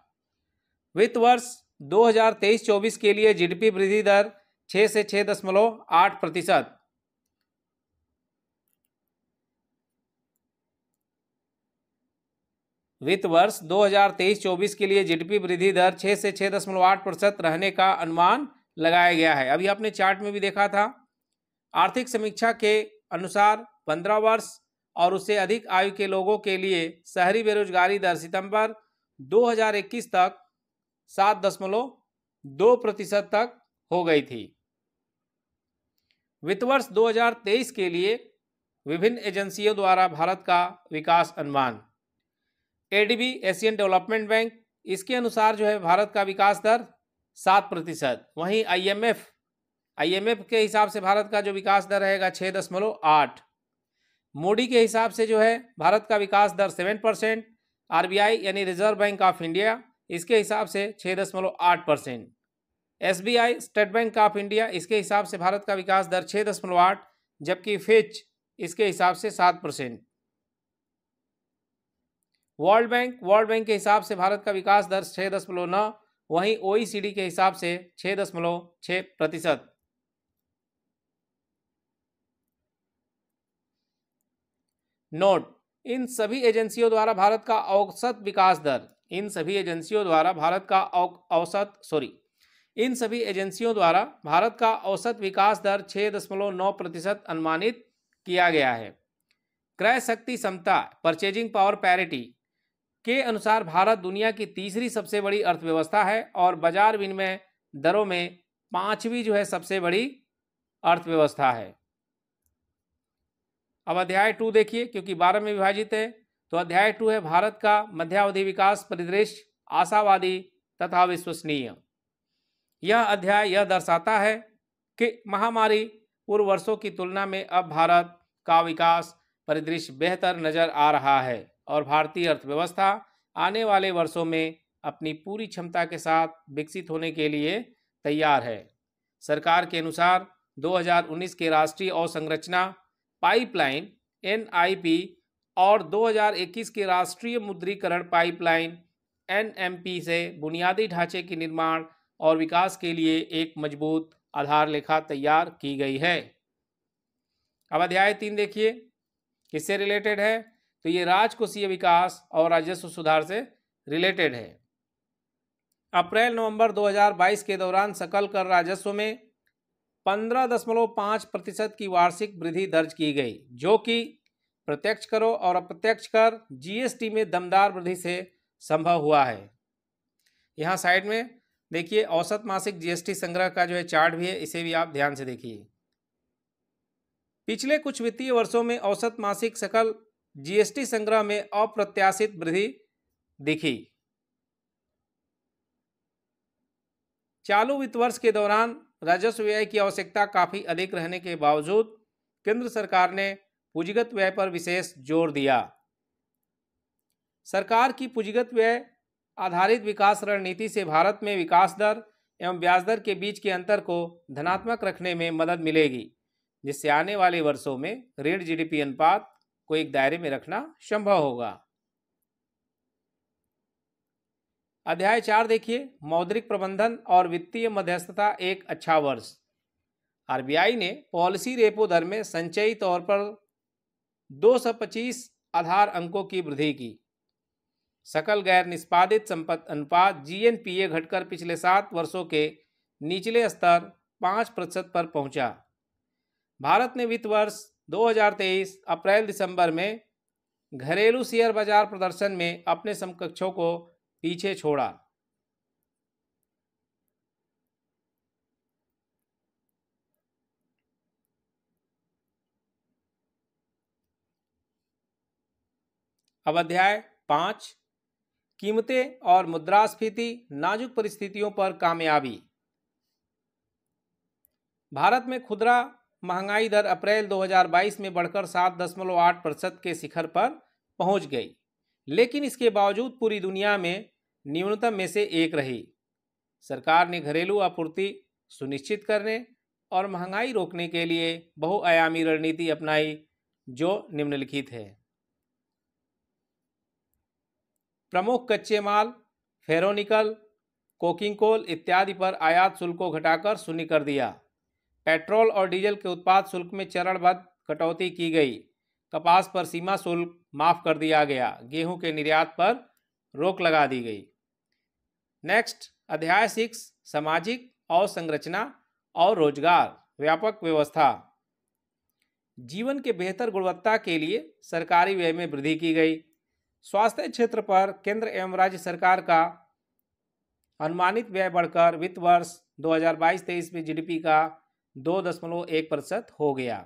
वित्त वर्ष 2023-24 के लिए जीडीपी वृद्धि दर 6 से 6.8%। वित्त वर्ष 2023-24 के लिए जीडीपी वृद्धि दर 6 से 6.8% रहने का अनुमान लगाया गया है। अभी आपने चार्ट में भी देखा था। आर्थिक समीक्षा के अनुसार 15 वर्ष और उससे अधिक आयु के लोगों के लिए शहरी बेरोजगारी दर सितंबर 2021 तक 7.2% तक हो गई थी। वित्त वर्ष 2023 के लिए विभिन्न एजेंसियों द्वारा भारत का विकास अनुमान। एडीबी एशियन डेवलपमेंट बैंक, इसके अनुसार जो है भारत का विकास दर 7%। वहीं आईएमएफ के हिसाब से भारत का जो विकास दर रहेगा 6.8। मोडी के हिसाब से जो है भारत का विकास दर 7%। आरबीआई यानी रिजर्व बैंक ऑफ इंडिया, इसके हिसाब से 6.8%। SBI state bank of India, इसके हिसाब से भारत का विकास दर 6.8, जबकि फिच इसके हिसाब से 7%। वर्ल्ड बैंक के हिसाब से भारत का विकास दर 6.9। वहीं ओईसीडी के हिसाब से 6.6%। नोट, इन सभी एजेंसियों द्वारा भारत का औसत विकास दर इन सभी एजेंसियों द्वारा भारत का औसत विकास दर 6.9% अनुमानित किया गया है। क्रय शक्ति क्षमता परचेजिंग पावर पैरिटी के अनुसार भारत दुनिया की तीसरी सबसे बड़ी अर्थव्यवस्था है और बाजार विनिमय दरों में 5वीं जो है सबसे बड़ी अर्थव्यवस्था है। अब अध्याय 2 देखिए, क्योंकि 12 में विभाजित है। तो अध्याय 2 है भारत का मध्यावधि विकास परिदृश्य, आशावादी तथा विश्वसनीय। यह अध्याय यह दर्शाता है कि महामारी पूर्व वर्षों की तुलना में अब भारत का विकास परिदृश्य बेहतर नजर आ रहा है और भारतीय अर्थव्यवस्था आने वाले वर्षों में अपनी पूरी क्षमता के साथ विकसित होने के लिए तैयार है। सरकार के अनुसार 2019 के राष्ट्रीय अवसंरचना पाइपलाइन एनआईपी और 2021 के राष्ट्रीय मुद्रीकरण पाइपलाइन एनएमपी से बुनियादी ढांचे के निर्माण और विकास के लिए एक मजबूत आधार रेखा तैयार की गई है। अब अध्याय 3 देखिए, किससे रिलेटेड है? तो ये राजकोषीय विकास और राजस्व सुधार से रिलेटेड है। अप्रैल-नवंबर 2022 के दौरान सकल कर राजस्व में 15.5% की वार्षिक वृद्धि दर्ज की गई, जो कि प्रत्यक्ष करों और अप्रत्यक्ष कर जीएसटी में दमदार वृद्धि से संभव हुआ है। यहाँ साइड में देखिए औसत मासिक जीएसटी संग्रह का जो है चार्ट भी है, इसे भी आप ध्यान से देखिए। पिछले कुछ वित्तीय वर्षों में औसत मासिक सकल जीएसटी संग्रह में अप्रत्याशित वृद्धि दिखी। चालू वित्त वर्ष के दौरान राजस्व व्यय की आवश्यकता काफी अधिक रहने के बावजूद केंद्र सरकार ने पूंजीगत व्यय पर विशेष जोर दिया। सरकार की पूंजीगत व्यय आधारित विकास रणनीति से भारत में विकास दर एवं ब्याज दर के बीच के अंतर को धनात्मक रखने में मदद मिलेगी, जिससे आने वाले वर्षों में ऋण जीडीपी अनुपात को एक दायरे में रखना संभव होगा। अध्याय 4 देखिए, मौद्रिक प्रबंधन और वित्तीय मध्यस्थता एक अच्छा वर्ष। आरबीआई ने पॉलिसी रेपो दर में संचयी तौर पर 225 आधार अंकों की वृद्धि की। सकल गैर निष्पादित संपत्ति अनुपात जीएनपीए घटकर पिछले 7 वर्षों के निचले स्तर 5% पर पहुंचा। भारत ने वित्त वर्ष 2023 अप्रैल दिसंबर में घरेलू शेयर बाजार प्रदर्शन में अपने समकक्षों को पीछे छोड़ा। अब अध्याय 5, कीमतें और मुद्रास्फीति नाजुक परिस्थितियों पर कामयाबी। भारत में खुदरा महंगाई दर अप्रैल 2022 में बढ़कर 7.8% के शिखर पर पहुंच गई, लेकिन इसके बावजूद पूरी दुनिया में न्यूनतम में से एक रही। सरकार ने घरेलू आपूर्ति सुनिश्चित करने और महंगाई रोकने के लिए बहुआयामी रणनीति अपनाई, जो निम्नलिखित है। प्रमुख कच्चे माल फेरोनिकल, कोकिंग कोल इत्यादि पर आयात शुल्क को घटाकर शून्य कर दिया। पेट्रोल और डीजल के उत्पाद शुल्क में चरणबद्ध कटौती की गई। कपास पर सीमा शुल्क माफ कर दिया गया। गेहूं के निर्यात पर रोक लगा दी गई। नेक्स्ट, अध्याय 6, सामाजिक अवसंरचना और रोजगार व्यापक व्यवस्था। जीवन के बेहतर गुणवत्ता के लिए सरकारी व्यय में वृद्धि की गई। स्वास्थ्य क्षेत्र पर केंद्र एवं राज्य सरकार का अनुमानित व्यय बढ़कर वित्त वर्ष 2022-23 में जीडीपी का 2.1% हो गया।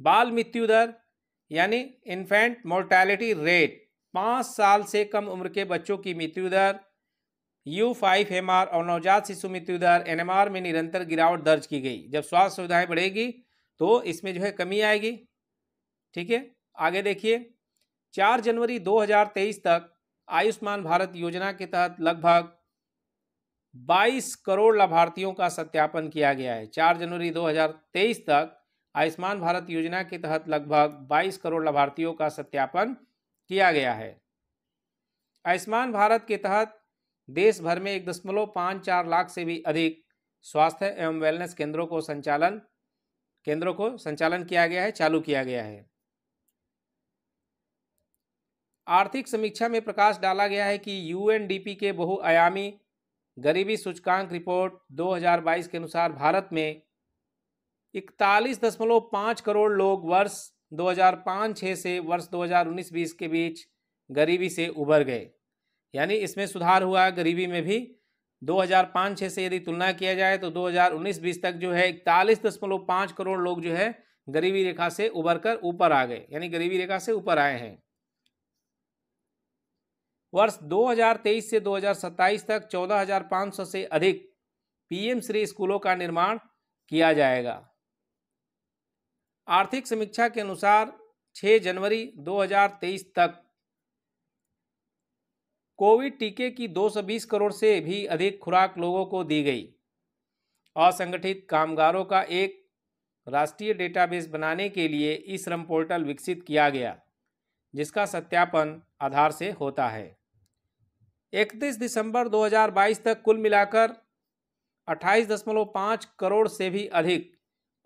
बाल मृत्यु दर यानी इन्फेंट मोर्टेलिटी रेट, 5 साल से कम उम्र के बच्चों की मृत्यु दर U5MR और नवजात शिशु मृत्यु दर NMR में निरंतर गिरावट दर्ज की गई। जब स्वास्थ्य सुविधाएं बढ़ेगी तो इसमें जो है कमी आएगी। ठीक है, आगे देखिए। 4 जनवरी 2023 तक आयुष्मान भारत योजना के तहत लगभग 22 करोड़ लाभार्थियों का सत्यापन किया गया है। 4 जनवरी 2023 तक आयुष्मान भारत योजना के तहत लगभग 22 करोड़ लाभार्थियों का सत्यापन किया गया है। आयुष्मान भारत के तहत देश भर में 1.54 लाख से भी अधिक स्वास्थ्य एवं वेलनेस केंद्रों को संचालन किया गया है, चालू किया गया है। आर्थिक समीक्षा में प्रकाश डाला गया है कि यूएनडीपी के बहुआयामी गरीबी सूचकांक रिपोर्ट 2022 के अनुसार भारत में 41.5 करोड़ लोग वर्ष 2005-06 से वर्ष 2019-20 के बीच गरीबी से उबर गए। यानी इसमें सुधार हुआ गरीबी में भी। 2005-06 से यदि तुलना किया जाए तो 2019-20 तक जो है 41.5 करोड़ लोग जो है गरीबी रेखा से उबर कर ऊपर आ गए, यानी गरीबी रेखा से ऊपर आए हैं। वर्ष 2023 से 2027 तक 14,500 से अधिक पीएम श्री स्कूलों का निर्माण किया जाएगा। आर्थिक समीक्षा के अनुसार 6 जनवरी 2023 तक कोविड टीके की 220 करोड़ से भी अधिक खुराक लोगों को दी गई। असंगठित कामगारों का एक राष्ट्रीय डेटाबेस बनाने के लिए ई श्रम पोर्टल विकसित किया गया, जिसका सत्यापन आधार से होता है। 31 दिसंबर 2022 तक कुल मिलाकर 28.5 करोड़ से भी अधिक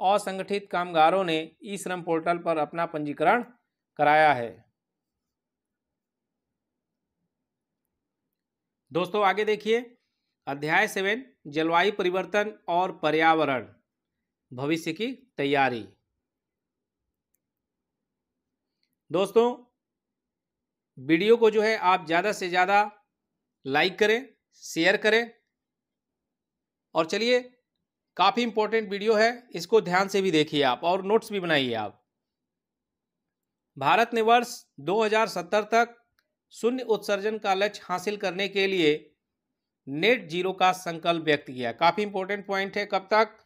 असंगठित कामगारों ने ई श्रम पोर्टल पर अपना पंजीकरण कराया है। दोस्तों आगे देखिए, अध्याय 7, जलवायु परिवर्तन और पर्यावरण भविष्य की तैयारी। दोस्तों वीडियो को जो है आप ज़्यादा से ज़्यादा लाइक करें, शेयर करें, और चलिए काफ़ी इंपॉर्टेंट वीडियो है, इसको ध्यान से भी देखिए आप और नोट्स भी बनाइए आप। भारत ने वर्ष 2070 तक शून्य उत्सर्जन का लक्ष्य हासिल करने के लिए नेट जीरो का संकल्प व्यक्त किया। काफ़ी इंपॉर्टेंट पॉइंट है। कब तक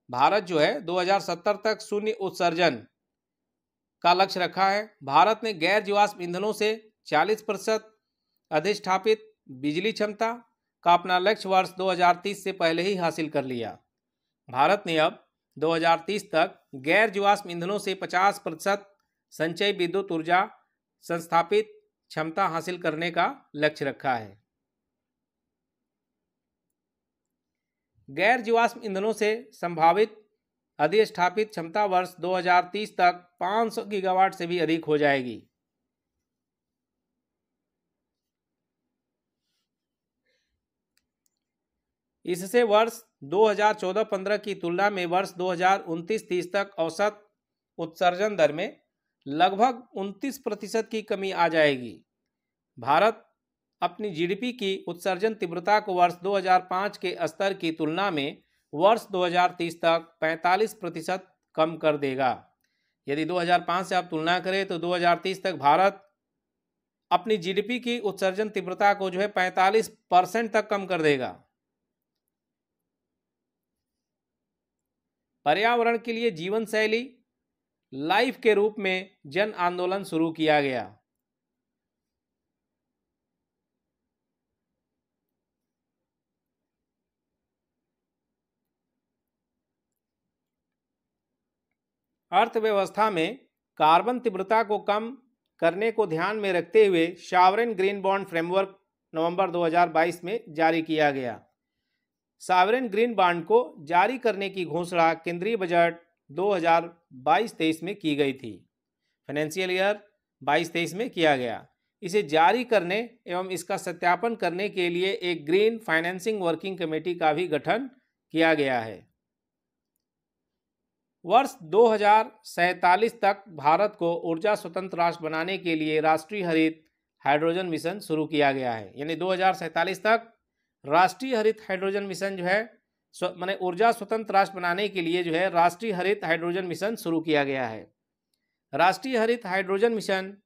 भारत जो है 2070 तक शून्य उत्सर्जन का लक्ष्य रखा है। भारत ने गैर जीवाश्म ईंधनों से 40% अधिष्ठापित बिजली क्षमता का अपना लक्ष्य वर्ष 2030 से पहले ही हासिल कर लिया। भारत ने अब 2030 तक गैर जीवाश्म ईंधनों से 50% संचयी विद्युत ऊर्जा संस्थापित क्षमता हासिल करने का लक्ष्य रखा है। गैर जीवाश्म ईंधनों से संभावित अधिष्ठापित क्षमता वर्ष 2030 तक 500 गीगावाट से भी अधिक हो जाएगी। इससे वर्ष 2014-15 की तुलना में वर्ष 2029-30 तक औसत उत्सर्जन दर में लगभग 29% की कमी आ जाएगी। भारत अपनी जीडीपी की उत्सर्जन तीव्रता को वर्ष 2005 के स्तर की तुलना में वर्ष 2030 तक 45% कम कर देगा। यदि 2005 से आप तुलना करें तो 2030 तक भारत अपनी जीडीपी की उत्सर्जन तीव्रता को जो है 45% तक कम कर देगा। पर्यावरण के लिए जीवन शैली लाइफ के रूप में जन आंदोलन शुरू किया गया। अर्थव्यवस्था में कार्बन तीव्रता को कम करने को ध्यान में रखते हुए सॉवरेन ग्रीन बॉन्ड फ्रेमवर्क नवंबर 2022 में जारी किया गया। सॉवरेन ग्रीन बॉन्ड को जारी करने की घोषणा केंद्रीय बजट 2022-23 में की गई थी। फाइनेंशियल ईयर 22-23 में किया गया। इसे जारी करने एवं इसका सत्यापन करने के लिए एक ग्रीन फाइनेंसिंग वर्किंग कमेटी का भी गठन किया गया है। वर्ष 2047 तक भारत को ऊर्जा स्वतंत्र राष्ट्र बनाने के लिए राष्ट्रीय हरित हाइड्रोजन मिशन शुरू किया गया है। यानी 2047 तक राष्ट्रीय हरित हाइड्रोजन मिशन जो है माने ऊर्जा स्वतंत्र राष्ट्र बनाने के लिए जो है राष्ट्रीय हरित हाइड्रोजन मिशन शुरू किया गया है। राष्ट्रीय हरित हाइड्रोजन मिशन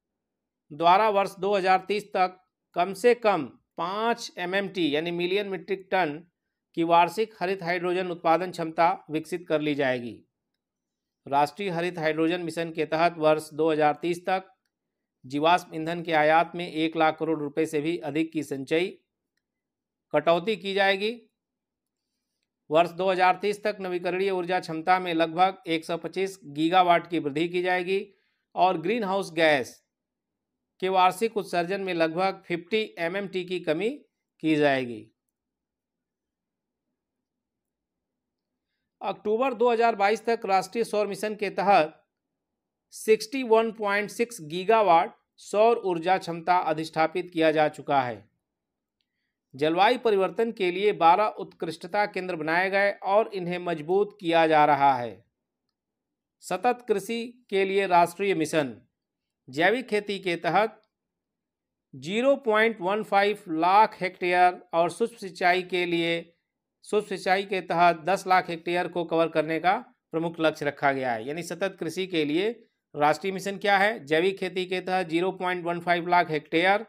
द्वारा वर्ष 2030 तक कम से कम 5 MMT यानी मिलियन मीट्रिक टन की वार्षिक हरित हाइड्रोजन उत्पादन क्षमता विकसित कर ली जाएगी। राष्ट्रीय हरित हाइड्रोजन मिशन के तहत वर्ष 2030 तक जीवाश्म ईंधन के आयात में 1 लाख करोड़ रुपए से भी अधिक की संचयी कटौती की जाएगी। वर्ष 2030 तक नवीकरणीय ऊर्जा क्षमता में लगभग 125 गीगावाट की वृद्धि की जाएगी और ग्रीन हाउस गैस के वार्षिक उत्सर्जन में लगभग 50 MMT की कमी की जाएगी। अक्टूबर 2022 तक राष्ट्रीय सौर मिशन के तहत 61.6 गीगावाट सौर ऊर्जा क्षमता अधिष्ठापित किया जा चुका है। जलवायु परिवर्तन के लिए 12 उत्कृष्टता केंद्र बनाए गए और इन्हें मजबूत किया जा रहा है। सतत कृषि के लिए राष्ट्रीय मिशन जैविक खेती के तहत 0.15 लाख हेक्टेयर और सूक्ष्म सिंचाई के तहत 10 लाख हेक्टेयर को कवर करने का प्रमुख लक्ष्य रखा गया है। यानी सतत कृषि के लिए राष्ट्रीय मिशन क्या है? जैविक खेती के तहत 0.15 लाख हेक्टेयर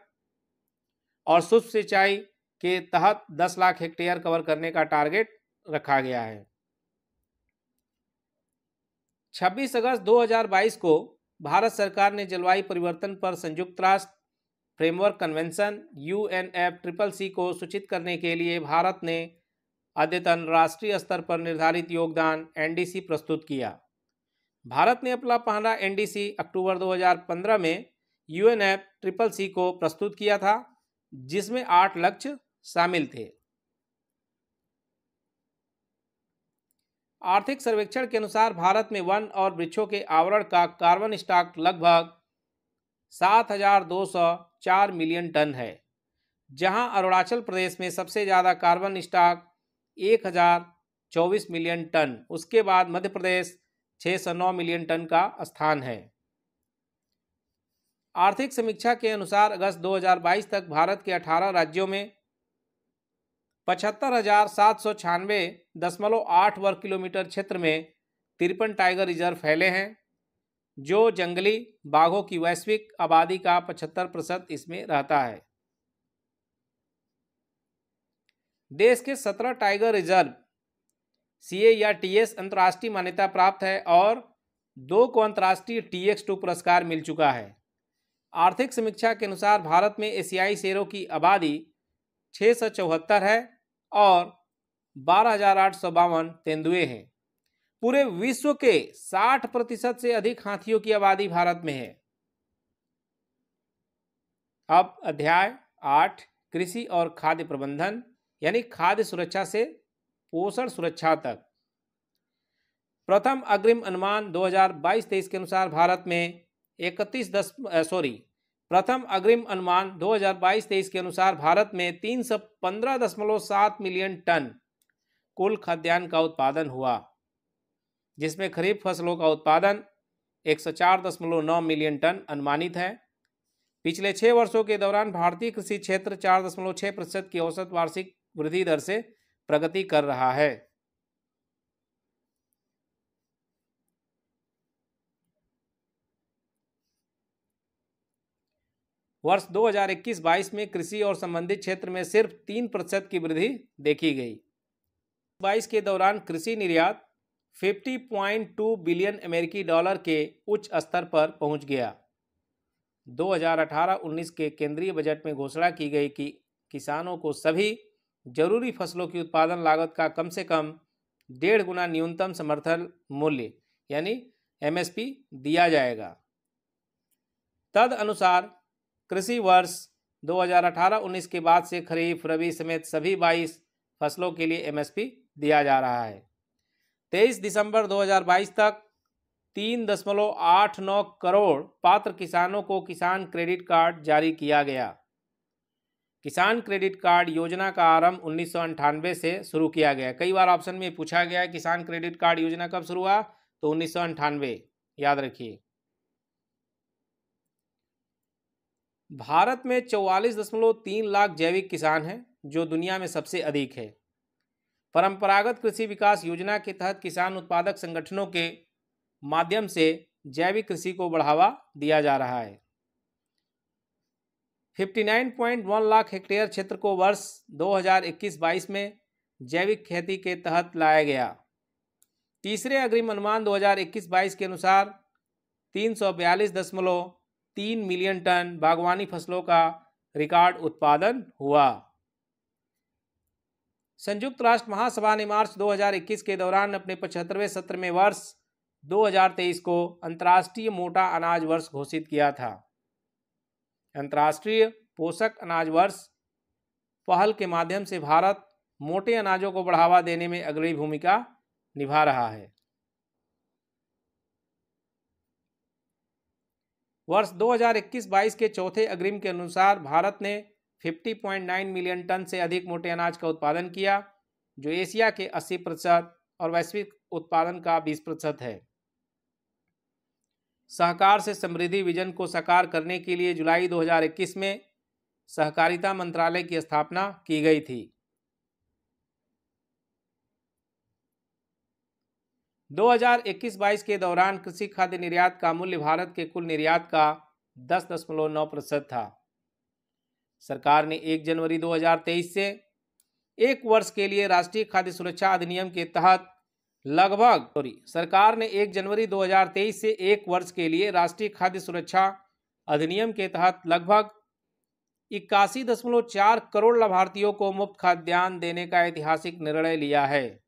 और सूक्ष्म सिंचाई के तहत 10 लाख हेक्टेयर कवर करने का टारगेट रखा गया है। 26 अगस्त 2022 को भारत सरकार ने जलवायु परिवर्तन पर संयुक्त राष्ट्र फ्रेमवर्क कन्वेंशन UNFCCC को सूचित करने के लिए भारत ने अद्यतन राष्ट्रीय स्तर पर निर्धारित योगदान NDC प्रस्तुत किया। भारत ने अपना पहला NDC अक्टूबर 2015 में UNFCCC को प्रस्तुत किया था, जिसमें 8 लक्ष्य शामिल थे। आर्थिक सर्वेक्षण के अनुसार भारत में वन और वृक्षों के आवरण का कार्बन स्टॉक लगभग 7,204 मिलियन टन है, जहां अरुणाचल प्रदेश में सबसे ज़्यादा कार्बन स्टॉक 1,024 मिलियन टन, उसके बाद मध्य प्रदेश 609 मिलियन टन का स्थान है। आर्थिक समीक्षा के अनुसार अगस्त 2022 तक भारत के 18 राज्यों में 75,796.8 वर्ग किलोमीटर क्षेत्र में 53 टाइगर रिजर्व फैले हैं, जो जंगली बाघों की वैश्विक आबादी का 75% इसमें रहता है। देश के 17 टाइगर रिजर्व CA या TS अंतर्राष्ट्रीय मान्यता प्राप्त है और 2 को अंतर्राष्ट्रीय TX2 पुरस्कार मिल चुका है। आर्थिक समीक्षा के अनुसार भारत में एशियाई शेरों की आबादी 674 है और 12,852 तेंदुए हैं। पूरे विश्व के 60% से अधिक हाथियों की आबादी भारत में है। अब अध्याय 8 कृषि और खाद्य प्रबंधन यानी खाद्य सुरक्षा से पोषण सुरक्षा तक। प्रथम अग्रिम अनुमान 2022-23 के अनुसार भारत में प्रथम अग्रिम अनुमान 2022-23 के अनुसार भारत में 315.7 मिलियन टन कुल खाद्यान्न का उत्पादन हुआ, जिसमें खरीफ फसलों का उत्पादन 104.9 मिलियन टन अनुमानित है। पिछले 6 वर्षों के दौरान भारतीय कृषि क्षेत्र 4.6% की औसत वार्षिक वृद्धि दर से प्रगति कर रहा है। वर्ष 2021-22 में कृषि और संबंधित क्षेत्र में सिर्फ 3% की वृद्धि देखी गई। 22 के दौरान कृषि निर्यात 50.2 बिलियन अमेरिकी डॉलर के उच्च स्तर पर पहुंच गया। 2018-19 के केंद्रीय बजट में घोषणा की गई कि किसानों को सभी जरूरी फसलों की उत्पादन लागत का कम से कम 1.5 गुना न्यूनतम समर्थन मूल्य यानी एमएसपी दिया जाएगा। तदनुसार कृषि वर्ष 2018-19 के बाद से खरीफ, रबी समेत सभी 22 फसलों के लिए एमएसपी दिया जा रहा है। 23 दिसंबर 2022 तक 3.89 करोड़ पात्र किसानों को किसान क्रेडिट कार्ड जारी किया गया। किसान क्रेडिट कार्ड योजना का आरंभ 1998 से शुरू किया गया। कई बार ऑप्शन में पूछा गया है किसान क्रेडिट कार्ड योजना कब शुरू हुआ, तो 1998 याद रखिए। भारत में 44.3 लाख जैविक किसान हैं, जो दुनिया में सबसे अधिक है। परंपरागत कृषि विकास योजना के तहत किसान उत्पादक संगठनों के माध्यम से जैविक कृषि को बढ़ावा दिया जा रहा है। 59.1 लाख हेक्टेयर क्षेत्र को वर्ष 2021-22 में जैविक खेती के तहत लाया गया। तीसरे अग्रिम अनुमान 2021-22 के अनुसार 342.3 मिलियन टन बागवानी फसलों का रिकॉर्ड उत्पादन हुआ। संयुक्त राष्ट्र महासभा ने मार्च 2021 के दौरान अपने 75वें सत्र में वर्ष 2023 को अंतर्राष्ट्रीय मोटा अनाज वर्ष घोषित किया था। अंतर्राष्ट्रीय पोषक अनाज वर्ष पहल के माध्यम से भारत मोटे अनाजों को बढ़ावा देने में अग्रणी भूमिका निभा रहा है। वर्ष 2021-22 के चौथे अग्रिम के अनुसार भारत ने 50.9 मिलियन टन से अधिक मोटे अनाज का उत्पादन किया, जो एशिया के 80% और वैश्विक उत्पादन का 20% है। सहकार से समृद्धि विजन को साकार करने के लिए जुलाई 2021 में सहकारिता मंत्रालय की स्थापना की गई थी। 2021-22 के दौरान कृषि खाद्य निर्यात का मूल्य भारत के कुल निर्यात का 10.9% था। सरकार ने 1 जनवरी 2023 से एक वर्ष के लिए राष्ट्रीय खाद्य सुरक्षा अधिनियम के तहत सरकार ने 1 जनवरी 2023 से एक वर्ष के लिए राष्ट्रीय खाद्य सुरक्षा अधिनियम के तहत लगभग 81.4 करोड़ लाभार्थियों को मुफ्त खाद्यान्न देने का ऐतिहासिक निर्णय लिया है।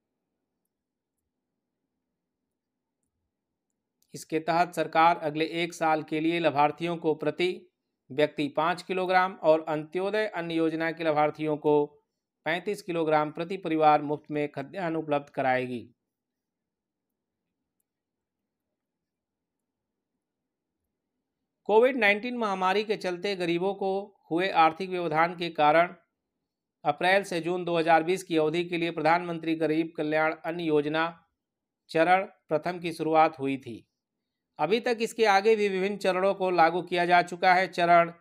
इसके तहत सरकार अगले एक साल के लिए लाभार्थियों को प्रति व्यक्ति 5 किलोग्राम और अंत्योदय अन्न योजना के लाभार्थियों को 35 किलोग्राम प्रति परिवार मुफ्त में खाद्यान्न उपलब्ध कराएगी। कोविड-19 महामारी के चलते गरीबों को हुए आर्थिक व्यवधान के कारण अप्रैल से जून 2020 की अवधि के लिए प्रधानमंत्री गरीब कल्याण अन्न योजना चरण प्रथम की शुरुआत हुई थी। अभी तक इसके आगे भी विभिन्न चरणों को लागू किया जा चुका है। चरण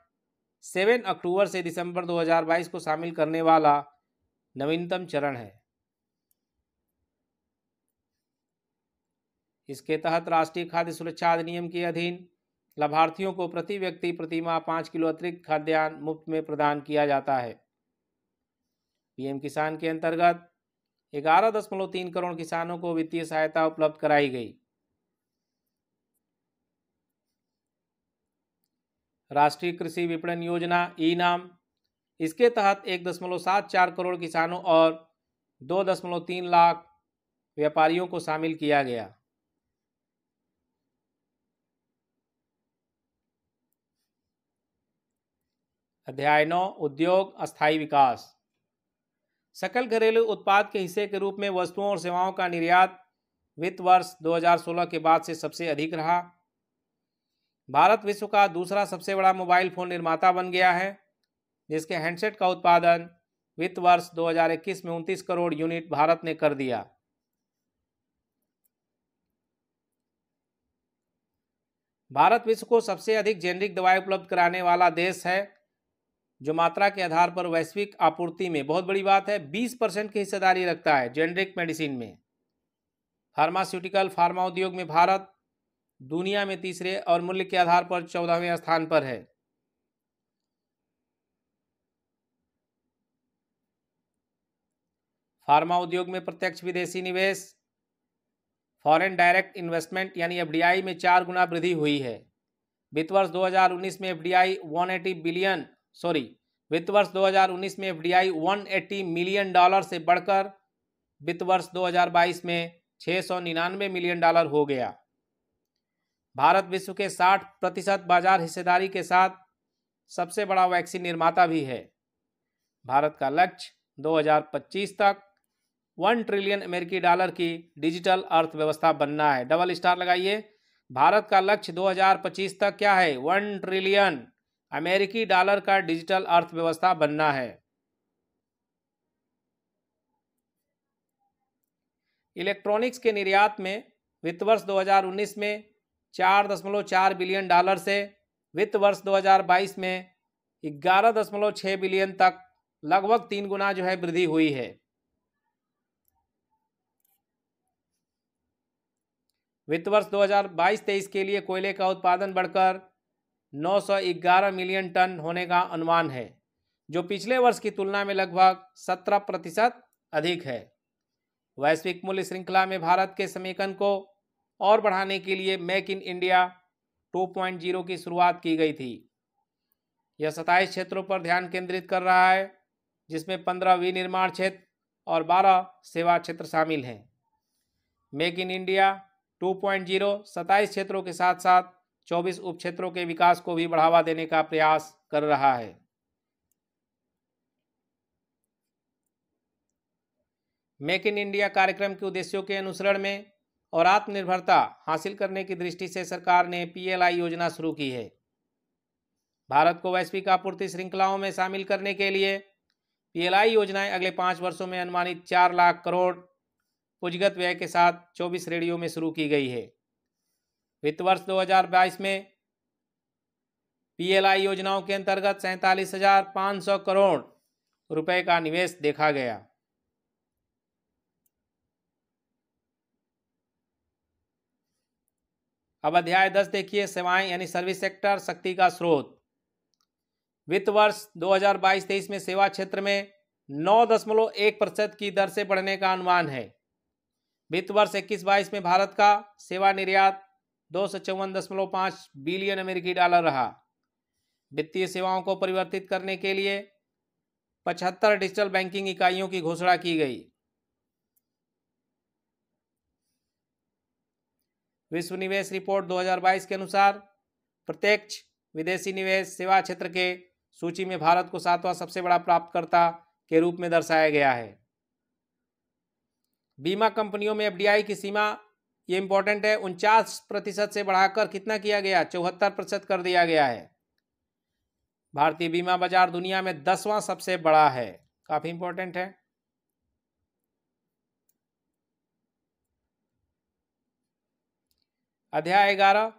7 अक्टूबर से दिसंबर 2022 को शामिल करने वाला नवीनतम चरण है। इसके तहत राष्ट्रीय खाद्य सुरक्षा अधिनियम के अधीन लाभार्थियों को प्रति व्यक्ति प्रतिमाह 5 किलो अतिरिक्त खाद्यान्न मुफ्त में प्रदान किया जाता है। पीएम किसान के अंतर्गत 11.3 करोड़ किसानों को वित्तीय सहायता उपलब्ध कराई गई। राष्ट्रीय कृषि विपणन योजना ई-नाम, इसके तहत 1.74 करोड़ किसानों और 2.3 लाख व्यापारियों को शामिल किया गया। अध्याय 9 उद्योग अस्थायी विकास। सकल घरेलू उत्पाद के हिस्से के रूप में वस्तुओं और सेवाओं का निर्यात वित्त वर्ष 2016 के बाद से सबसे अधिक रहा। भारत विश्व का दूसरा सबसे बड़ा मोबाइल फोन निर्माता बन गया है, जिसके हैंडसेट का उत्पादन वित्त वर्ष 2021 में 29 करोड़ यूनिट भारत ने कर दिया। भारत विश्व को सबसे अधिक जेनरिक दवाएं उपलब्ध कराने वाला देश है, जो मात्रा के आधार पर वैश्विक आपूर्ति में, बहुत बड़ी बात है, 20% की हिस्सेदारी रखता है जेनरिक मेडिसिन में। फार्मास्यूटिकल फार्मा उद्योग में भारत दुनिया में तीसरे और मूल्य के आधार पर 14वें स्थान पर है। फार्मा उद्योग में प्रत्यक्ष विदेशी निवेश, फॉरेन डायरेक्ट इन्वेस्टमेंट यानी एफडीआई में 4 गुना वृद्धि हुई है। वित्त वर्ष 2019 में एफडीआई 180 मिलियन डॉलर से बढ़कर वित्त वर्ष 2022 में 699 मिलियन डॉलर हो गया। भारत विश्व के 60% बाजार हिस्सेदारी के साथ सबसे बड़ा वैक्सीन निर्माता भी है। भारत का लक्ष्य 2025 तक 1 ट्रिलियन अमेरिकी डॉलर की डिजिटल अर्थव्यवस्था बनना है। डबल स्टार लगाइए। भारत का लक्ष्य 2025 तक क्या है? 1 ट्रिलियन अमेरिकी डॉलर का डिजिटल अर्थव्यवस्था बनना है। इलेक्ट्रॉनिक्स के निर्यात में वित्त वर्ष 2019 में 4.4 बिलियन डॉलर से वित्त वर्ष 2022 में 11.6 बिलियन तक लगभग 3 गुना जो है वृद्धि हुई है। वित्त वर्ष 2022-23 के लिए कोयले का उत्पादन बढ़कर 911 मिलियन टन होने का अनुमान है, जो पिछले वर्ष की तुलना में लगभग 17% अधिक है। वैश्विक मूल्य श्रृंखला में भारत के समेकन को और बढ़ाने के लिए मेक इन इंडिया 2.0 की शुरुआत की गई थी। यह 27 क्षेत्रों पर ध्यान केंद्रित कर रहा है, जिसमें 15 विनिर्माण क्षेत्र और 12 सेवा क्षेत्र शामिल हैं। मेक इन इंडिया 2.0 27 क्षेत्रों के साथ साथ 24 उप क्षेत्रों के विकास को भी बढ़ावा देने का प्रयास कर रहा है। मेक इन इंडिया कार्यक्रम के उद्देश्यों के अनुसरण में और आत्मनिर्भरता हासिल करने की दृष्टि से सरकार ने पीएलआई योजना शुरू की है। भारत को वैश्विक आपूर्ति श्रृंखलाओं में शामिल करने के लिए पीएलआई योजनाएं अगले 5 वर्षों में अनुमानित 4 लाख करोड़ पूंजीगत व्यय के साथ 24 श्रेणियों में शुरू की गई है। वित्त वर्ष 2022 में पीएलआई योजनाओं के अंतर्गत 47,500 करोड़ रुपए का निवेश देखा गया। अब अध्याय 10 देखिए, सेवाएं यानी सर्विस सेक्टर, शक्ति का स्रोत। वित्त वर्ष 2022-23 में सेवा क्षेत्र में 9.1% की दर से बढ़ने का अनुमान है। वित्त वर्ष 21-22 में भारत का सेवा निर्यात 254.5 बिलियन अमेरिकी डॉलर रहा। वित्तीय सेवाओं को परिवर्तित करने के लिए 75 डिजिटल बैंकिंग इकाइयों की घोषणा की गई। विश्व निवेश रिपोर्ट 2022 के अनुसार प्रत्यक्ष विदेशी निवेश सेवा क्षेत्र के सूची में भारत को 7वां सबसे बड़ा प्राप्तकर्ता के रूप में दर्शाया गया है। बीमा कंपनियों में एफडीआई की सीमा, ये इंपॉर्टेंट है, 49% से बढ़ाकर कितना किया गया? 74% कर दिया गया है। भारतीय बीमा बाजार दुनिया में 10वां सबसे बड़ा है, काफी इंपॉर्टेंट है। अध्याय 11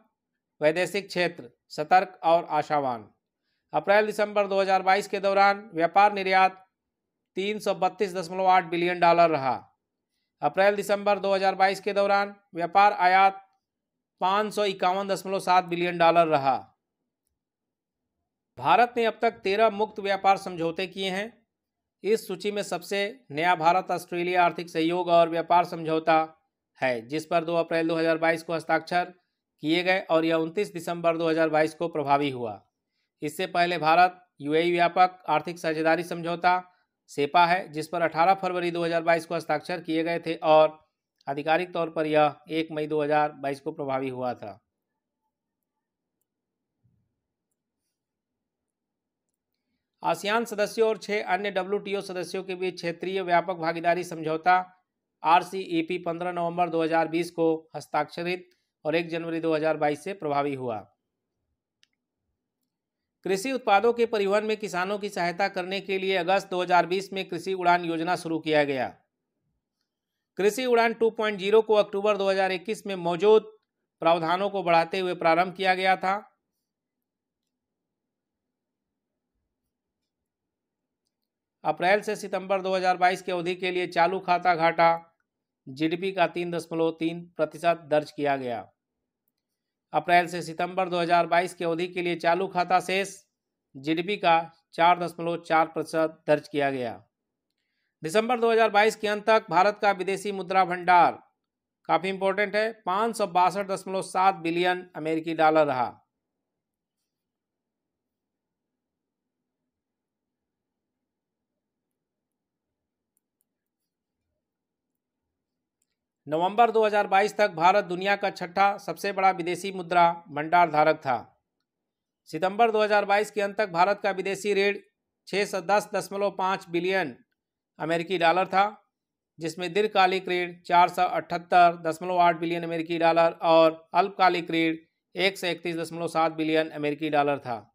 वैदेशिक क्षेत्र, सतर्क और आशावान। अप्रैल दिसंबर 2022 के दौरान व्यापार निर्यात 332.8 बिलियन डॉलर रहा। अप्रैल दिसंबर 2022 के दौरान व्यापार आयात 551.7 बिलियन डॉलर रहा। भारत ने अब तक 13 मुक्त व्यापार समझौते किए हैं। इस सूची में सबसे नया भारत ऑस्ट्रेलिया आर्थिक सहयोग और व्यापार समझौता है, जिस पर 2 अप्रैल 2022 को हस्ताक्षर किए गए और यह 29 दिसंबर 2022 को प्रभावी हुआ। इससे पहले भारत यूएई व्यापक आर्थिक साझेदारी समझौता सेपा है, जिस पर 18 फरवरी 2022 को हस्ताक्षर किए गए थे और आधिकारिक तौर पर यह 1 मई 2022 को प्रभावी हुआ था। आसियान सदस्यों और 6 अन्य डब्ल्यूटीओ सदस्यों के बीच क्षेत्रीय व्यापक भागीदारी समझौता आरसीईपी 15 नवंबर 2020 को हस्ताक्षरित और 1 जनवरी 2022 से प्रभावी हुआ। कृषि उत्पादों के परिवहन में किसानों की सहायता करने के लिए अगस्त 2020 में कृषि उड़ान योजना शुरू किया गया। कृषि उड़ान 2.0 को अक्टूबर 2021 में मौजूद प्रावधानों को बढ़ाते हुए प्रारंभ किया गया था। अप्रैल से सितंबर 2022 की अवधि के लिए चालू खाता घाटा जीडीपी का 3.3% दर्ज किया गया। अप्रैल से सितंबर 2022 की अवधि के लिए चालू खाता शेष जीडीपी का 4.4% दर्ज किया गया। दिसंबर 2022 के अंत तक भारत का विदेशी मुद्रा भंडार काफी इंपॉर्टेंट है, 562.7 बिलियन अमेरिकी डॉलर रहा। नवंबर 2022 तक भारत दुनिया का छठा सबसे बड़ा विदेशी मुद्रा भंडार धारक था। सितंबर 2022 के अंत तक भारत का विदेशी ऋण 610.5 बिलियन अमेरिकी डॉलर था, जिसमें दीर्घकालिक ऋण 478.8 बिलियन अमेरिकी डॉलर और अल्पकालिक ऋण 131.7 बिलियन अमेरिकी डॉलर था।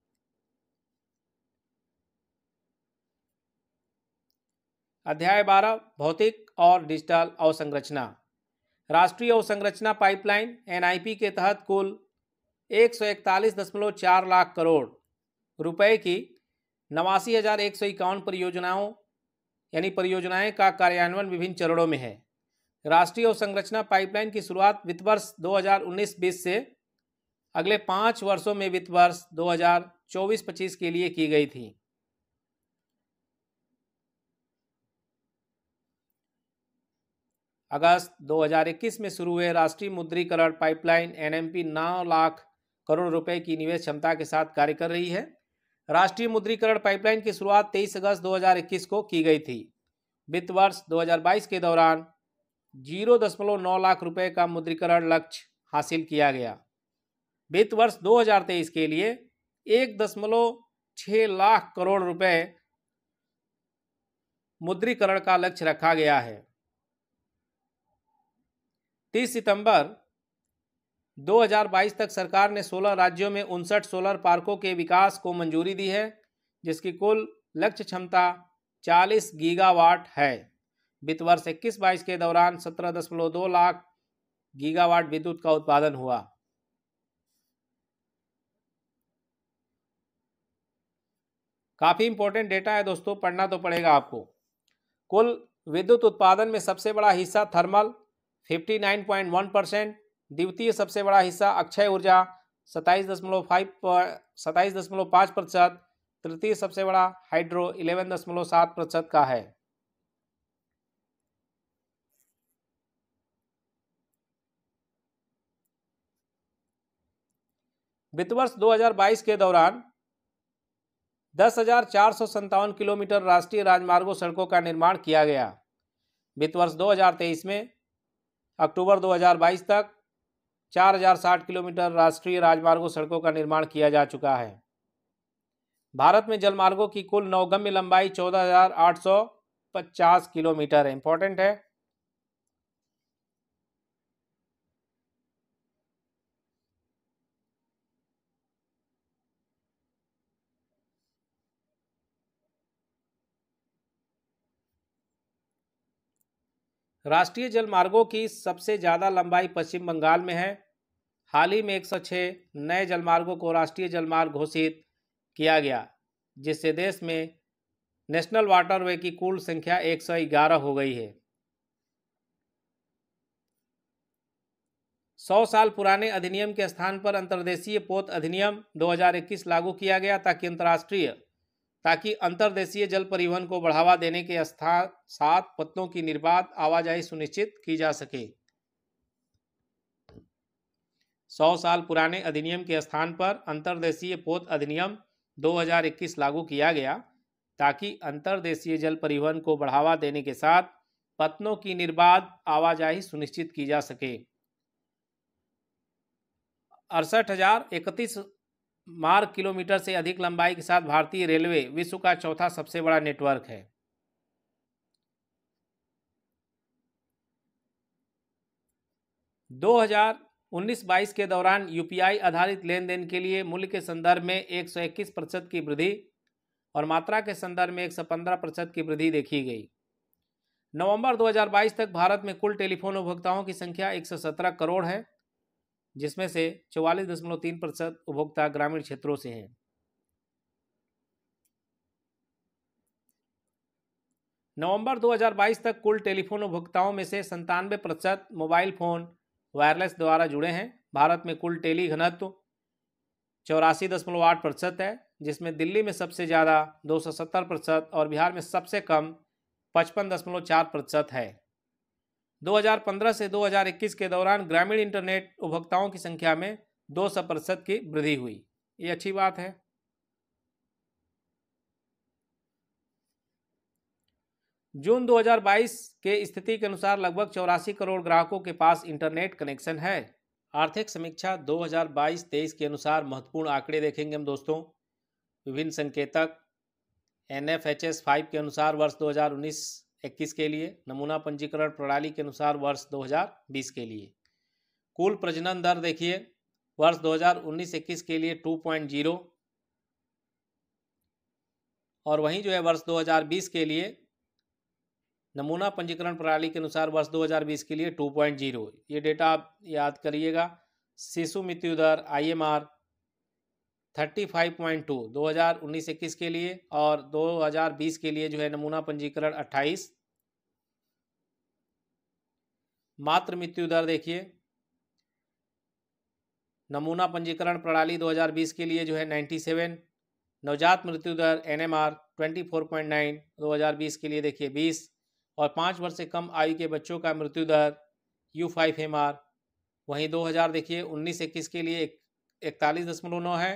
अध्याय 12 भौतिक और डिजिटल अवसंरचना। राष्ट्रीय अवसंरचना पाइपलाइन एनआईपी के तहत कुल 141.4 लाख करोड़ रुपए की 89,151 परियोजनाएं का कार्यान्वयन विभिन्न चरणों में है। राष्ट्रीय अवसंरचना पाइपलाइन की शुरुआत वित्त वर्ष 2019-20 से अगले 5 वर्षों में वित्त वर्ष 2024-25 के लिए की गई थी। अगस्त 2021 में शुरू हुए राष्ट्रीय मुद्रीकरण पाइपलाइन एनएमपी 9 लाख करोड़ रुपए की निवेश क्षमता के साथ कार्य कर रही है। राष्ट्रीय मुद्रीकरण पाइपलाइन की शुरुआत 23 अगस्त 2021 को की गई थी। वित्त वर्ष 2022 के दौरान 0.9 लाख रुपए का मुद्रीकरण लक्ष्य हासिल किया गया। वित्त वर्ष 2023 के लिए 1.6 लाख करोड़ रुपए मुद्रीकरण का लक्ष्य रखा गया है। 30 सितंबर 2022 तक सरकार ने 16 राज्यों में 59 सोलर पार्कों के विकास को मंजूरी दी है, जिसकी कुल लक्ष्य क्षमता 40 गीगावाट है। वित्त वर्ष 21-22 के दौरान 17.2 लाख गीगावाट विद्युत का उत्पादन हुआ। काफी इंपॉर्टेंट डेटा है दोस्तों, पढ़ना तो पड़ेगा आपको। कुल विद्युत उत्पादन में सबसे बड़ा हिस्सा थर्मल 59.1%, द्वितीय सबसे बड़ा हिस्सा अक्षय ऊर्जा 27.5%, तृतीय सबसे बड़ा हाइड्रो 11.7% का है। वित्त वर्ष 2022 के दौरान 10,457 किलोमीटर राष्ट्रीय राजमार्गों सड़कों का निर्माण किया गया। वित्त वर्ष 2023 में अक्टूबर 2022 तक 4,060 किलोमीटर राष्ट्रीय राजमार्गों सड़कों का निर्माण किया जा चुका है। भारत में जलमार्गों की कुल नौगम्य लंबाई 14,850 किलोमीटर है। इंपॉर्टेंट है। राष्ट्रीय जलमार्गों की सबसे ज़्यादा लंबाई पश्चिम बंगाल में है। हाल ही में 106 नए जलमार्गों को राष्ट्रीय जलमार्ग घोषित किया गया, जिससे देश में नेशनल वाटरवे की कुल संख्या 111 हो गई है। 100 साल पुराने अधिनियम के स्थान पर अंतर्देशीय पोत अधिनियम 2021 लागू किया गया ताकि अंतर्देशीय जल परिवहन को बढ़ावा देने के साथ पत्तों की निर्बाध आवाजाही सुनिश्चित की जा सके। 100 साल पुराने अधिनियम के स्थान पर अंतर्देशीय पोत अधिनियम 2021 लागू किया गया ताकि अंतर्देशीय जल परिवहन को बढ़ावा देने के साथ पत्तों की निर्बाध आवाजाही सुनिश्चित की जा सके। 68,031 मार्ग किलोमीटर से अधिक लंबाई के साथ भारतीय रेलवे विश्व का चौथा सबसे बड़ा नेटवर्क है। दो हजार 19-22 के दौरान यूपीआई आधारित लेन देन के लिए मूल्य के संदर्भ में 121% की वृद्धि और मात्रा के संदर्भ में 115% की वृद्धि देखी गई। नवंबर 2022 तक भारत में कुल टेलीफोन उपभोक्ताओं की संख्या 117 करोड़ है, जिसमें से 44.3% उपभोक्ता ग्रामीण क्षेत्रों से हैं। नवंबर 2022 तक कुल टेलीफोन उपभोक्ताओं में से 97% मोबाइल फोन वायरलेस द्वारा जुड़े हैं। भारत में कुल टेली घनत्व 84.8% है, जिसमें दिल्ली में सबसे ज़्यादा 270% और बिहार में सबसे कम 55.4% है। 2015 से 2021 के दौरान ग्रामीण इंटरनेट उपभोक्ताओं की संख्या में 200% की वृद्धि हुई। ये अच्छी बात है। जून 2022 के स्थिति के अनुसार लगभग 84 करोड़ ग्राहकों के पास इंटरनेट कनेक्शन है। आर्थिक समीक्षा 2022-23 के अनुसार महत्वपूर्ण आंकड़े देखेंगे हम दोस्तों। विभिन्न संकेतक NFHS 5 के अनुसार वर्ष 2019-21 के लिए, नमूना पंजीकरण प्रणाली के अनुसार वर्ष 2020 के लिए। कुल प्रजनन दर देखिए, वर्ष 2019-21 के लिए 2.0 और वहीं जो है वर्ष 2020 के लिए नमूना पंजीकरण प्रणाली के अनुसार वर्ष 2020 के लिए 2.0। ये डेटा आप याद करिएगा। शिशु मृत्यु दर IMR 35.2 2019-21 के लिए और 2020 के लिए जो है नमूना पंजीकरण 28। मातृ मृत्यु दर देखिए, नमूना पंजीकरण प्रणाली 2020 के लिए जो है 97। नवजात मृत्यु दर NMR 24.9 2020 के लिए देखिए 20 और 5 वर्ष से कम आयु के बच्चों का मृत्यु दर U5MR वहीं 2000 देखिए 19-21 के लिए 41.9 है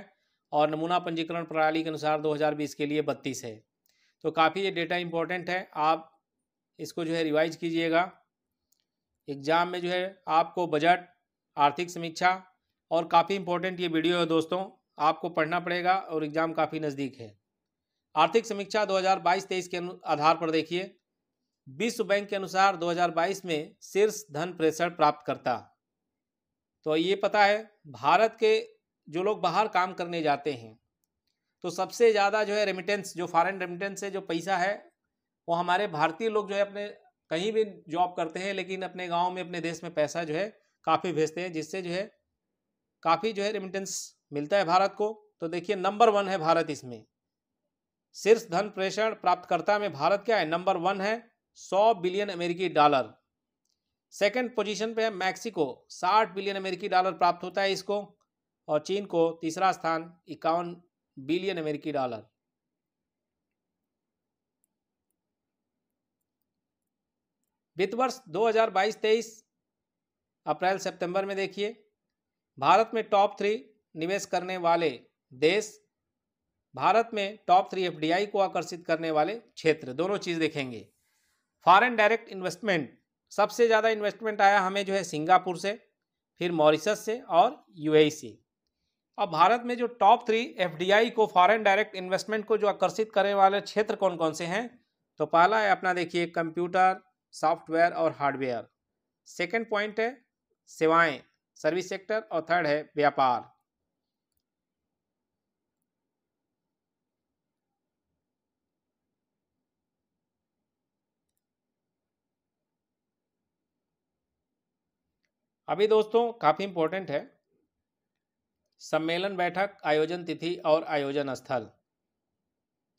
और नमूना पंजीकरण प्रणाली के अनुसार 2020 के लिए 32 है। तो काफ़ी ये डेटा इंपॉर्टेंट है, आप इसको जो है रिवाइज कीजिएगा। एग्ज़ाम में जो है आपको बजट, आर्थिक समीक्षा और काफ़ी इंपॉर्टेंट ये वीडियो है दोस्तों, आपको पढ़ना पड़ेगा और एग्ज़ाम काफ़ी नज़दीक है। आर्थिक समीक्षा 2022-23 के आधार पर देखिए, विश्व बैंक के अनुसार 2022 में शीर्ष धन प्रेषण प्राप्तकर्ता, तो ये पता है भारत के जो लोग बाहर काम करने जाते हैं तो सबसे ज़्यादा जो है रेमिटेंस, जो फॉरेन रेमिटेंस से जो पैसा है वो हमारे भारतीय लोग जो है अपने कहीं भी जॉब करते हैं लेकिन अपने गांव में, अपने देश में पैसा जो है काफ़ी भेजते हैं, जिससे जो है काफ़ी जो है रेमिटेंस मिलता है भारत को। तो देखिए नंबर 1 है भारत इसमें, शीर्ष धन प्रेषण प्राप्तकर्ता में भारत क्या है, नंबर 1 है, 100 बिलियन अमेरिकी डॉलर। सेकंड पोजीशन पे है मैक्सिको, 60 बिलियन अमेरिकी डॉलर प्राप्त होता है इसको, और चीन को तीसरा स्थान 51 बिलियन अमेरिकी डॉलर। वित्त वर्ष 2022-23 अप्रैल सितंबर में देखिए, भारत में टॉप 3 निवेश करने वाले देश, भारत में टॉप 3 FDI को आकर्षित करने वाले क्षेत्र, दोनों चीज़ देखेंगे। फॉरेन डायरेक्ट इन्वेस्टमेंट, सबसे ज़्यादा इन्वेस्टमेंट आया हमें जो है सिंगापुर से, फिर मॉरिशस से और UAE से। अब भारत में जो टॉप 3 FDI को, फॉरेन डायरेक्ट इन्वेस्टमेंट को जो आकर्षित करने वाले क्षेत्र कौन कौन से हैं, तो पहला है अपना देखिए कंप्यूटर, सॉफ्टवेयर और हार्डवेयर। सेकंड पॉइंट है सेवाएं, सर्विस सेक्टर, और थर्ड है व्यापार। अभी दोस्तों काफ़ी इंपॉर्टेंट है, सम्मेलन बैठक, आयोजन तिथि और आयोजन स्थल।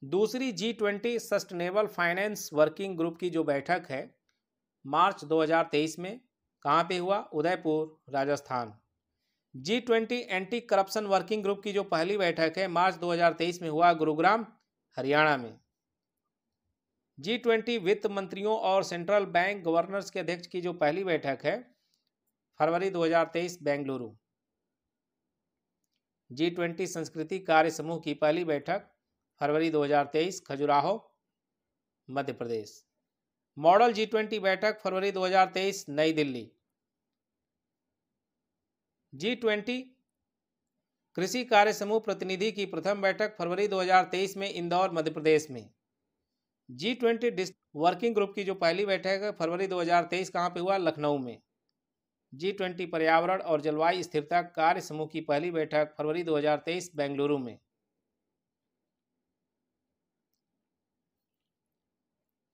दूसरी G20 sustainable finance working group की जो बैठक है मार्च 2023 में कहाँ पे हुआ, Udaipur, Rajasthan. G20 anti corruption working group की जो पहली बैठक है मार्च 2023 में हुआ गुरुग्राम, हरियाणा में। G20 वित्त मंत्रियों और सेंट्रल बैंक गवर्नर्स के अध्यक्ष की जो पहली बैठक है फरवरी 2023, बेंगलुरु। G20 संस्कृति कार्य समूह की पहली बैठक फरवरी 2023, खजुराहो, मध्य प्रदेश। मॉडल G20 बैठक फरवरी 2023, नई दिल्ली। G20 कृषि कार्य समूह प्रतिनिधि की प्रथम बैठक फरवरी 2023 में इंदौर, मध्य प्रदेश में। G20 वर्किंग ग्रुप की जो पहली बैठक है फरवरी 2023 कहाँ पे हुआ, लखनऊ में। G20 पर्यावरण और जलवायु स्थिरता कार्य समूह की पहली बैठक फरवरी 2023 बेंगलुरु में।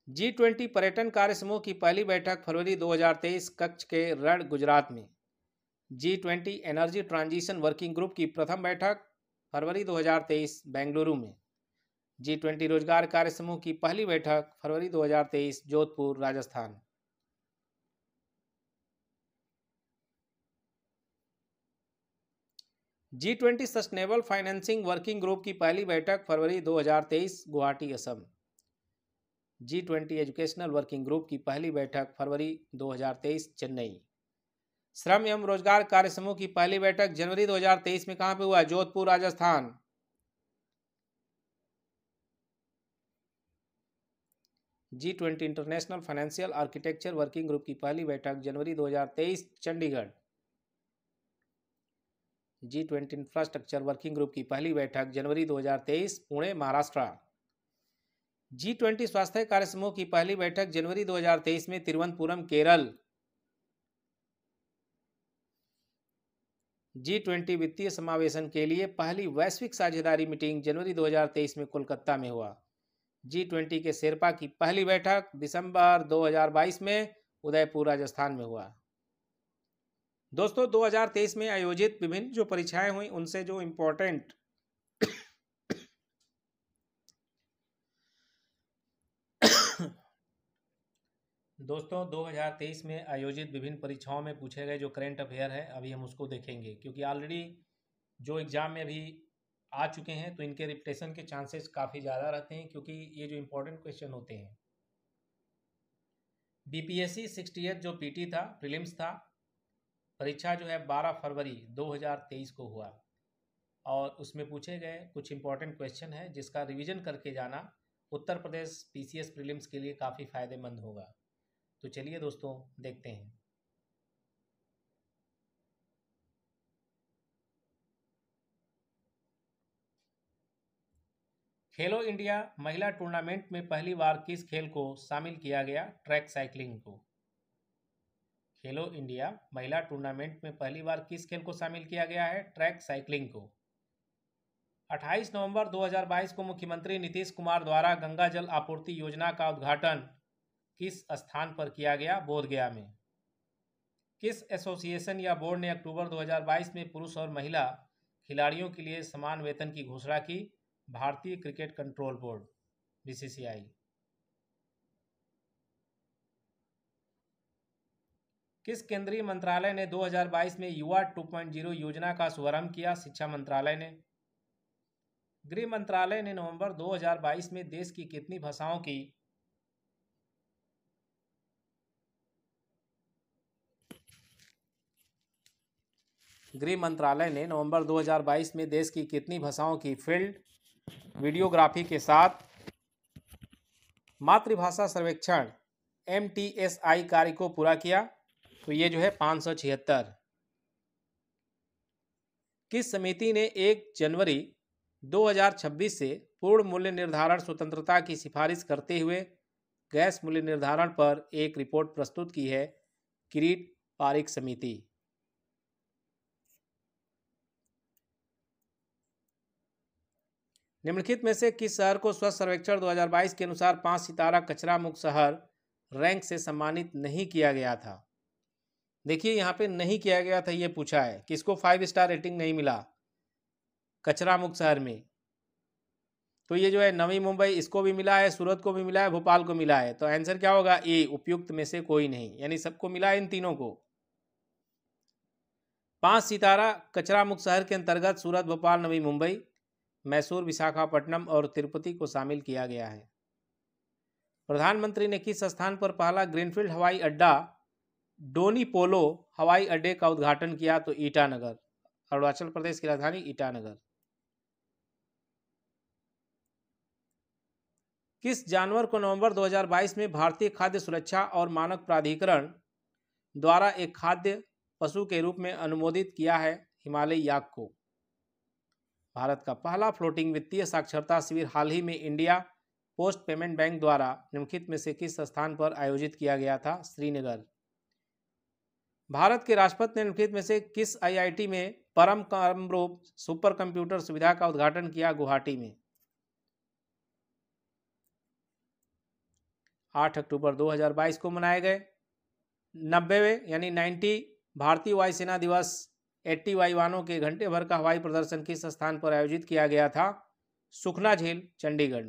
G20 पर्यटन कार्य समूह की पहली बैठक फरवरी 2023 कच्छ के रण गुजरात में। G20 energy transition working group की प्रथम बैठक फरवरी 2023 बेंगलुरु में। G20 रोजगार कार्य समूह की पहली बैठक फरवरी 2023 Jodhpur Rajasthan. G20 sustainable financing working group की पहली बैठक फरवरी 2023 Guwahati Assam. G20 educational working group की पहली बैठक फरवरी 2023 चेन्नई। श्रम एवं रोजगार कार्य समूह की पहली बैठक जनवरी 2023 में कहां पे हुआ? Jodhpur Rajasthan. G20 international financial architecture working group की पहली बैठक जनवरी 2023 Chandigarh. G20 infrastructure working group की पहली बैठक जनवरी 2023 पुणे महाराष्ट्र। G20 स्वास्थ्य कार्य समूह की पहली बैठक जनवरी 2023 में तिरुवनंतपुरम केरल। G20 वित्तीय समावेशन के लिए पहली वैश्विक साझेदारी मीटिंग जनवरी 2023 में कोलकाता में हुआ। G20 के शेरपा की पहली बैठक दिसंबर 2022 में उदयपुर राजस्थान में हुआ। दोस्तों 2023 में आयोजित विभिन्न जो परीक्षाएं हुई उनसे जो इम्पोर्टेंट दोस्तों 2023 में आयोजित विभिन्न परीक्षाओं में पूछे गए जो करंट अफेयर है अभी हम उसको देखेंगे, क्योंकि ऑलरेडी जो एग्ज़ाम में अभी आ चुके हैं तो इनके रिपीटेशन के चांसेस काफ़ी ज़्यादा रहते हैं, क्योंकि ये जो इम्पोर्टेंट क्वेश्चन होते हैं। BPSC 68 जो PT था, प्रीलिम्स था, परीक्षा जो है 12 फरवरी 2023 को हुआ और उसमें पूछे गए कुछ इंपॉर्टेंट क्वेश्चन है जिसका रिवीजन करके जाना उत्तर प्रदेश PCS प्रीलिम्स के लिए काफ़ी फायदेमंद होगा। तो चलिए दोस्तों देखते हैं। खेलो इंडिया महिला टूर्नामेंट में पहली बार किस खेल को शामिल किया गया? ट्रैक साइकिलिंग को। खेलो इंडिया महिला टूर्नामेंट में पहली बार किस खेल को शामिल किया गया है? ट्रैक साइकिलिंग को। 28 नवंबर 2022 को मुख्यमंत्री नीतीश कुमार द्वारा गंगा जल आपूर्ति योजना का उद्घाटन किस स्थान पर किया गया? बोधगया में। किस एसोसिएशन या बोर्ड ने अक्टूबर 2022 में पुरुष और महिला खिलाड़ियों के लिए समान वेतन की घोषणा की? भारतीय क्रिकेट कंट्रोल बोर्ड BCCI। किस केंद्रीय मंत्रालय ने 2022 में युवा 2.0 योजना का शुभारंभ किया? शिक्षा मंत्रालय ने। गृह मंत्रालय ने नवंबर 2022 में देश की कितनी भाषाओं की गृह मंत्रालय ने नवंबर 2022 में देश की कितनी भाषाओं की फील्ड वीडियोग्राफी के साथ मातृभाषा सर्वेक्षण MTSI कार्य को पूरा किया? तो ये जो है 576। किस समिति ने 1 जनवरी 2026 से पूर्ण मूल्य निर्धारण स्वतंत्रता की सिफारिश करते हुए गैस मूल्य निर्धारण पर एक रिपोर्ट प्रस्तुत की है? किरीट पारिक समिति। निम्नलिखित में से किस शहर को स्वच्छ सर्वेक्षण 2022 के अनुसार 5 सितारा कचरा मुक्त शहर रैंक से सम्मानित नहीं किया गया था? देखिए यहाँ पे नहीं किया गया था, ये पूछा है किसको 5 स्टार रेटिंग नहीं मिला कचरा मुक्त शहर में? तो ये जो है नवी मुंबई, इसको भी मिला है, सूरत को भी मिला है, भोपाल को मिला है। तो आंसर क्या होगा? ए, उपयुक्त में से कोई नहीं, यानी सबको मिला है इन तीनों को। 5 सितारा कचरा मुक्त शहर के अंतर्गत सूरत, भोपाल, नवी मुंबई, मैसूर, विशाखापट्टनम और तिरुपति को शामिल किया गया है। प्रधानमंत्री ने किस स्थान पर पहला ग्रीनफील्ड हवाई अड्डा डोनी पोलो हवाई अड्डे का उद्घाटन किया? तो ईटानगर, अरुणाचल प्रदेश की राजधानी ईटानगर। किस जानवर को नवंबर 2022 में भारतीय खाद्य सुरक्षा और मानक प्राधिकरण द्वारा एक खाद्य पशु के रूप में अनुमोदित किया है? हिमालयी याक को। भारत का पहला फ्लोटिंग वित्तीय साक्षरता शिविर हाल ही में इंडिया पोस्ट पेमेंट बैंक द्वारा निम्नलिखित में से किस स्थान पर आयोजित किया गया था? श्रीनगर। भारत के राष्ट्रपति ने निम्नलिखित में से किस आईआईटी में परम कामरूप सुपर कंप्यूटर सुविधा का उद्घाटन किया? गुवाहाटी में। 8 अक्टूबर 2022 को मनाए गए 90वें यानी 90 भारतीय वायुसेना दिवस 80 वायुयानों के घंटे भर का हवाई प्रदर्शन किस स्थान पर आयोजित किया गया था? सुखना झील, चंडीगढ़।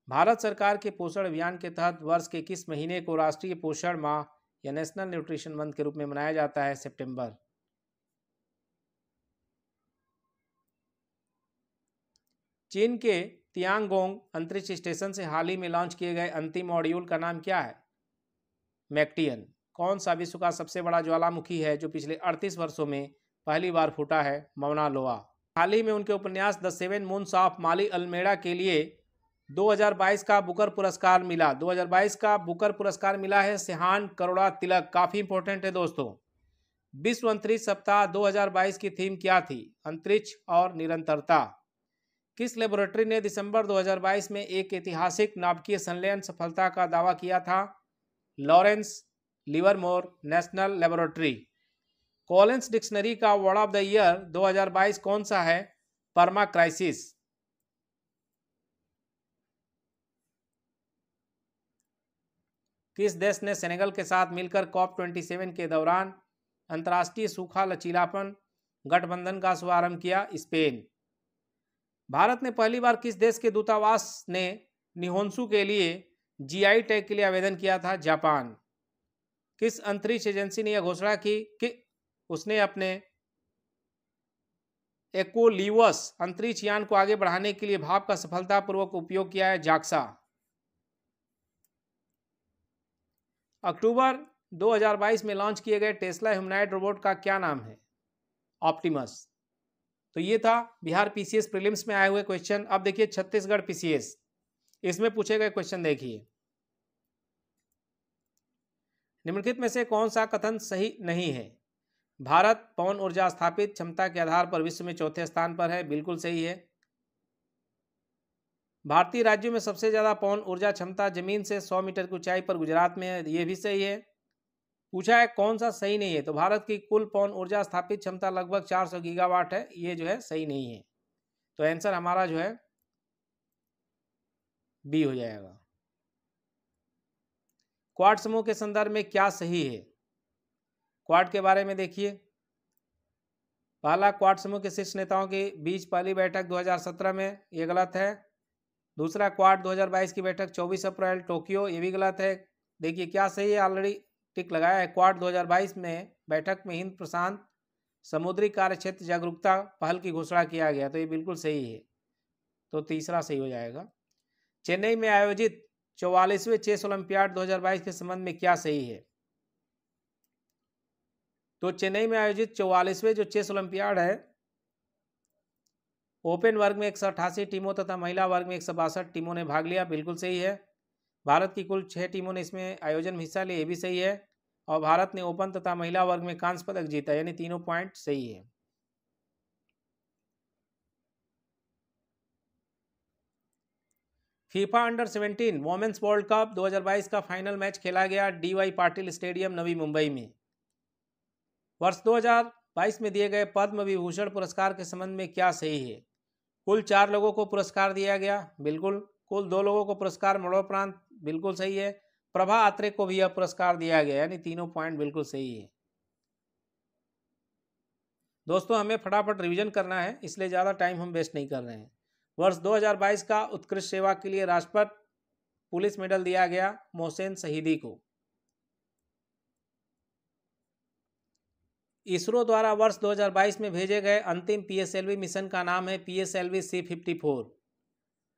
भारत सरकार के पोषण अभियान के तहत वर्ष के किस महीने को राष्ट्रीय पोषण माह या नेशनल न्यूट्रिशन मंथ के रूप में मनाया जाता है? सितंबर। चीन के तियांगोंग अंतरिक्ष स्टेशन से हाल ही में लॉन्च किए गए अंतिम मॉड्यूल का नाम क्या है? मैक्टियन। कौन सा विश्व का सबसे बड़ा ज्वालामुखी है जो पिछले 38 वर्षों में पहली बार फूटा है? मौना लोआ। हाल ही में उनके उपन्यास the seven moons of Maali Almeida के लिए 2022 का बुकर पुरस्कार मिला। 2022 का बुकर पुरस्कार मिला है सिहान करुणा तिलक। काफी इंपॉर्टेंट है दोस्तों। विश्व अंतरिक्ष सप्ताह 2022 की थीम क्या थी? अंतरिक्ष और निरंतरता। किस लेबोरेटरी ने दिसंबर 2022 में एक ऐतिहासिक नाभिकीय संलयन सफलता का दावा किया था? Lawrence Livermore national laboratory. Collins dictionary का वर्ड ऑफ द ईयर 2022 कौन सा है? परमा क्राइसिस। किस देश ने सेनेगल के साथ मिलकर COP27 के दौरान अंतर्राष्ट्रीय सूखा लचीलापन गठबंधन का शुभारंभ किया? स्पेन। भारत ने पहली बार किस देश के दूतावास ने निहोंसू के लिए जीआई टैग के लिए आवेदन किया था? जापान। किस अंतरिक्ष एजेंसी ने यह घोषणा की कि उसने अपने एकोलीवस अंतरिक्ष यान को आगे बढ़ाने के लिए भाप का सफलतापूर्वक उपयोग किया है? जाक्सा। अक्टूबर 2022 में लॉन्च किए गए टेस्ला ह्यूमनॉइड रोबोट का क्या नाम है? ऑप्टिमस। तो ये था बिहार पीसीएस प्रीलिम्स में आए हुए क्वेश्चन। अब देखिए छत्तीसगढ़ पीसीएस, इसमें पूछे गए क्वेश्चन देखिए। निम्नलिखित में से कौन सा कथन सही नहीं है? भारत पवन ऊर्जा स्थापित क्षमता के आधार पर विश्व में चौथे स्थान पर है। बिल्कुल सही है। भारतीय राज्यों में सबसे ज्यादा पवन ऊर्जा क्षमता जमीन से 100 मीटर की ऊंचाई पर गुजरात में है। ये भी सही है। पूछा है कौन सा सही नहीं है, तो भारत की कुल पवन ऊर्जा स्थापित क्षमता लगभग 400 गीगावाट है। ये जो है सही नहीं है। तो आंसर हमारा जो है बी हो जाएगा। क्वाड समूह के संदर्भ में क्या सही है? क्वाड के बारे में देखिए। पहला, क्वाड समूह के शीर्ष नेताओं के बीच पहली बैठक 2017 में, ये गलत है। दूसरा, क्वाड 2022 की बैठक 24 अप्रैल टोक्यो, ये भी गलत है। देखिए क्या सही है, ऑलरेडी टिक लगाया है। क्वाड 2022 में बैठक में हिंद प्रशांत समुद्री कार्य क्षेत्र जागरूकता पहल की घोषणा किया गया, तो ये बिल्कुल सही है। तो तीसरा सही हो जाएगा। चेन्नई में आयोजित 44वें चेस ओलंपियाड 2022 के संबंध में क्या सही है? तो चेन्नई में आयोजित 44वें जो चेस ओलंपियाड है, ओपन वर्ग में 188 टीमों तथा महिला वर्ग में 162 टीमों ने भाग लिया। बिल्कुल सही है। भारत की कुल 6 टीमों ने इसमें आयोजन में हिस्सा लिया, ये भी सही है। और भारत ने ओपन तथा महिला वर्ग में कांस्य पदक जीता, यानी तीनों पॉइंट सही है। FIFA under 17 women's world cup 2022 का फाइनल मैच खेला गया डीवाई पाटिल स्टेडियम, नवी मुंबई में। वर्ष 2022 में दिए गए पद्म विभूषण पुरस्कार के संबंध में क्या सही है? कुल 4 लोगों को पुरस्कार दिया गया, बिल्कुल। कुल 2 लोगों को पुरस्कार मरणोपरांत, बिल्कुल सही है। प्रभा अत्रे को भी यह पुरस्कार दिया गया, यानी तीनों पॉइंट बिल्कुल सही है। दोस्तों हमें फटाफट रिवीजन करना है, इसलिए ज़्यादा टाइम हम वेस्ट नहीं कर रहे हैं। वर्ष 2022 का उत्कृष्ट सेवा के लिए राष्ट्रपति पुलिस मेडल दिया गया मोहसेन शहीदी को। इसरो द्वारा वर्ष 2022 में भेजे गए अंतिम पीएसएलवी मिशन का नाम है पीएसएलवी C-54।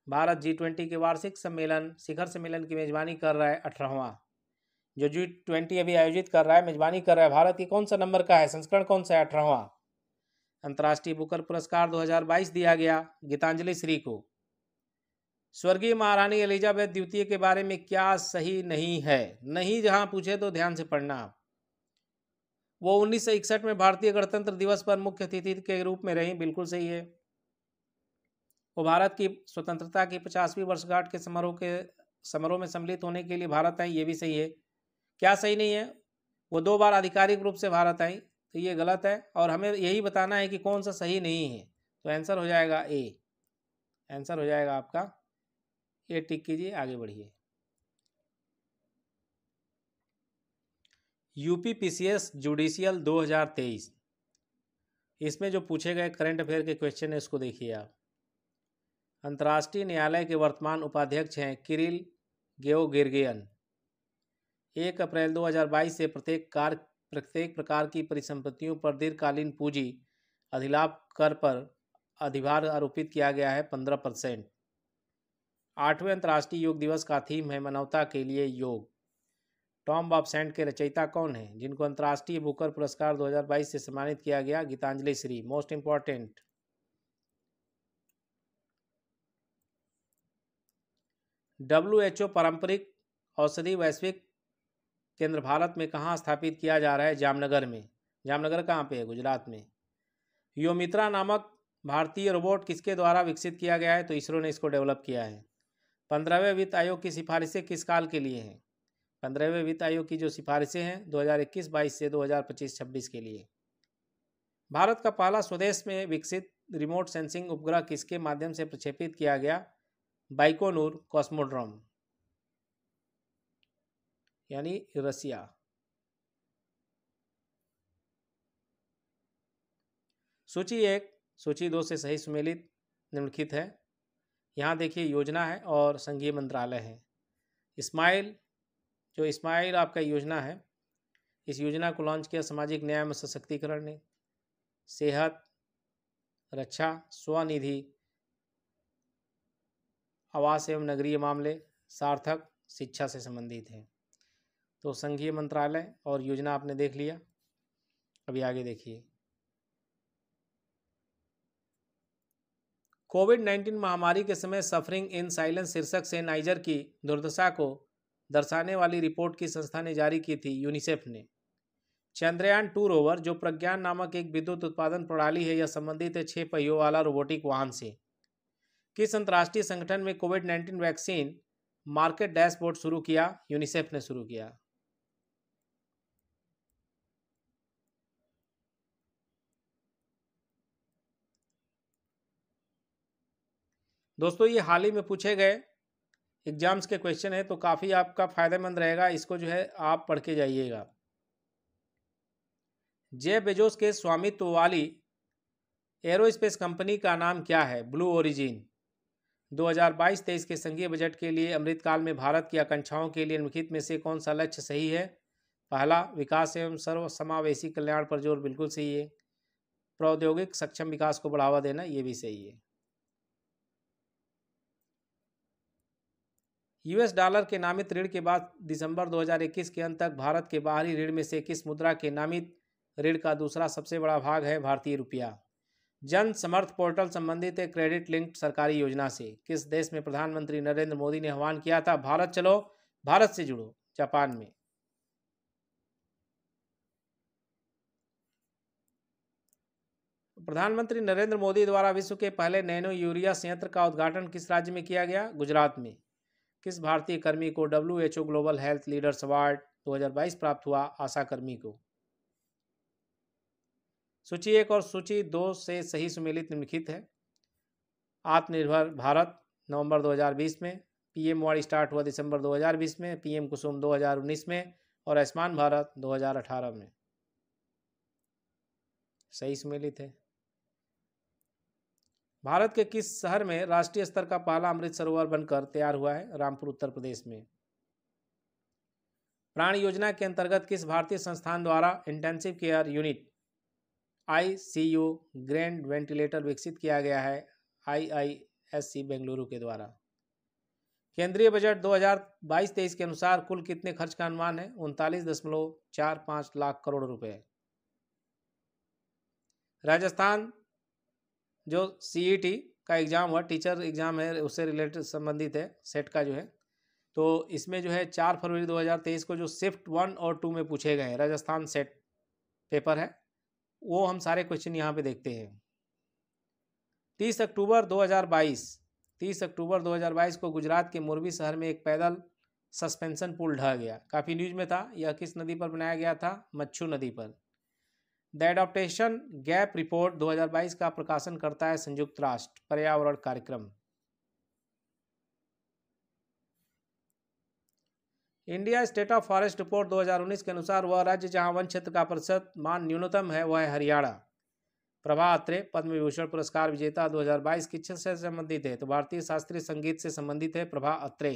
भारत G20 के वार्षिक सम्मेलन शिखर सम्मेलन की मेजबानी कर रहा है 18वां। जो G20 अभी आयोजित कर रहा है, मेजबानी कर रहा है, भारत की कौन सा नंबर का है, संस्करण कौन सा है? 18वां। अंतर्राष्ट्रीय बुकर पुरस्कार 2022 दिया गया गीतांजलि श्री को। स्वर्गीय महारानी एलिजाबेथ द्वितीय के बारे में क्या सही नहीं है? नहीं जहां पूछे तो ध्यान से पढ़ना। वो 1961 में भारतीय गणतंत्र दिवस पर मुख्य अतिथि के रूप में रही, बिल्कुल सही है। वो भारत की स्वतंत्रता की 50वीं वर्षगांठ के समारोह में सम्मिलित होने के लिए भारत आई, ये भी सही है। क्या सही नहीं है? वो 2 बार आधिकारिक रूप से भारत आई, तो ये गलत है और हमें यही बताना है कि कौन सा सही नहीं है। तो आंसर हो जाएगा ए, आंसर हो जाएगा आपका ए। टिक कीजिए, आगे बढ़िए। यूपीपीसीएस जुडिशियल 2023, इसमें जो पूछे गए करंट अफेयर के क्वेश्चन है उसको देखिए आप। अंतर्राष्ट्रीय न्यायालय के वर्तमान उपाध्यक्ष हैं किरिल गेओगिर्गियन। 1 अप्रैल 2022 से प्रत्येक प्रकार की परिसंपत्तियों पर दीर्घकालीन पूंजी अधिलाभ कर पर अधिभार आरोपित किया गया है 15%। 8वें अंतर्राष्ट्रीय योग दिवस का थीम है मानवता के लिए योग। टॉम ऑफ सेंट के रचयिता कौन हैं, जिनको अंतर्राष्ट्रीय बुकर पुरस्कार 2022 से सम्मानित किया गया? Geetanjali Shree. Most important, WHO पारंपरिक औषधि वैश्विक केंद्र भारत में कहाँ स्थापित किया जा रहा है? जामनगर में। जामनगर कहाँ पे है? गुजरात में। योमित्रा नामक भारतीय रोबोट किसके द्वारा विकसित किया गया है? तो इसरो ने इसको डेवलप किया है। 15वें वित्त आयोग की सिफारिशें किस काल के लिए हैं? 15वें वित्त आयोग की जो सिफारिशें हैं 2021-22 से 2025-26 के लिए। भारत का पहला स्वदेश में विकसित रिमोट सेंसिंग उपग्रह किसके माध्यम से प्रक्षेपित किया गया? बाइकोनूर कॉस्मोड्रोम, यानी रसिया। सूची 1 सूची 2 से सही सुमेलित निम्नलिखित है। यहाँ देखिए योजना है और संघीय मंत्रालय है। स्माइल आपका योजना है, इस योजना को लॉन्च किया सामाजिक न्याय एवं सशक्तिकरण ने। सेहत, रक्षा, स्वनिधि, आवास एवं नगरीय मामले, सार्थक, शिक्षा से संबंधित है। तो संघीय मंत्रालय और योजना आपने देख लिया। अभी आगे देखिए। कोविड-19 महामारी के समय सफरिंग इन साइलेंस शीर्षक से नाइजर की दुर्दशा को दर्शाने वाली रिपोर्ट की संस्था ने जारी की थी, यूनिसेफ ने। चंद्रयान 2 रोवर जो प्रज्ञान नामक एक विद्युत उत्पादन प्रणाली है, यह संबंधित है 6 पहियों वाला रोबोटिक वाहन से। किस अंतर्राष्ट्रीय संगठन में कोविड-19 वैक्सीन मार्केट डैशबोर्ड शुरू किया? यूनिसेफ ने शुरू किया। दोस्तों ये हाल ही में पूछे गए एग्जाम्स के क्वेश्चन है, तो काफ़ी आपका फायदेमंद रहेगा, इसको जो है आप पढ़ के जाइएगा। जेफ बेजोस के स्वामित्व वाली एरोस्पेस कंपनी का नाम क्या है? Blue origin. 2022-23 के संघीय बजट के लिए अमृतकाल में भारत की आकांक्षाओं के लिए निम्नलिखित में से कौन सा लक्ष्य सही है? पहला, विकास एवं सर्वसमावेशी कल्याण पर जोर, बिल्कुल सही है। प्रौद्योगिक सक्षम विकास को बढ़ावा देना, ये भी सही है। US डॉलर के नामित ऋण के बाद दिसंबर 2021 के अंत तक भारत के बाहरी ऋण में से किस मुद्रा के नामित ऋण का दूसरा सबसे बड़ा भाग है? भारतीय रुपया। जन समर्थ पोर्टल संबंधित एक क्रेडिट लिंक्ड सरकारी योजना से किस देश में प्रधानमंत्री नरेंद्र मोदी ने आह्वान किया था? भारत चलो, भारत से जुड़ो, जापान में। प्रधानमंत्री नरेंद्र मोदी द्वारा विश्व के पहले नैनो यूरिया संयंत्र का उद्घाटन किस राज्य में किया गया? गुजरात में। किस भारतीय कर्मी को WHO global health leaders award 2022 प्राप्त हुआ? आशा कर्मी को। सूची 1 और सूची 2 से सही सुमेलित निम्नलिखित है। आत्मनिर्भर भारत नवंबर 2020 में, PM वाड़ी स्टार्ट हुआ दिसंबर 2020 में, PM कुसुम 2019 में और आयुष्मान भारत 2018 में। सही सुमेलित है। भारत के किस शहर में राष्ट्रीय स्तर का पहला अमृत सरोवर बनकर तैयार हुआ है? रामपुर, उत्तर प्रदेश में। प्राण योजना के अंतर्गत किस भारतीय संस्थान द्वारा intensive care unit ICU grand ventilator विकसित किया गया है? IISC बेंगलुरु के द्वारा। केंद्रीय बजट 2022-23 के अनुसार कुल कितने खर्च का अनुमान है? 39.45 लाख करोड़ रुपए। राजस्थान जो CET का एग्ज़ाम हुआ, टीचर एग्ज़ाम है, उससे रिलेटेड संबंधित है, सेट का जो है, तो इसमें जो है 4 फरवरी 2023 को जो शिफ्ट 1 और 2 में पूछे गए हैं राजस्थान सेट पेपर है, वो हम सारे क्वेश्चन यहाँ पे देखते हैं। 30 अक्टूबर 2022 को गुजरात के मोरबी शहर में एक पैदल सस्पेंशन पुल ढह गया, काफ़ी न्यूज में था। यह किस नदी पर बनाया गया था? मच्छू नदी पर। द एडॉप्टेशन गैप रिपोर्ट 2022 का प्रकाशन करता है संयुक्त राष्ट्र पर्यावरण कार्यक्रम। India state of forest report 2019 के अनुसार वह राज्य जहां वन क्षेत्र का प्रतिशत मान न्यूनतम है वह है हरियाणा। प्रभा अत्रे पद्म विभूषण पुरस्कार विजेता 2022 किस से संबंधित है? तो भारतीय शास्त्रीय संगीत से संबंधित है प्रभा अत्रे।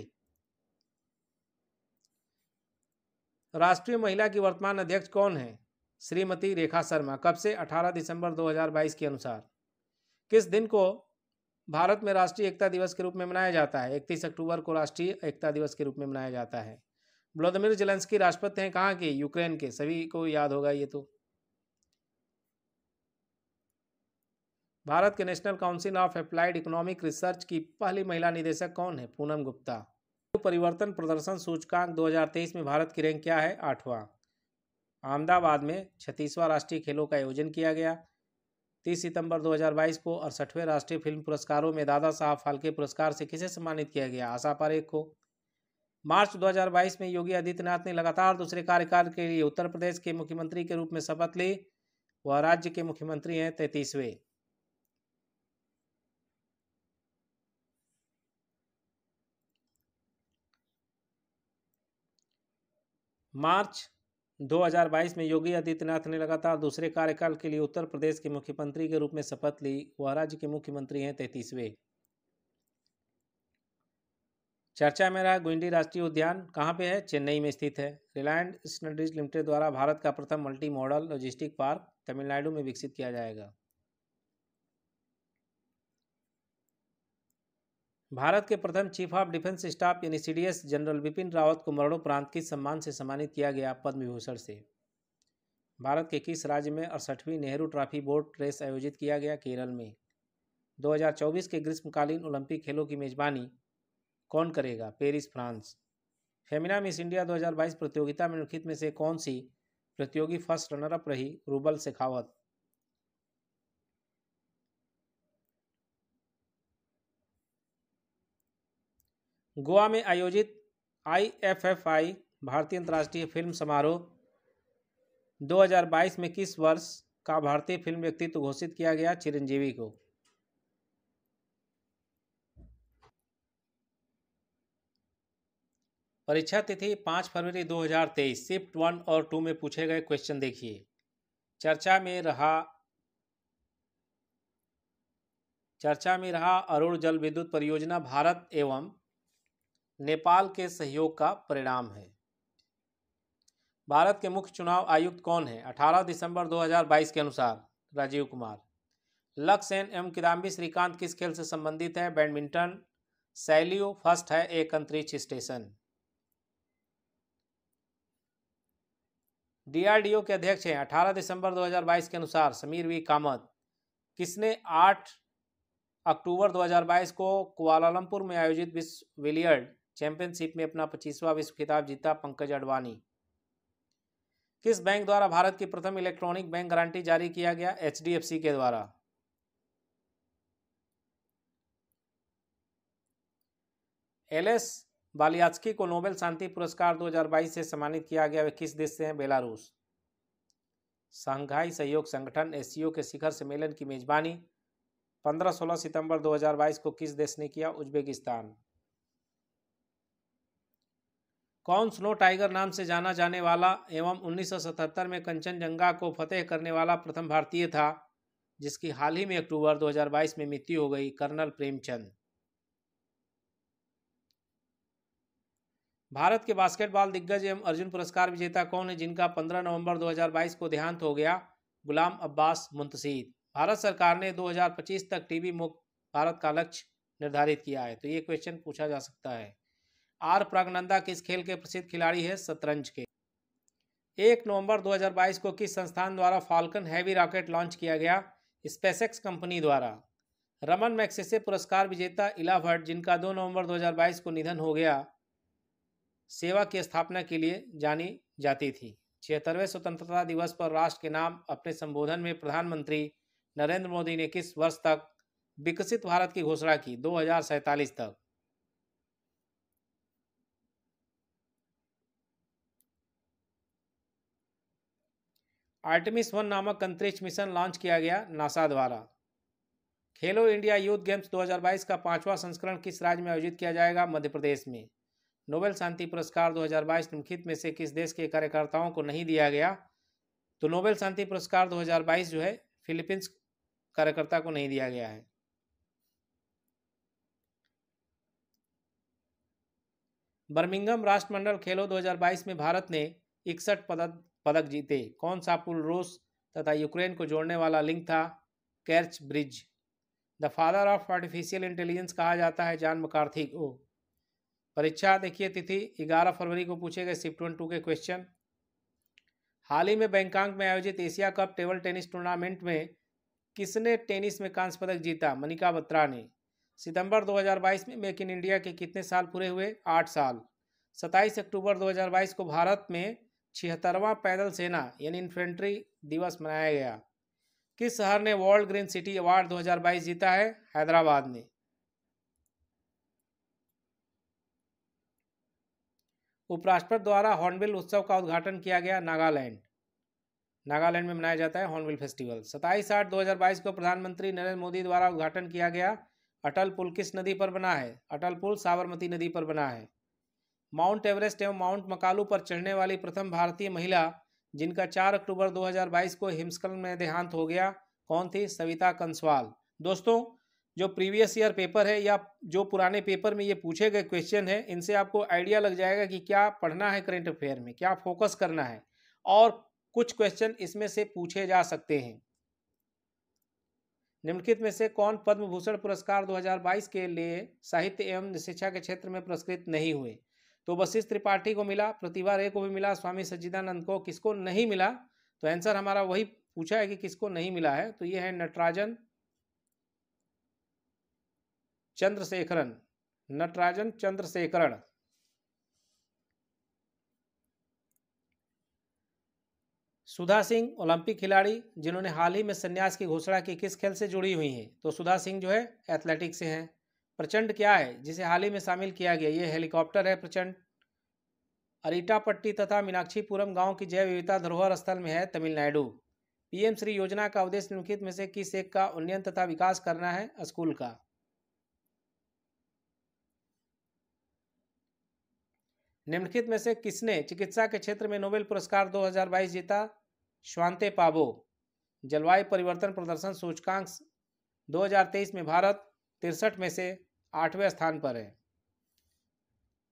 राष्ट्रीय महिला की वर्तमान अध्यक्ष कौन है? श्रीमती रेखा शर्मा। कब से? 18 दिसंबर 2022 के अनुसार। किस दिन को भारत में राष्ट्रीय एकता दिवस के रूप में मनाया जाता है? 31 अक्टूबर को राष्ट्रीय एकता दिवस के रूप में मनाया जाता है। व्लादिमीर ज़ेलेंस्की राष्ट्रपति हैं कहाँ के? यूक्रेन के। सभी को याद होगा ये तो। भारत के national council of applied economic research की पहली महिला निदेशक कौन है? पूनम गुप्ता। परिवर्तन प्रदर्शन सूचकांक 2023 में भारत की रैंक क्या है? 8वां। अहमदाबाद में 36वां राष्ट्रीय खेलों का आयोजन किया गया। 30 सितंबर 2022 को 68वें राष्ट्रीय फिल्म पुरस्कारों में दादा साहब फाल्के पुरस्कार से किसे सम्मानित किया गया? आशा पारेख को। मार्च 2022 में योगी आदित्यनाथ ने लगातार दूसरे कार्यकाल के लिए उत्तर प्रदेश के मुख्यमंत्री के रूप में शपथ ली। वह राज्य के मुख्यमंत्री हैं 33वें। मार्च 2022 में योगी आदित्यनाथ ने लगातार दूसरे कार्यकाल के लिए उत्तर प्रदेश के मुख्यमंत्री के रूप में शपथ ली। वह राज्य के मुख्यमंत्री हैं 33वें। चर्चा में रहा गुंडी राष्ट्रीय उद्यान कहाँ पे है? चेन्नई में स्थित है। रिलायंस इंडस्ट्रीज लिमिटेड द्वारा भारत का प्रथम multi modal logistic park Tamil Nadu में विकसित किया जाएगा। भारत के प्रथम चीफ ऑफ डिफेंस स्टाफ यानी CDS जनरल बिपिन रावत को मरणोपरांत किस सम्मान से सम्मानित किया गया? पद्म विभूषण से। भारत के किस राज्य में 68वीं नेहरू ट्रॉफी बोट रेस आयोजित किया गया? केरल में। 2024 के ग्रीष्मकालीन ओलंपिक खेलों की मेजबानी कौन करेगा? Paris, France. Femina miss India 2022 प्रतियोगिता में निम्नलिखित में से कौन सी प्रतियोगी फर्स्ट रनर अप रही? रूबल शेखावत। गोवा में आयोजित IFFI भारतीय अंतर्राष्ट्रीय फिल्म समारोह 2022 में किस वर्ष का भारतीय फिल्म व्यक्तित्व घोषित किया गया? चिरंजीवी को। परीक्षा तिथि 5 फरवरी 2023। शिफ्ट 1 और 2 में पूछे गए क्वेश्चन देखिए। चर्चा में रहा अरुण जल विद्युत परियोजना भारत एवं नेपाल के सहयोग का परिणाम है। भारत के मुख्य चुनाव आयुक्त कौन है? 18 दिसंबर 2022 के अनुसार राजीव कुमार। लक्ष्य सेन एवं किदाम्बी श्रीकांत किस खेल से संबंधित है? बैडमिंटन। सैल्यू फर्स्ट है एक अंतरिक्ष स्टेशन। DRDO के अध्यक्ष हैं 18 दिसंबर 2022 के अनुसार समीर वी कामत। किसने 8 अक्टूबर 2022 को कुआलालंपुर में आयोजित विश्व बिलियर्ड चैंपियनशिप में अपना 25वां विश्व खिताब जीता? पंकज अडवाणी। किस बैंक द्वारा भारत की प्रथम इलेक्ट्रॉनिक बैंक गारंटी जारी किया गया? HDFC के द्वारा। LS बालियात्स्की को नोबेल शांति पुरस्कार 2022 से सम्मानित किया गया। वे किस देश से हैं? बेलारूस। शंघाई सहयोग संगठन SCO के शिखर सम्मेलन की मेजबानी 15-16 सितंबर 2022 को किस देश ने किया? उज्बेकिस्तान। कौन स्नो टाइगर नाम से जाना जाने वाला एवं 1977 में कंचनजंगा को फतेह करने वाला प्रथम भारतीय था जिसकी हाल ही में अक्टूबर 2022 में मृत्यु हो गई? कर्नल प्रेमचंद। भारत के बास्केटबॉल दिग्गज एवं अर्जुन पुरस्कार विजेता कौन है जिनका 15 नवंबर 2022 को देहांत हो गया? गुलाम अब्बास मुंतशिर। भारत सरकार ने 2025 तक टीबी मुक्त भारत का लक्ष्य निर्धारित किया है। तो ये क्वेश्चन पूछा जा सकता है। आर प्रज्ञानंदा किस खेल के प्रसिद्ध खिलाड़ी है? शतरंज के। 1 नवंबर 2022 को किस संस्थान द्वारा फाल्कन हैवी रॉकेट लॉन्च किया गया? स्पेसएक्स कंपनी द्वारा। रमन मैग्सेसे पुरस्कार विजेता इला भट्ट जिनका 2 नवंबर 2022 को निधन हो गया सेवा की स्थापना के लिए जानी जाती थी। 76वें स्वतंत्रता दिवस पर राष्ट्र के नाम अपने संबोधन में प्रधानमंत्री नरेंद्र मोदी ने किस वर्ष तक विकसित भारत की घोषणा की? 2047 तक। आर्टेमिस 1 नामक अंतरिक्ष मिशन लॉन्च किया गया नासा द्वारा। खेलो इंडिया यूथ गेम्स 2022 का 5वां संस्करण किस राज्य में आयोजित किया जाएगा? मध्य प्रदेश में। नोबेल शांति पुरस्कार 2022 निम्नलिखित में से किस देश के कार्यकर्ताओं को नहीं दिया गया? तो नोबेल शांति पुरस्कार 2022 जो है फिलीपींस कार्यकर्ता को नहीं दिया गया है। बर्मिंघम राष्ट्रमंडल खेलों 2022 में भारत ने 61 पदक जीते। कौन सा पुल रूस तथा यूक्रेन को जोड़ने वाला लिंक था? कैर्च bridge. The father of artificial intelligence कहा जाता है जॉन मैकार्थी को। परीक्षा देखिए तिथि 11 फरवरी को पूछे गए शिफ्ट 1 2 के क्वेश्चन। हाल ही में बैंकॉक में आयोजित Asia cup table tennis tournament में किसने टेनिस में कांस्य पदक जीता? मनिका बत्रा ने। सितंबर 2022 में मेक इन इंडिया के कितने साल पूरे हुए? 8 साल। 27 अक्टूबर 2022 को भारत में 76वां पैदल सेना यानी इन्फेंट्री दिवस मनाया गया। किस शहर ने वर्ल्ड ग्रीन सिटी अवार्ड 2022 जीता है? हैदराबाद ने। उपराष्ट्रपति द्वारा हॉर्नबिल उत्सव का उद्घाटन किया गया। नागालैंड में मनाया जाता है हॉर्नबिल फेस्टिवल। 27/8/2022 को प्रधानमंत्री नरेंद्र मोदी द्वारा उद्घाटन किया गया अटल पुल किस नदी पर बना है? अटल पुल साबरमती नदी पर बना है। माउंट एवरेस्ट एवं माउंट मकालू पर चढ़ने वाली प्रथम भारतीय महिला जिनका 4 अक्टूबर 2022 को हिमस्खलन में देहांत हो गया, कौन थी? सविता कंसवाल। दोस्तों, जो प्रीवियस ईयर पेपर है या जो पुराने पेपर में ये पूछे गए क्वेश्चन है, इनसे आपको आइडिया लग जाएगा कि क्या पढ़ना है करंट अफेयर में, क्या फोकस करना है, और कुछ क्वेश्चन इसमें से पूछे जा सकते हैं। निम्नलिखित में से कौन पद्म भूषण पुरस्कार 2022 के लिए साहित्य एवं शिक्षा के क्षेत्र में पुरस्कृत नहीं हुए? तो वशिष्ठ त्रिपाठी को मिला, प्रतिभा रे को भी मिला, स्वामी सच्चिदानंद को। किसको नहीं मिला? तो आंसर हमारा वही पूछा है कि किसको नहीं मिला है, तो ये है नटराजन चंद्रशेखरन। सुधा सिंह ओलंपिक खिलाड़ी जिन्होंने हाल ही में संन्यास की घोषणा की, किस खेल से जुड़ी हुई हैं? तो सुधा सिंह जो है एथलेटिक्स से हैं। प्रचंड क्या है जिसे हाल ही में शामिल किया गया? ये हेलीकॉप्टर है प्रचंड। अरीटापट्टी तथा मीनाक्षीपुरम गांव की जैव विविधता धरोहर स्थल में है तमिलनाडु। पीएम श्री योजना का उद्देश्य निम्नलिखित में से किस एक का उन्नयन तथा विकास करना है? स्कूल का। निम्नलिखित में से किसने चिकित्सा के क्षेत्र में नोबेल पुरस्कार 2022 जीता? स्वांते पाबो। जलवायु परिवर्तन प्रदर्शन सूचकांक 2023 में भारत 63 में से 8वें स्थान पर है।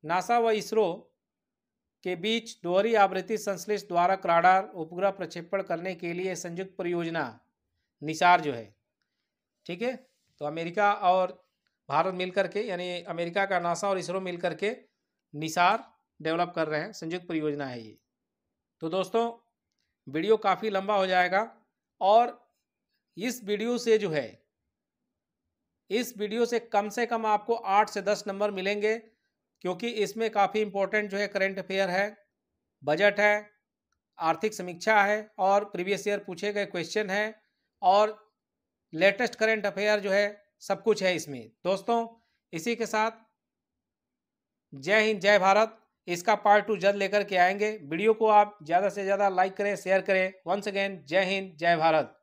नासा व इसरो के बीच दोहरी आवृत्ति संश्लिष्ट द्वारा क्राडार उपग्रह प्रक्षेपण करने के लिए संयुक्त परियोजना निसार जो है, ठीक है, तो अमेरिका और भारत मिलकर के, यानी अमेरिका का नासा और इसरो मिलकर के निसार डेवलप कर रहे हैं, संयुक्त परियोजना है ये। तो दोस्तों, वीडियो काफ़ी लंबा हो जाएगा और इस वीडियो से जो है, इस वीडियो से कम आपको 8 से 10 नंबर मिलेंगे, क्योंकि इसमें काफ़ी इंपॉर्टेंट जो है करंट अफेयर है, बजट है, आर्थिक समीक्षा है और प्रीवियस ईयर पूछे गए क्वेश्चन है और लेटेस्ट करंट अफेयर जो है, सब कुछ है इसमें। दोस्तों, इसी के साथ जय हिंद जय भारत। इसका पार्ट 2 जल्द लेकर के आएंगे। वीडियो को आप ज़्यादा से ज़्यादा लाइक करें, शेयर करें। वंस अगेन जय हिंद जय भारत।